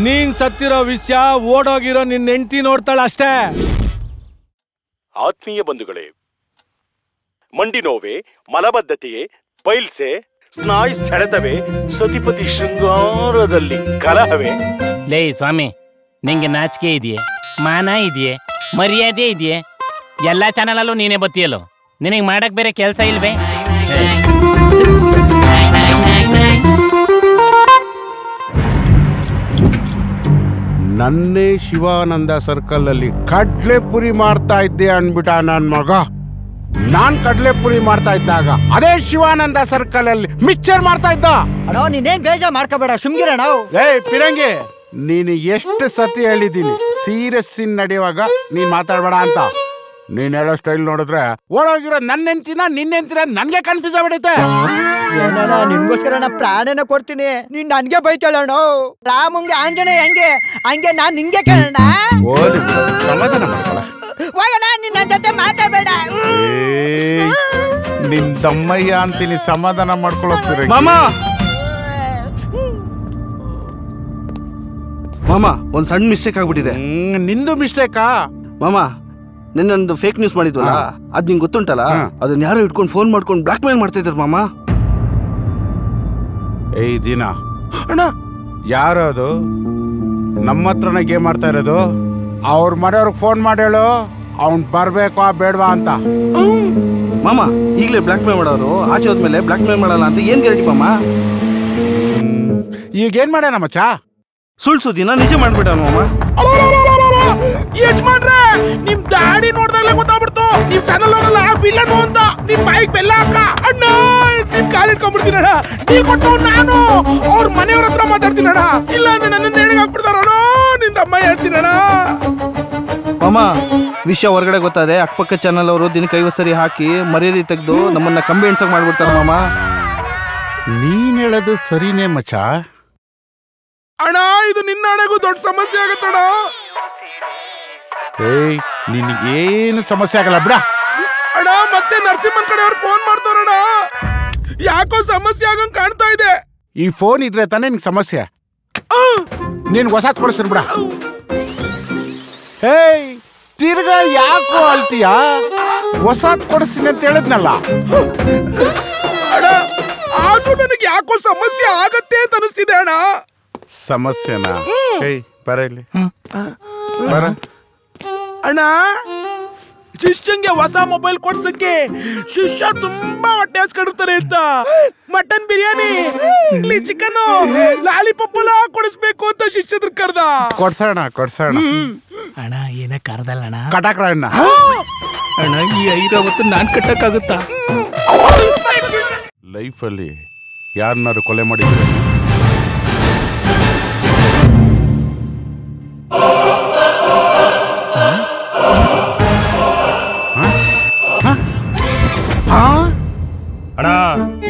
ನೀನ್ ಸತ್ತಿರೋ ವಿಷಯ ಓಡೋಗಿರೋ ನಿನ್ನ ಹೆಂಡತಿ ನೋಡ್ತಾಳ ಅಷ್ಟೇ. ಆತ್ಮೀಯ ಬಂಧುಗಳೇ, ಮಂಡಿ ನೋವೆ, ಮಲಬದ್ಧತೆಯೇ, ಪೈಲ್ಸೆ, ಸ್ನಾಯು ಸೆಳೆತವೇ, ಸತಿಪತಿ ಶೃಂಗಾರದಲ್ಲಿ ಕಲಹವೇ. ಲೇ ಸ್ವಾಮಿ, ನಿಂಗೆ ನಾಚಿಕೆ ಇದೆಯೇ? ಮಾನ ಇದೆಯೇ? ಮರ್ಯಾದೆ ಇದೆಯೇ? ಎಲ್ಲಾ ಚಾನಲಲ್ಲೂ ನೀನೇ ಬತ್ತಿಯಲ್ಲೋ, ನಿನಗೆ ಮಾಡಕ್ ಬೇರೆ ಕೆಲಸ ಇಲ್ವೇ? ನನ್ನೇ ಶಿವಾನಂದ ಸರ್ಕಲ್ ಅಲ್ಲಿ ಕಡ್ಲೆಪುರಿ ಮಾಡ್ತಾ ಇದ್ದೆ ಅನ್ಬಿಟ್ಟ ನನ್ ಮಗ. ನಾನ್ ಕಡ್ಲೆಪುರಿ ಮಾಡ್ತಾ ಇದ್ದಾಗ ಅದೇ ಶಿವಾನಂದ ಸರ್ಕಲ್ ಅಲ್ಲಿ ಮಿಕ್ಚರ್ ಮಾಡ್ತಾ ಇದ್ದ. ಅಣ್ಣ ನೀನೇನ್ ಬೇಜಾರ್ ಮಾಡ್ಕೋಬೇಡ, ಸುಮ್ಗಿರಣ. ಪಿರಂಗಿ, ನೀನು ಎಷ್ಟು ಸತಿ ಹೇಳಿದ್ದೀನಿ ಸೀರಿಯಸ್ ಸೀನ್ ನಡೆಯುವಾಗ ನೀನ್ ಮಾತಾಡ್ಬೇಡ ಅಂತ. ನೀನ್ ಹೇಳೋ ಸ್ಟೈಲ್ ನೋಡಿದ್ರೆ ಓಡೋಗಿರೋ ನನ್ನ ಹೆಂಡ್ತಿನ ನಿನ್ನ ಹೆಂಡ್ತಿನ ನನ್ಗೆ ಕನ್ಫ್ಯೂಸ್ ಆಗ್ಬಿಡೈತೆ. ಏನಣ್ಣ, ನಿನ್ಗೋಸ್ಕರ ನಾ ಪ್ರಾಣನ ಕೊಡ್ತೀನಿ, ನೀನ್ ನನ್ಗೆ ಬೈತಾಳಣ್ಣ. ರಾಮಂಗೆ ಆಂಜನೇಯ ಹೆಂಗೆ ಹಂಗೆ ನಾನ್ ನಿಂಗೆ ಕೇಳೋಣ. ಸಮಾಧಾನ ಮಾಡ್ಕೊಳ. ಹೋಗೋಣ, ನಿನ್ನ ಜೊತೆ ಮಾತಾಡಬೇಡ. ನಿನ್ ತಮ್ಮಯ್ಯ ಅಂತೀನಿ, ಸಮಾಧಾನ ಮಾಡ್ಕೊಳಕ್ತೀರ. ಮಾಮ, ಒಂದ್ ಸಣ್ಣ ಮಿಸ್ಟೇಕ್ ಆಗ್ಬಿಟ್ಟಿದೆ. ನಿಂದು ಮಿಸ್ಟೇಕಾ? ಮಾಮ, ನಿನ್ನೊಂದು ಫೇಕ್ ನ್ಯೂಸ್ ಮಾಡಿದ್ವಲ್ಲ, ಅದ್ ನಿಂಗೆ ಗೊತ್ತುಂಟಲ್ಲ, ಅದನ್ನ ಯಾರೋ ಇಟ್ಕೊಂಡು ಫೋನ್ ಮಾಡ್ಕೊಂಡು ಬ್ಲಾಕ್ ಮೇಲ್ ಮಾಡ್ತಾ ಇದ್ರು ಮಾಮ. ಏಯ್ ದಿನ ಅಣ್ಣ, ಯಾರು ಅದು ನಮ್ಮ ಹತ್ರನೇ ಗೇಮ್ ಮಾಡ್ತಾ ಇರೋದು? ಅವ್ರ ಮನೆಯವ್ರಿಗೆ ಫೋನ್ ಮಾಡಿ ಹೇಳು, ಅವ್ನ್ ಬರ್ಬೇಕಾ ಬೇಡವಾ ಅಂತ. ಮಾಮ, ಈಗಲೇ ಬ್ಲಾಕ್ ಮೇಲ್ ಮಾಡೋರು ಆಚೆ ಹೋದ್ಮೇಲೆ ಬ್ಲಾಕ್ ಮೇಲ್ ಮಾಡಲ್ಲ ಅಂತ ಏನ್ ಗ್ಯಾರಂಟಿ ಮಾಮ? ಈಗ ಏನ್ ಮಾಡ್ಯಾನ ಮಚ್ಚ? ಸುಳ್ಳು ಸುದ್ದಿನ ನಿಜ ಮಾಡ್ಬಿಟ್ಟ ಮಾಮ. ಯಜಮಾನ್ರೆ, ನಿಮ್ ದಾಡಿ ನೋಡ್ದಾಗಲೇ ಗೊತ್ತಾಗ್ಬಿಡ್ತು ನೀವ್ ಚಾನಲ್ ಅವರಲ್ಲ ವಿಲನ್ ಅಂತ. ನಿಮ್ ಬೈಕ್ ಬೆಲ್ಲ ಹಾಕ ಅಣ್ಣ, ನಿಮ್ ಕಾಲ್ ಇಟ್ಕೊಂಡ್ಬಿಡ್ತೀನಣ್ಣ. ನೀವ್ ಕೊಟ್ಟು ನಾನು ಅವ್ರ ಮನೆಯವ್ರ ಹತ್ರ ಮಾತಾಡ್ತೀನಣ್ಣ. ಇಲ್ಲ ಅಂದ್ರೆ ನನ್ನ ನೇಣಿಗೆ ಹಾಕ್ಬಿಡ್ತಾರಣ್ಣ. ನಿನ್ ತಮ್ಮ ಹೇಳ್ತೀನಣ್ಣ. ಮಾಮ, ವಿಷಯ ಹೊರಗಡೆ ಗೊತ್ತಾದ್ರೆ ಅಕ್ಕಪಕ್ಕ ಚಾನಲ್ ಅವರು ದಿನಕ್ಕೆ 50 ಸರಿ ಹಾಕಿ ಮರ್ಯಾದೆ ತೆಗೆದು ನಮ್ಮನ್ನ ಕಂಬಿ ಎಣ್ಸಕ್ ಮಾಡ್ಬಿಡ್ತಾರ ಮಾಮ. ನೀನ್ ಹೇಳೋದು ಸರಿನೇ ಮಚ್ಚ. ಅಣ್ಣ, ಇದು ನಿನ್ನ ಹಣೆಗೂ ದೊಡ್ಡ ಸಮಸ್ಯೆ ಆಗತ್ತಣ್ಣ. ಏಯ್, ನಿನಗೇನು ಸಮಸ್ಯೆ ಆಗಲ್ಲ ಬಿಡ. ಅಣ್ಣ, ಮತ್ತೆ ನರಸಿಂಹನ್ ಕಡೆಯವ್ರು ಫೋನ್ ಮಾಡ್ತಾರಣ್ಣ. ಯಾಕೋ ಸಮಸ್ಯೆ ಆಗಂಗ್ ಕಾಣ್ತಾ ಇದೆ. ಈ ಫೋನ್ ಇದ್ರೆ ತಾನೇ ನಿನ್ ಸಮಸ್ಯೆ. ನೀನ್ ಹೊಸಾದ್ ಕೊಡಿಸ್ರಿ ಬಿಡ. ಏಯ್, ತಿರ್ಗಾ ಯಾಕೋ ಅಳ್ತೀಯ? ಹೊಸಾದ್ ಕೊಡಿಸ್ತೀನಿ ಅಂತ ಹೇಳಿದ್ನಲ್ಲ. ಅಣ್ಣ, ಆದ್ರೂ ನನಗೆ ಯಾಕೋ ಸಮಸ್ಯೆ ಆಗತ್ತೆ ಅಂತ ಅನಿಸ್ತಿದೆ ಅಣ್ಣ. ಶಿಷ್ಯಂಗೆ ಹೊಸ ಮೊಬೈಲ್ ಕೊಡ್ಸಕ್ಕೆ ಶಿಷ್ಯ ತುಂಬಾ ಹೊಟ್ಟೆ ಹಸ್ಕೊಂಡಿರ್ತಾರೆ ಅಂತ ಮಟನ್ ಬಿರಿಯಾನಿ ಇಲ್ಲಿ ಚಿಕನ್ ಲಾಲಿಪಾಪ್ ಎಲ್ಲ ಕೊಡಿಸ್ಬೇಕು ಅಂತ ಶಿಷ್ಯದ್ರು ಕರ್ದ. ಕೊಡ್ಸೋಣ ಅಣ್ಣ ಏನ ಕರ್ದಲ್ಲ ಅಣ್ಣ, ಕಟಾಕ್ರ ಅಣ್ಣ. ಅಣ್ಣ ಈ ಐರಾವತ್ತು ನಾನ್ ಕಟ್ಟಕ್ಕಾಗುತ್ತಾ? ಲೈಫಲ್ಲಿ ಯಾರನ್ನಾರು ಕೊಲೆ ಮಾಡಿದ್ರೆ ಅಣ್ಣ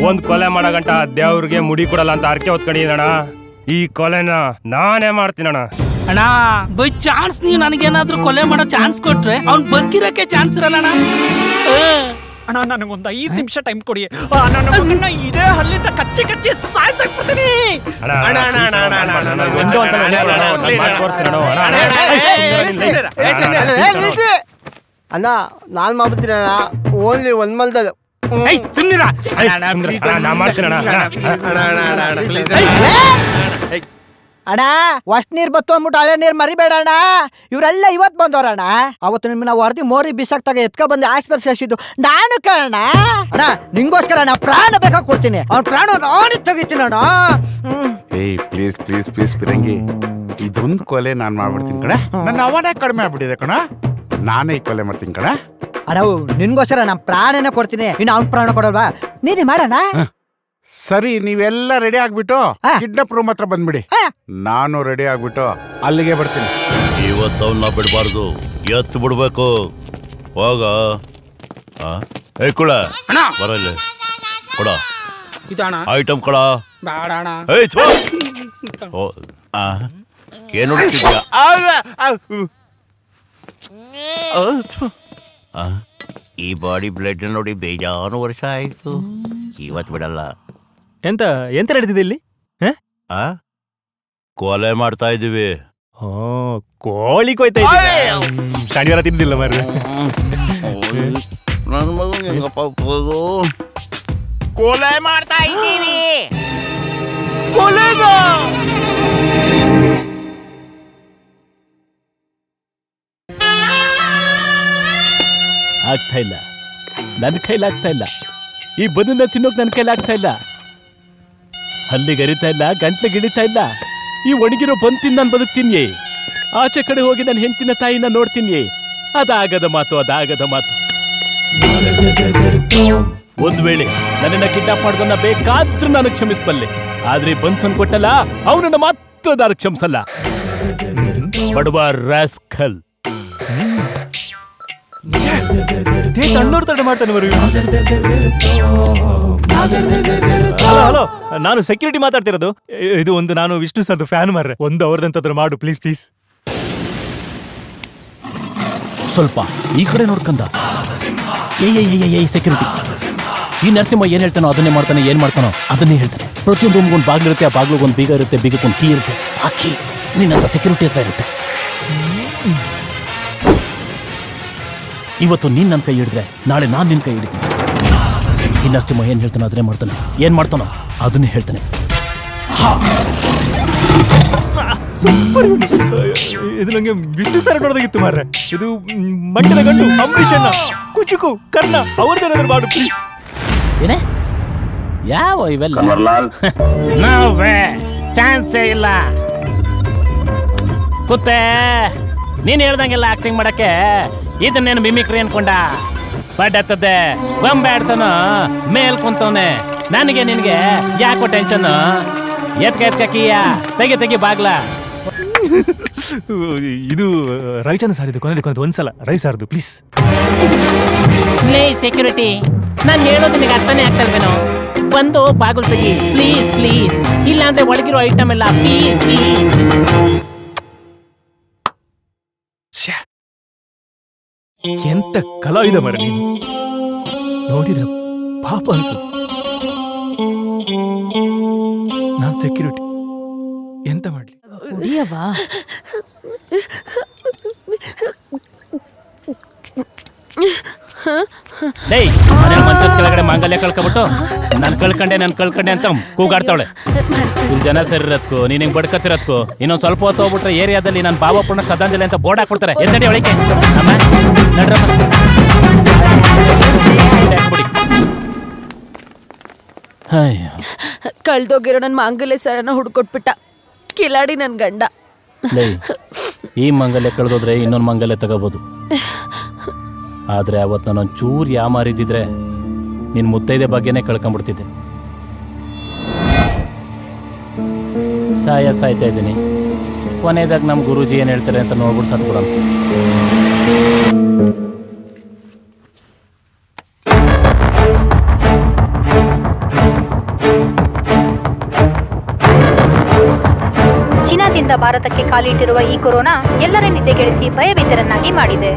ಒಂದ್ ಕೊಲೆ ಮಾಡೋ ಗಂಟ ದೇವ್ರಿಗೆ ಮುಡಿ ಕೊಡಲ್ಲ ಅಂತ ಅರ್ಕೆ ಹೊತ್ಕೊಂಡಿದ್ದಣ್ಣ. ಈ ಕೊಲೆನ ನಾನೇ ಮಾಡ್ತೀನಣ್ಣ. ಅಣ್ಣ ಬೈ ಚಾನ್ಸ್ ನೀವು ನನಗೇನಾದ್ರೂ ಕೊಲೆ ಮಾಡೋ ಚಾನ್ಸ್ ಕೊಟ್ರೆ ಅವ್ನ್ ಬದುಕಿರಕ್ಕೆ ಚಾನ್ಸ್ ಇರಲ್ಲ ಅಣ್ಣ. ಅಣ್ಣ ನನಗೊಂದು 5 ನಿಮಿಷ ಟೈಮ್ ಕೊಡಿ. ನನ್ನ ಇದೇ ಹಲ್ಲಿಂದ ಕಚ್ಚಿ ಸಾಯ್ಸಾಕ್ಬಿಡ್ತೀನಿ. ಅಣ್ಣ ನಾನ್ ಮಾಡ್ಬಿಡ್ತೀನಿ ಅಣ್ಣ, ಓನ್ಲಿ ಒಂದ್ ಮಲ್ದಲ್ಲಿ. ಅಣ್ಣ ಹೊಸ ನೀರ್ ಬತ್ತು ಅಂದ್ಬಿಟ್ಟು ಹಳೆ ನೀರ್ ಮರಿಬೇಡ ಅಣ್ಣ. ಇವರೆಲ್ಲ ಇವತ್ ಬಂದವ್ರಣ್ಣ. ಅವತ್ತು ನಿಮ್ಮನ್ನ ವರದಿ ಮೋರಿ ಬಿಸಾಕ್ತಾಗ ಎತ್ಕ ಬಂದು ಆಸ್ಪತ್ರೆ ಸೇರಿಸಿದ್ದು ನಾನು ಕಣ. ಅಣ್ಣ ನಿಂಗೋಸ್ಕರ ನಾ ಪ್ರಾಣ ಬೇಕಾಗಿ ಕೊಡ್ತೀನಿ, ಅವ್ನ ಪ್ರಾಣ ನೋಡಿ ತೆಗಿತೀನಿ ಅಣ್ಣ. ಏಯ್ ಪ್ಲೀಸ್ ಪ್ಲೀಸ್ ಪ್ಲೀಸ್ ಪಿರಂಗಿ, ಇದೊಂದು ಕೊಲೆ ನಾನು ಮಾಡ್ಬಿಡ್ತೀನಿ ಕಣ. ನನ್ನ ಅವನೇ ಕಡಿಮೆ ಆಗ್ಬಿಟ್ಟಿದೆ ಕಣ, ನಾನೇ ಈ ಕೊಲೆ ಮಾಡ್ತೀನಿ ಕಣ. ಅಣ್ಣ ನಿನ್ಗೋಸ್ಕರ ನಾ ಪ್ರಾಣನ ಕೊಡ್ತೀನಿ, ಇನ್ನು ಅವ್ನ ಪ್ರಾಣ ಕೊಡಲ್ವಾ? ನೀನೇ ಮಾಡೋಣ. ಸರಿ, ನೀವೆಲ್ಲ ರೆಡಿ ಆಗ್ಬಿಟ್ಟು ಕಿಡ್ನಾಪ್ ರೂಮ್ ಹತ್ರ ಬಂದ್ಬಿಡಿ, ನಾನು ರೆಡಿ ಆಗ್ಬಿಟ್ಟು ಅಲ್ಲಿಗೆ ಬರ್ತೀನಿ. ಇವತ್ತು ಅವನ್ನ ಬಿಡಬಾರ್ದು, ಎತ್ತು ಬಿಡ್ಬೇಕು. ಹೋಗ ಕುಳ ಬರಲ್ಲ ಕೊಡ ಐಟಮ್ ಕೊಡ. ಏನು ಈ ಬಾಡಿ ಬ್ಲಡ್ ನೋಡಿ ಬೇಜಾರು ವರ್ಷ ಆಯ್ತು, ಇವತ್ತು ಬಿಡಲ್ಲ. ಎಂತ ನಡೀತಿದೆ ಇಲ್ಲಿ? ಕೊಲೆ ಮಾಡ್ತಾ ಇದೀವಿ. ಕೋಳಿ ಕೊಯ್ತಾ ಶನಿವಾರ ತಿಂದಿಲ್ಲ ಮಾರ್ರೆ. ನನ್ನ ಮಗನಿಗೆ ಹೆಂಗಪ್ಪ ಕೊಲೆ ಮಾಡ್ತಾ ಇದ್ದೀವಿ. ಆಗ್ತಾ ಇಲ್ಲ, ನನ್ನ ಕೈಲಾಗ್ತಾ ಇಲ್ಲ. ಈ ಬನ್ನನ್ನ ತಿನ್ನೋಕ್ ನನ್ನ ಕೈಲಾಗ್ತಾ ಇಲ್ಲ. ಹಲ್ಲಿಗೆ ಅರಿತಾ ಇಲ್ಲ, ಗಂಟ್ಲಿಗೆ ಹಿಡಿತಾ ಇಲ್ಲ. ಈ ಒಣಗಿರೋ ಬಂದು ತಿಂದು ನಾನು ಬದುಕ್ತೀನಿ. ಆಚೆ ಕಡೆ ಹೋಗಿ ನನ್ನ ಹೆಂಡತಿನ ತಾಯಿನ ನೋಡ್ತೀನಿ. ಅದಾಗದ ಮಾತು. ಒಂದ್ ವೇಳೆ ನನ್ನನ್ನ ಕಿಡ್ನಾಪ್ ಮಾಡೋದನ್ನ ಬೇಕಾದ್ರೂ ನಾನು ಕ್ಷಮಿಸಬಲ್ಲೆ, ಆದ್ರೆ ಬಂಧನ್ ಕೊಟ್ಟಲ್ಲ ಅವನನ್ನ ಮಾತ್ರ ನಾನು ಕ್ಷಮಿಸಲ್ಲ. ಬಡವ ರಾಸ್ಕಲ್. ತಣ್ಣೂರು ತಡ ಮಾಡ್ತಾನೆ. ಹಲೋ, ನಾನು ಸೆಕ್ಯೂರಿಟಿ ಮಾತಾಡ್ತಿರೋದು. ಇದು ಒಂದು ನಾನು ವಿಷ್ಣು ಸರ್ದು ಫ್ಯಾನ್ ಮಾರ್ರೆ, ಒಂದು ಅವ್ರದಂತಾದ್ರು ಮಾಡು ಪ್ಲೀಸ್ ಪ್ಲೀಸ್. ಸ್ವಲ್ಪ ಈ ಕಡೆ ನೋಡ್ಕಂದ. ಸೆಕ್ಯೂರಿಟಿ, ಈ ನರಸಿಂಹ ಏನ್ ಹೇಳ್ತಾನೋ ಅದನ್ನೇ ಮಾಡ್ತಾನೆ, ಏನ್ ಮಾಡ್ತಾನೋ ಅದನ್ನೇ ಹೇಳ್ತಾನೆ. ಪ್ರತಿಯೊಂದು ರೂಮ್ಗೊಂದು ಬಾಗಿಲಿರುತ್ತೆ, ಆ ಬಾಗಿಲಿಗೊಂದು ಬೀಗ ಇರುತ್ತೆ, ಬೀಗಕ್ಕೊಂದು ಕೀ ಇರುತ್ತೆ. ಆ ಕೀ ನಿನ್ನ ಸೆಕ್ಯೂರಿಟಿ ಹತ್ರ ಇರುತ್ತೆ. ಇವತ್ತು ನೀನ್ ನನ್ನ ಕೈ ಹಿಡಿದ್ರೆ ನಾಳೆ ನಾನು ನಿನ್ನ ಕೈ ಹಿಡಿತೀನಿ. ಈ ನರಸಿಂಹ ಏನ್ ಹೇಳ್ತಾನೋ ಅದನ್ನೇ ಮಾಡ್ತಾನೆ, ಏನ್ ಮಾಡ್ತಾನೋ ಅದನ್ನೇ ಹೇಳ್ತಾನೆ. ಸೂಪರ್. ಇದು ನಂಗೆ ವಿಷ್ಣು ಸರ್ ನೋಡೋದಾಗಿತ್ತು ಮಾರ್ರೆ. ಇದು ಮಂಡ್ಯದ ಗಂಡು ಅಂಬರೀಷ್ ಅಣ್ಣ, ಕುಚುಕು ಕರ್ಣ ಅವ್ರದ್ದೇನಾದ್ರು ಮಾಡು ಪ್ಲೀಸ್. ಏನೇ ಯಾವ ಇವೆಲ್ಲ ನಾವೇ ಚಾನ್ಸೇ ಇಲ್ಲ. ಕೂತೆ ನೀನ್ ಹೇಳ್ದಂಗೆಲ್ಲ ಆಕ್ಟಿಂಗ್ ಮಾಡಕ್ಕೆ ಇದನ್ನೇನು ಮಿಮಿಕ್ರಿ ಅನ್ಕೊಂಡ? ಬಡ್ಡತ್ತದೆ ಬೊಂಬ್ಯಾಡ್ಸನು ಮೇಲ್ ಕುಂತವನೆ. ನನಗೆ ನಿನ್ಗೆ ಯಾಕೋ ಟೆನ್ಷನ್? ಎತ್ಕ ಕೀಯ ತೆಗಿ ಬಾಗ್ಲ. ಇದು ರವಿಚಂದ್ರ ಸಾರಿದು ಕೊನೆದು ಒಂದ್ಸಲ ರವಿ ಸಾರ್ದು ಪ್ಲೀಸ್. ಸೆಕ್ಯೂರಿಟಿ, ನಾನು ಹೇಳೋದು ನಿನಗೆ ಅರ್ಥನೇ ಆಗ್ತಲ್ವೇನೋ? ಬಂದು ಬಾಗಿಲು ತೆಗಿ ಪ್ಲೀಸ್ ಪ್ಲೀಸ್, ಇಲ್ಲ ಅಂದ್ರೆ ಒಳಗಿರೋ ಐಟಮ್ ಎಲ್ಲ ಪ್ಲೀಸ್ ಪ್ಲೀಸ್. ಎಂತ ಕಲಾವಿದ ಮರ ನೀನು, ನೋಡಿದ್ರ ಪಾಪ ಅನ್ಸೋದು. ನಾನ್ ಸೆಕ್ಯೂರಿಟಿ, ಎಂತ ಮಾಡ್ಲಿ? ಕುಡಿಯವಾ? ಮಂಚದ ಕೆಳಗಡೆ ಮಾಂಗಲ್ಯ ಕಳ್ಕೊಬಿಟ್ಟು ನನ್ ಕಳ್ಕಂಡೆ ಅಂತ ಕೂಗಾಡ್ತಾವಳೆ. ಇಲ್ಲಿ ಜನ ಸೇರಿರೋದ್ಕು ನೀನ್ ಹಿಂಗ್ ಬಡ್ಕತ್ತಿರೋದ್ಕು ಇನ್ನೊಂದ್ ಸ್ವಲ್ಪ ಹೊತ್ತು ಹೋಗ್ಬಿಟ್ರೆ ಏರಿಯಾದಲ್ಲಿ ನಾನು ಭಾವಪೂರ್ಣ ಶ್ರದ್ಧಾಂಜಲಿ ಅಂತ ಬೋರ್ಡ್ ಹಾಕೊಡ್ತಾರೆ. ಎದ್ದಡಿ ಒಳಗೆ ನಡ್ರಮ್ಮ. ಕಳ್ದೋಗಿರೋ ನನ್ನ ಮಾಂಗಲ್ಯ ಸರನ ಹುಡ್ಕೊಟ್ಬಿಟ್ಟ ಕಿಲಾಡಿ ನನ್ ಗಂಡ. ಈ ಮಂಗಲ್ಯ ಕಳೆದೋದ್ರೆ ಇನ್ನೊಂದು ಮಂಗಲ್ಯ ತಗೋಬೋದು. ಆದರೆ ಅವತ್ತು ನಾನೊಂದು ಚೂರು ಯಾಮಾರಿದ್ದಿದ್ರೆ ನಿನ್ನ ಮುತ್ತೈದೆ ಬಗ್ಗೆನೇ ಕಳ್ಕೊಂಡ್ಬಿಡ್ತಿದ್ದೆ. ಸಾಯ್ತಾ ಇದ್ದೀನಿ. ಕೊನೆಯದಾಗ ನಮ್ಮ ಗುರೂಜಿ ಏನು ಹೇಳ್ತಾರೆ ಅಂತ ನೋಡ್ಬಿಟ್ಟು ಸತ್ಬಿಡೋಣ. ಚೀನಾದಿಂದ ಭಾರತಕ್ಕೆ ಕಾಲಿಟ್ಟಿರುವ ಈ ಕೊರೋನಾ ಎಲ್ಲರ ನಿದ್ದೆಗೆಡಿಸಿ ಭಯಭೀತರನ್ನಾಗಿ ಮಾಡಿದೆ.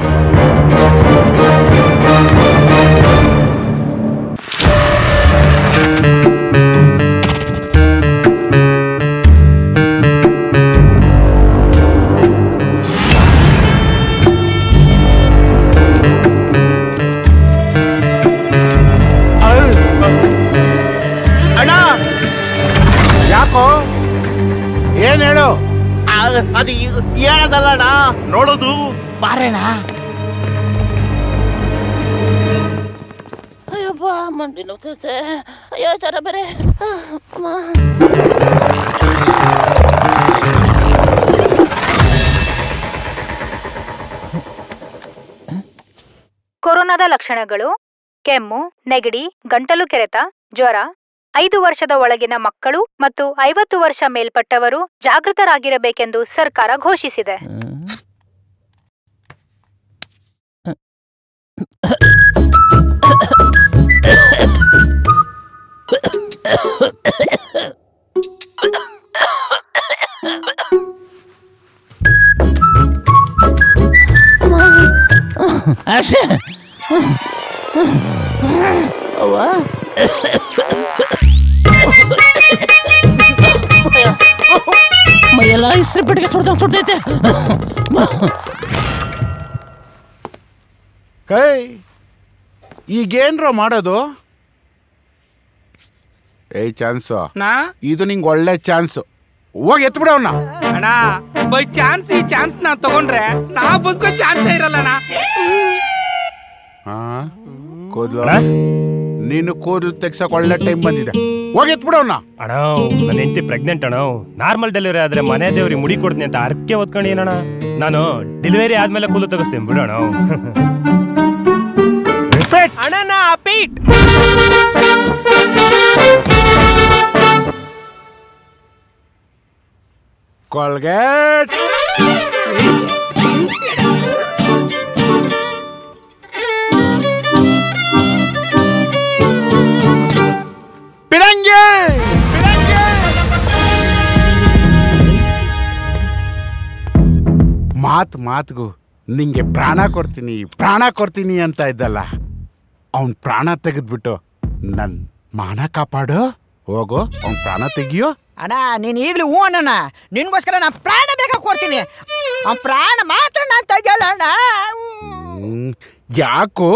ಏನ್ ಹೇಳು? ಅದು ಹೇಳದಲ್ಲಣ್ಣ, ನೋಡೋದು ಬಾರೇಣ. ಅಯ್ಯಪ್ಪ ಮಂಡಿ ನೋಗ್ತೈತೆ. ಅಯ್ಯೋ ತರ ಬೇರೆ. ಕೊರೋನಾದ ಲಕ್ಷಣಗಳು: ಕೆಮ್ಮು, ನೆಗಡಿ, ಗಂಟಲು ಕೆರೆತ, ಜ್ವರ. 5 ವರ್ಷದ ಒಳಗಿನ ಮಕ್ಕಳು ಮತ್ತು 50 ವರ್ಷ ಮೇಲ್ಪಟ್ಟವರು ಜಾಗೃತರಾಗಿರಬೇಕೆಂದು ಸರ್ಕಾರ ಘೋಷಿಸಿದೆ. ಮೈಯೆಲ್ಲ ಇಸ್ತ್ರಿ ಪೆಟ್ಟಿಗೆ ಸುಡ್ತೈತೆ. ಈಗೇನ್ರ ಮಾಡೋದು? ಚಾನ್ಸು ಇದು ನಿಂಗೆ ಒಳ್ಳೆ ಚಾನ್ಸು. ಹೋಗಿ ಎತ್ ಬಿಡವನ್ನ. ಅಣ್ಣ ಬೈ ಚಾನ್ಸ್ ಈ ಚಾನ್ಸ್ ನಾ ತಗೊಂಡ್ರೆ ನಾ ಬದುಕೋ ಚಾನ್ಸ್ ಇರಲ್ಲಣ್ಣ. ಕೂದ್ಲು ನೀನು ಕೂದಲು ತೆಗ್ಸಕ್ ಒಳ್ಳೆ ಟೈಮ್ ಬಂದಿದೆ. ಹೋಗಿ ಎತ್ ಬಿಡವನ್ನ. ಅಣ್ಣ ನನ್ನ ಹೆಂಡತಿ ಪ್ರೆಗ್ನೆಂಟ್ ಅಣ್ಣ. ನಾರ್ಮಲ್ ಡೆಲಿವರಿ ಆದ್ರೆ ಮನೆ ದೇವ್ರಿಗೆ ಮುಡಿ ಕೊಡ್ತೀನಿ ಅಂತ ಅರ್ಕೆ ಹೊತ್ಕೊಂಡು ಏನಣ್ಣ. ನಾನು ಡೆಲಿವರಿ ಆದ್ಮೇಲೆ ಕೂದಲು ತೆಗಿಸ್ತೀನಿ ಬಿಡೋಣ. ಅಣ್ಣ ಪೀಟ್ ಕೋಲ್ಗೇಟ್ ಪಿರಂಗಿ ಮಾತಿಗೂ ನಿಂಗೆ ಪ್ರಾಣ ಕೊಡ್ತೀನಿ ಅಂತ ಇದ್ದಲ್ಲ, ಅವನ್ ಪ್ರಾಣ ತೆಗೆದ್ಬಿಟ್ಟು ನನ್ ಮಾನ ಕಾಪಾಡು. ಹೋಗು, ಅವ್ನ್ ಪ್ರಾಣ ತೆಗಿಯೋ. ಅಣ್ಣ ನೀನ್ ಈಗ್ಲೂ ಹೂ ಅಣ್ಣ, ನಿನ್ಗೋಸ್ಕರ ನಾ ಪ್ರಾಣ ಬೇಕಾ ಕೊಡ್ತೀನಿ. ಅವ್ನ ಪ್ರಾಣ ಮಾತ್ರ ನಾನ್ ತೆಗಿಯಲ್ಲ ಅಣ್ಣ. ಯಾಕೋ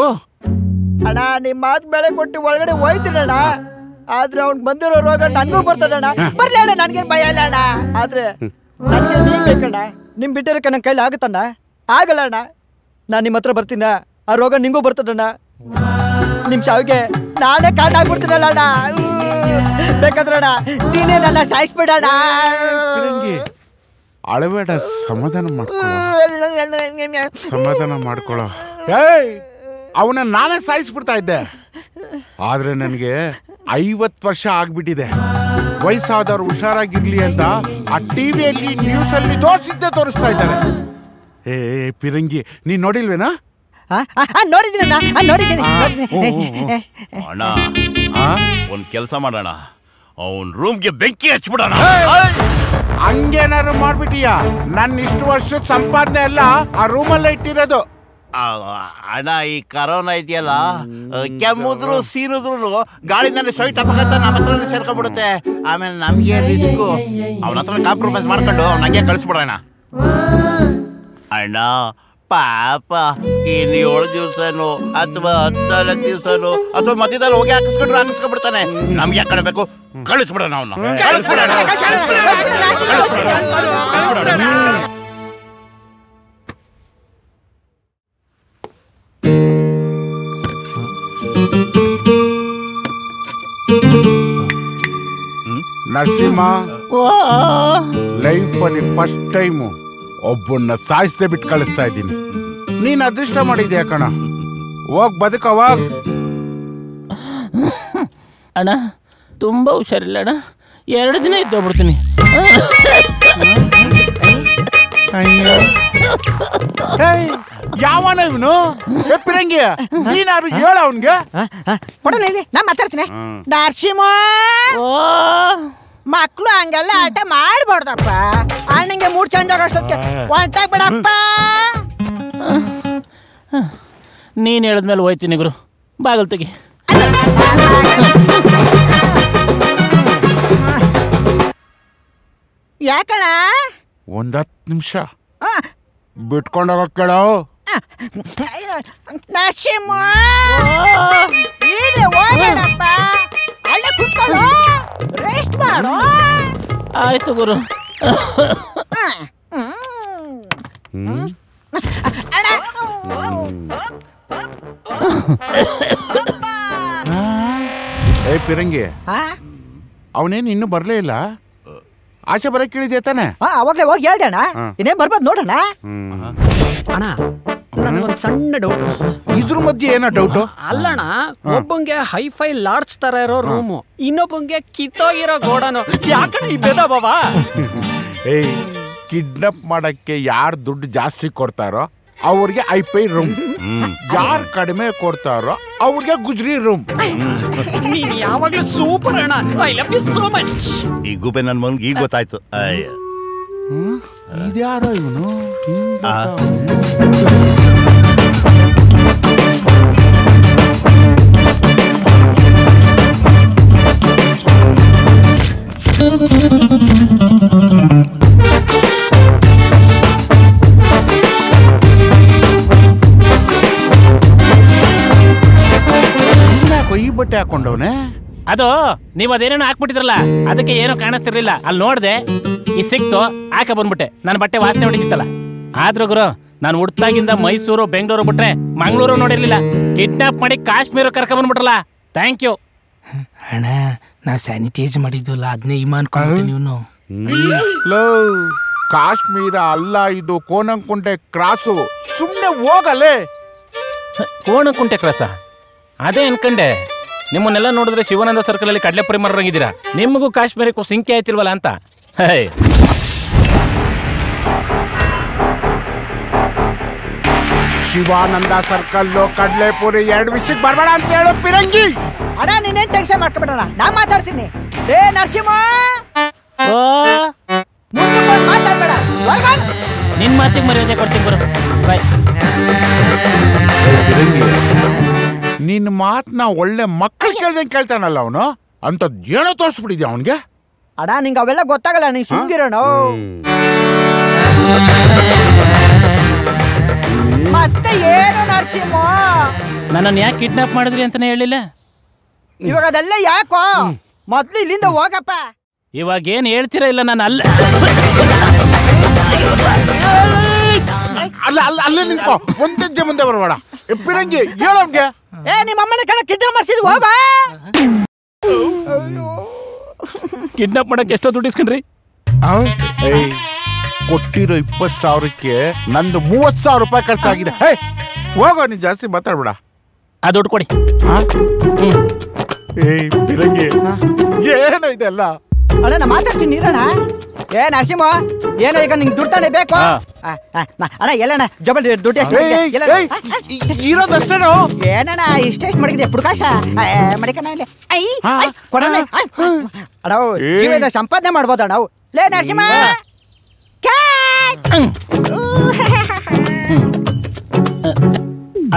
ಅಣ್ಣ ನಿಮ್ ಮಾತು ಬೆಳೆ ಕೊಟ್ಟು ಒಳಗಡೆ ಹೋಯ್ತೀನಣ್ಣ. ಆದ್ರೆ ಅವ್ನ್ ಬಂದಿರೋ ರೋಗ ನನ್ಗೂ ಬರ್ತದಣ್ಣ. ಬರ್ಲಿ ಅಣ್ಣ, ನನ್ಗೇನ್ ಭಯ ಇಲ್ಲ ಅಣ್ಣ. ಆದ್ರೆ ನನ್ಗೆ ನೀನ್ ಬೇಕಣ್ಣ. ನಿಮ್ ಬಿಟ್ಟಿರಕ್ಕೆ ನನ್ನ ಕೈಲಿ ಆಗುತ್ತಣ್ಣ? ಆಗಲ್ಲ ಅಣ್ಣ. ನಾನ್ ನಿಮ್ಮ ಹತ್ರ ಬರ್ತೀನ, ಆ ರೋಗ ನಿಂಗೂ ಬರ್ತದಣ್ಣ. ನಿಮ್ ಸಾವಿಗೆ ನಾನೇ ಕಾರಣ ಆಗ್ಬಿಡ್ತೀನಲ್ಲ ಅಣ್ಣ. ಬೇಕಾದ್ರಣ್ಣ ನೀನೇ ನನ್ನ ಸಾಯಿಸ್ಬಿಡಣ್ಣ. ಅಳಬೇಡ, ಸಮಾಧಾನ ಮಾಡ್ಕೊಳ್ಳೋ. ಅವನ ನಾನೇ ಸಾಯಿಸ್ಬಿಡ್ತಾ ಇದ್ದೆ. ಆದ್ರೆ ನನಗೆ 50 ವರ್ಷ ಆಗ್ಬಿಟ್ಟಿದೆ. ವಯಸ್ಸಾದವ್ರು ಹುಷಾರಾಗಿರ್ಲಿ ಅಂತ ಆ ಟಿವಿಯಲ್ಲಿ ನ್ಯೂಸಲ್ಲಿ ತೋರಿಸ್ತಾ ಇದ್ದಾರೆ. ಪಿರಂಗಿ, ನೀನ್ ನೋಡಿಲ್ವೇನಾ? ನೋಡಿದ್ದೀನಿ. ಅಣ್ಣ ಒಂದ್ ಕೆಲ್ಸ ಮಾಡೋಣ, ಅವನ್ ರೂಮ್ಗೆ ಬೆಂಕಿ ಹಚ್ಬಿಡೋಣ. ಹಂಗೇನಾರು ಮಾಡ್ಬಿಟ್ಟಿಯಾ? ನನ್ನ ಇಷ್ಟು ವರ್ಷದ ಸಂಪಾದನೆ ಎಲ್ಲ ಆ ರೂಮಲ್ಲೇ ಇಟ್ಟಿರೋದು. ಅಣ್ಣ ಈ ಕರೋನಾ ಇದೆಯಲ್ಲ, ಕೆಮ್ಮುದ್ರು ಸೀನುದ್ರು ಗಾಳಿನಲ್ಲಿ ಸೊಯ್ಟ್ ಅಪಘಾತ ನಮ್ಮ ಹತ್ರ ಸೇರ್ಕೊಂಡ್ಬಿಡುತ್ತೆ. ಆಮೇಲೆ ನಮ್ಗೆ ರಿಸ್ಕು. ಅವನ ಹತ್ರ ಕಾಂಪ್ರಮೈಸ್ ಮಾಡ್ಕೊಂಡು ಅವ್ನಂಗೆ ಕಳಿಸ್ಬಿಡೋಣ. ಅಣ್ಣ ಪಾಪ ಇನ್ನು 7 ದಿವಸನೋ ಅಥವಾ 14 ದಿವಸನೋ ಅಥವಾ ಮಧ್ಯದಲ್ಲಿ ಹೋಗಿ ಹಾಕಿಸ್ಕೊಂಡ್ಬಿಡ್ತಾನೆ. ನಮ್ಗೆ ಯಾಕೆ ಕಳಬೇಕು? ಕಳಿಸ್ಬಿಡೋಣ ಅವನ್ನ. ನರಸಿಂಹ, ಲೈಫಲ್ಲಿ ಫಸ್ಟ್ ಟೈಮು ಒಬ್ಬನ್ನ ಸಾಯಿಸದೆ ಬಿಟ್ಟು ಕಳಿಸ್ತಾ ಇದ್ದೀನಿ. ನೀನ್ ಅದೃಷ್ಟ ಮಾಡಿದ್ಯಾ ಕಣ. ಹೋಗ್ ಬದುಕವಾಗ. ಅಣ್ಣ ತುಂಬಾ ಹುಷಾರಿಲ್ಲ ಅಣ್ಣ, 2 ದಿನ ಇದ್ದೋಗ್ಬಿಡ್ತೀನಿ. ಯಾವನ ಇವನು? ಎಪ್ಪಿರಂಗಿ ನೀನಾರು ಹೇಳ ಅವನ್ಗೆ. ನಾ ಮಾತಾಡ್ತೀನಿ. ನರಸಿಂಹ, ಮಕ್ಳು ಹಂಗೆಲ್ಲ ಆಟ ಮಾಡ್ಬಾರ್ದಪ್ಪ. ಅಣ್ಣಂಗೆ ಮೂಡ್ ಚೇಂಜ್ ಆಗೋಷ್ಟೊತ್ತಿಗೆ ಹೊಂಟಾಗ್ಬಿಡಪ್ಪ. ನೀನ್ ಹೇಳಿದ್ಮೇಲೆ ಹೋಯ್ತೀನಿ ಗುರು. ಬಾಗಲ್ ತೆಗಿ. ಯಾಕಣ? 10 ನಿಮಿಷ ಬಿಟ್ಕೊಂಡೋಗ ಕೇಳೋ. ನರಸಿಂಹ, ಇಲ್ಲಿ ಹೋಗಬೇಡಪ್ಪ. ಅಲ್ಲೇ ಕುತ್ಕೊಳ್ಳೋ, ರೆಸ್ಟ್ ಮಾಡು. ಆಯ್ತು ಗುರು. ಏ ಪಿರಂಗಿ, ಅವನೇನು ಇನ್ನೂ ಬರ್ಲೇ ಇಲ್ಲ. ಆಚೆ ಬರಕ್ ಕೇಳಿದ್ಯಾ ತಾನೆ? ಅವಾಗ್ಲೇ ಹೋಗಿ ಹೇಳ್ದೆ ಅಣ್ಣ. ಇನ್ನೇನ್ ಬರ್ಬೋದು ನೋಡೋಣ. ಅಣ್ಣ ನನಗೊಂದು ಸಣ್ಣ ಡೌಟ್. ಇದ್ರ ಮಧ್ಯೆ ಏನೋ ಡೌಟು? ಅಲ್ಲಣ್ಣ, ಒಬ್ಬಂಗೆ ಹೈಫೈ ಲಾಡ್ಜ್ ತರ ಇರೋ ರೂಮು, ಇನ್ನೊಬ್ಬಂಗೆ ಕಿತ್ತೋಗಿರೋ ಗೋಡನು. ಯಾಕಣ್ಣ ಈ ಭೇದ ಭಾವ? ಏಯ್, ಕಿಡ್ನಾಪ್ ಮಾಡಕ್ಕೆ ಯಾರು ದುಡ್ಡು ಜಾಸ್ತಿ ಕೊಡ್ತಾರೋ ಅವ್ರಿಗೆ ಹೈಫೈ ರೂಮ್, ಯಾರು ಕಡಿಮೆ ಕೊಡ್ತಾರೋ ಅವ್ರಿಗೆ ಗುಜ್ರಿ ರೂಮ್. ನೀನ್ ಯಾವಾಗ್ಲೂ ಸೂಪರ್ ಅಣ್ಣ. I love you so much. ಈ ಗುಬೆ ನನ್ ಮನ್ಗೆ ಈಗ ಗೊತ್ತಾಯ್ತು. ಇದ್ಯಾರೋ ಇವನು? ಈ ಬಟ್ಟೆ ಹಾಕೊಂಡವನೆ. ಅದು ನೀವ್ ಅದೇನೇನೋ ಹಾಕ್ಬಿಟ್ಟಿದ್ರಲ್ಲ, ಅದಕ್ಕೆ ಏನೋ ಕಾಣಿಸ್ತಿರ್ಲಿಲ್ಲ. ಅಲ್ಲಿ ನೋಡ್ದೆ, ಈ ಸಿಕ್ತು, ಹಾಕ ಬಂದ್ಬಿಟ್ಟೆ. ನನ್ನ ಬಟ್ಟೆ ವಾಸನೆ ಹೊಡಿತಿತ್ತಲ್ಲ. ಆದ್ರೂ ಗುರು, ನಾನು ಹುಡ್ತಾಗಿಂದ ಮೈಸೂರು, ಬೆಂಗಳೂರು ಬಿಟ್ರೆ ಮಂಗಳೂರು ನೋಡಿರ್ಲಿಲ್ಲ. ಕಿಡ್ನಾಪ್ ಮಾಡಿ ಕಾಶ್ಮೀರ ಕರ್ಕೊಂಡ್ ಬಂದ್ಬಿಟ್ರಲ್ಲ. ಥ್ಯಾಂಕ್ ಯು ಅಣ್ಣ. ನಾವ್ ಸ್ಯಾನಿಟೈಸ್ ಮಾಡಿದ್ವಲ್ಲ, ಅದನ್ನೇ ಇಮಾನ್ ನೀವು. ಕಾಶ್ಮೀರ ಅಲ್ಲ ಇದು, ಕೋನಂಕುಂಟೆ ಕ್ರಾಸು. ಸುಮ್ನೆ ಹೋಗಲೇ. ಕೋಣಕುಂಟೆ ಕ್ರಾಸ? ಅದೇ ಅನ್ಕಂಡೆ. ನಿಮ್ಮನ್ನೆಲ್ಲ ನೋಡಿದ್ರೆ ಶಿವಾನಂದ ಸರ್ಕಲ್ ಅಲ್ಲಿ ಕಡಲೆಪುರಿ ಮಾರಂಗಿದ್ದೀರಾ. ನಿಮಗೂ ಕಾಶ್ಮೀರಕ್ಕೂ ಸಿಂಕೆ ಆಯ್ತಿಲ್ವಲ್ಲ ಅಂತ. ಶಿವಾನಂದ ಸರ್ಕಲ್ ಕಡ್ಲೆಪುರಿ 2 ವಿಷಯಕ್ಕೆ ಬರ್ಬೇಡ ಅಂತ ಹೇಳು ಪಿರಂಗಿ. ಅಣ್ಣ ನೀನೇನ್ ಟೆನ್ಷನ್ ಮಾಡ್ಕೊಬೇಡಣ, ನಾ ಮಾತಾಡ್ತೀನಿ. ಏ ನರಸಿಂಹ, ಮಾತಾಡ್ಬೇಡ. ನಿನ್ ಮಾತಿಗೆ ಮರ್ಯಾದೆ ಕೊಡ್ತೀನಿ ಗುರು. ಬಾಯ್. ನಿನ್ನ ಮಾತನ್ನ ಒಳ್ಳೆ ಮಕ್ಕಳು ಕೇಳ್ದಂಗೆ ಕೇಳ್ತಾನಲ್ಲ ಅವನು. ಅಂತದ್ ಏನೋ ತೋರಿಸ್ಬಿಟ್ಟಿದ್ಯಾ ಅವನ್ಗೆ? ಅಣ್ಣ ನಿಂಗೆ ಅವೆಲ್ಲ ಗೊತ್ತಾಗಲ್ಲ, ನೀ ಸುಮ್ಗಿರೋಣ. ಮತ್ತೆ ಏನು ನರಸಿಂಹ? ನನ್ನನ್ನು ಯಾಕೆ ಕಿಡ್ನಾಪ್ ಮಾಡಿದ್ರಿ ಅಂತಾನೆ ಹೇಳಿಲ್ಲ. ಇವಾಗ ಅದೆಲ್ಲ ಯಾಕೋ? ಮೊದ್ಲು ಇಲ್ಲಿಂದ ಹೋಗಪ್ಪ. ಇವಾಗ ಏನ್ ಹೇಳ್ತೀರಾ? ಇಲ್ಲ ನಾನು ಅಲ್ಲ ಅಲ್ಲ ಅಲ್ಲ ಅಲ್ಲೇ ನಿಂತ್ಕೋ. ಒಂದೇ ಮುಂದೆ ಬರಬೇಡ. ಪಿರಂಗಿ ಹೇಳೋನ್ಗೆ. ಏ ನಿಮ್ಮ ಅಮ್ಮನ ಕಣ ಕಿಡ್ನಾಪ್ ಮಾಡಿಸಿದ್ ಹೋಗ. ಕಿಡ್ನಾಪ್ ಮಾಡಕ್ಕೆ ಎಷ್ಟೋ ದುಡ್ಡು ಇಸ್ಕೊಂಡ್ರಿ? ಕೊಟ್ಟಿರೋ 20,000ಕ್ಕೆ ನಂದು 30,000 ರೂಪಾಯಿ ಖರ್ಚಾಗಿದೆ. ಹೋಗೋ, ನೀನ್ ಜಾಸ್ತಿ ಮಾತಾಡ್ಬೇಡ. ಆ ದುಡ್ಡು ಕೊಡಿ. ಪಿರಂಗಿ ಏನೋ ಇದೆಲ್ಲ? ಅಣ್ಣ ನಾ ಮಾತಾಡ್ತೀನಿ ನೀರಣ್ಣ. ಏ ನರಸಿಂಹ, ಏನೋ ಈಗ ನಿಂಗೆ ದುಡ್ಡು ತಾನೇ ಬೇಕು? ಅಣ್ಣ ಎಲ್ಲಣ್ಣ ಜೊಬಲ್ ದುಡ್ಡು ಎಷ್ಟು ಇರೋದಷ್ಟೇನೋ? ಏನಣ್ಣ ಇಷ್ಟೆಷ್ಟು ಮಡಗಿದೆ ಪುಡ್ಕಾಶ ಮಡಿಕಣ್ಣ ಇಲ್ಲಿ. ಕೊಡಣ್ಣ. ಅಣ್ಣ ಜೀವದ ಸಂಪಾದನೆ ಮಾಡ್ಬೋದ ನಾವು. ಲೇ ನರಸಿಂಹ,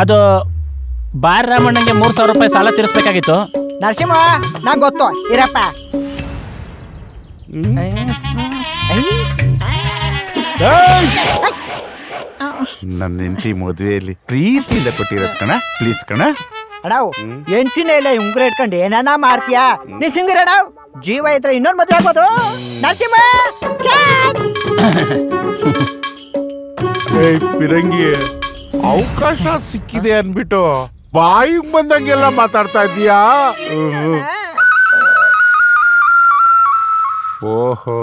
ಅದು ಬಾರ್ ರಾಮಣ್ಣಂಗೆ 3,000 ರೂಪಾಯಿ ಸಾಲ ತೀರಿಸ್ಬೇಕಾಗಿತ್ತು. ನರಸಿಂಹ ನಂಗೆ ಗೊತ್ತು, ಇರಪ್ಪ. ನನ್ನ ಹೆಂಡತಿ ಮದುವೆಯಲ್ಲಿ ಪ್ರೀತಿಯಿಂದ ಕೊಟ್ಟಿರೋದ್ ಕಣ. ಪ್ಲೀಸ್ ಕಣ. ಅಡಾವ್ ಎಂಟಿನೇ ಇಲ್ಲ ಉಂಗ್ರ ಇಟ್ಕೊಂಡು ಏನಾನ ಮಾಡ್ತೀಯಾ? ನೀ ಸಿಂಗರ್ ಅಡಾವ್, ಜೀವ ಇದ್ರೆ ಇನ್ನೊಂದು ಮದುವೆ ಆಗ್ಬೋದು. ನರಸಿಂಹ ಪಿರಂಗಿ, ಅವಕಾಶ ಸಿಕ್ಕಿದೆ ಅನ್ಬಿಟ್ಟು ಬಾಯಿಗೆ ಬಂದಂಗೆಲ್ಲ ಮಾತಾಡ್ತಾ ಇದೀಯಾ? ಓಹೋ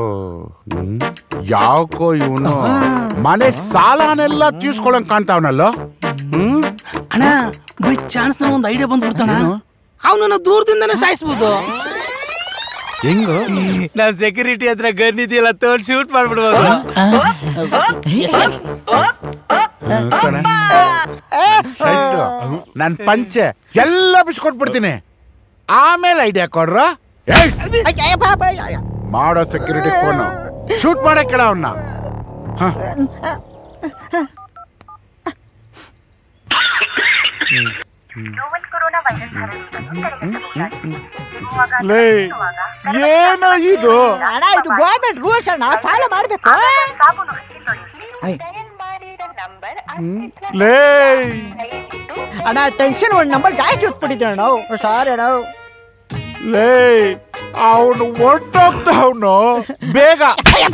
ಯಾಕೋ ಇವನು ಮನೆ ಸಾಲನೆಲ್ಲ ತೀರ್ಸ್ಕೊಳಂಗ್ ಕಾಣ್ತಾವನಲ್ಲ. ಅಣ್ಣ ಬೈ ಚಾನ್ಸ್ ನಾವ್ ಒಂದು ಐಡಿಯಾ ಬಂದ್ಬಿಡ್ತಾನ, ಅವನನ್ನ ದೂರದಿಂದನೇ ಸಾಯಿಸ್ಬೋದು. ಹೆಂಗ ನಾವ್ ಸೆಕ್ಯೂರಿಟಿ ಹತ್ರ ಗನ್ ಇದೆಯಲ್ಲ ತೋಡ್ ಶೂಟ್ ಮಾಡ್ಬಿಡ್ಬೋದು. ನನ್ ಪಂಚೆ ಎಲ್ಲ ಬಿಸ್ಕೊಟ್ಬಿಡ್ತೀನಿ, ಆಮೇಲೆ ಐಡಿಯಾ ಕೊಡ್ರ. ಮಾಡೋ ಸೆಕ್ಯೂರಿಟಿ ಫೋನ್ ಶೂಟ್ ಮಾಡಕ್ ಕೇಳ ಅವನ್ನ. ಏನೋ ಇದು ಅಣ್ಣ, ಇದು ಗೌರ್ಮೆಂಟ್ ರೂಲ್ಸ್ ಅಣ್ಣ, ಫಾಲೋ ಮಾಡ್ಬೇಕು. ಲೇ ಅಣ್ಣ ಟೆನ್ಷನ್ ಒಂದು ನಂಬರ್ ಜಾಸ್ತಿ ಹೊತ್ಬಿಟ್ಟಿದ್ದೆ ನಾವು. ಸಾರಿ ಅಣ್ಣ. ಲೇ ಅವನು ಹೊಟ್ಟೋಗ್ತಾವನು, ಬೇಗ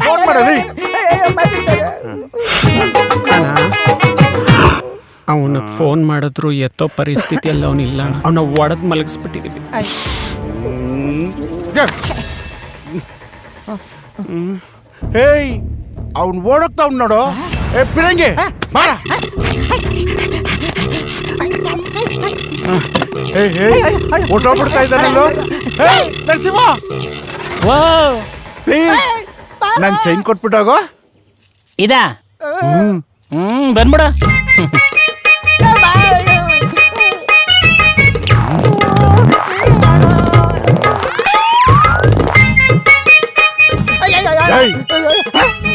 ಫೋನ್ ಮಾಡಲಿ. ಅವನ ಫೋನ್ ಮಾಡಿದ್ರು ಎತ್ತೋ ಪರಿಸ್ಥಿತಿಯಲ್ಲಿ ಅವನಿಲ್ಲ. ಅವನ ಒಡೆದ್ ಮಲಗಿಸ್ಬಿಟ್ಟಿದೀವಿ. ಹೇಯ್ ಅವ್ನು ಓಡೋಗ್ತಾವ್ ನೋಡು. ಏ ಪಿರಂಗಿ ಬಾರ. ಹೊಟ್ಟೋಗ್ಬಿಡ್ತಾ ಇದ್ದಾನಲ್ಲೋ. ನರಸಿಂಹ ಪ್ಲೀಸ್ ನನ್ ಚೈನ್ ಕೊಟ್ಬಿಟ್ಟಾಗೋ. ಇದಾ ಬಂದ್ಬಿಡ.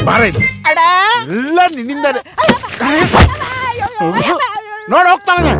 ಬಾರ ಎಲ್ಲ ನಿನ್ನಿಂದ ನೋಡ್ ಹೋಗ್ತಾವನೆ.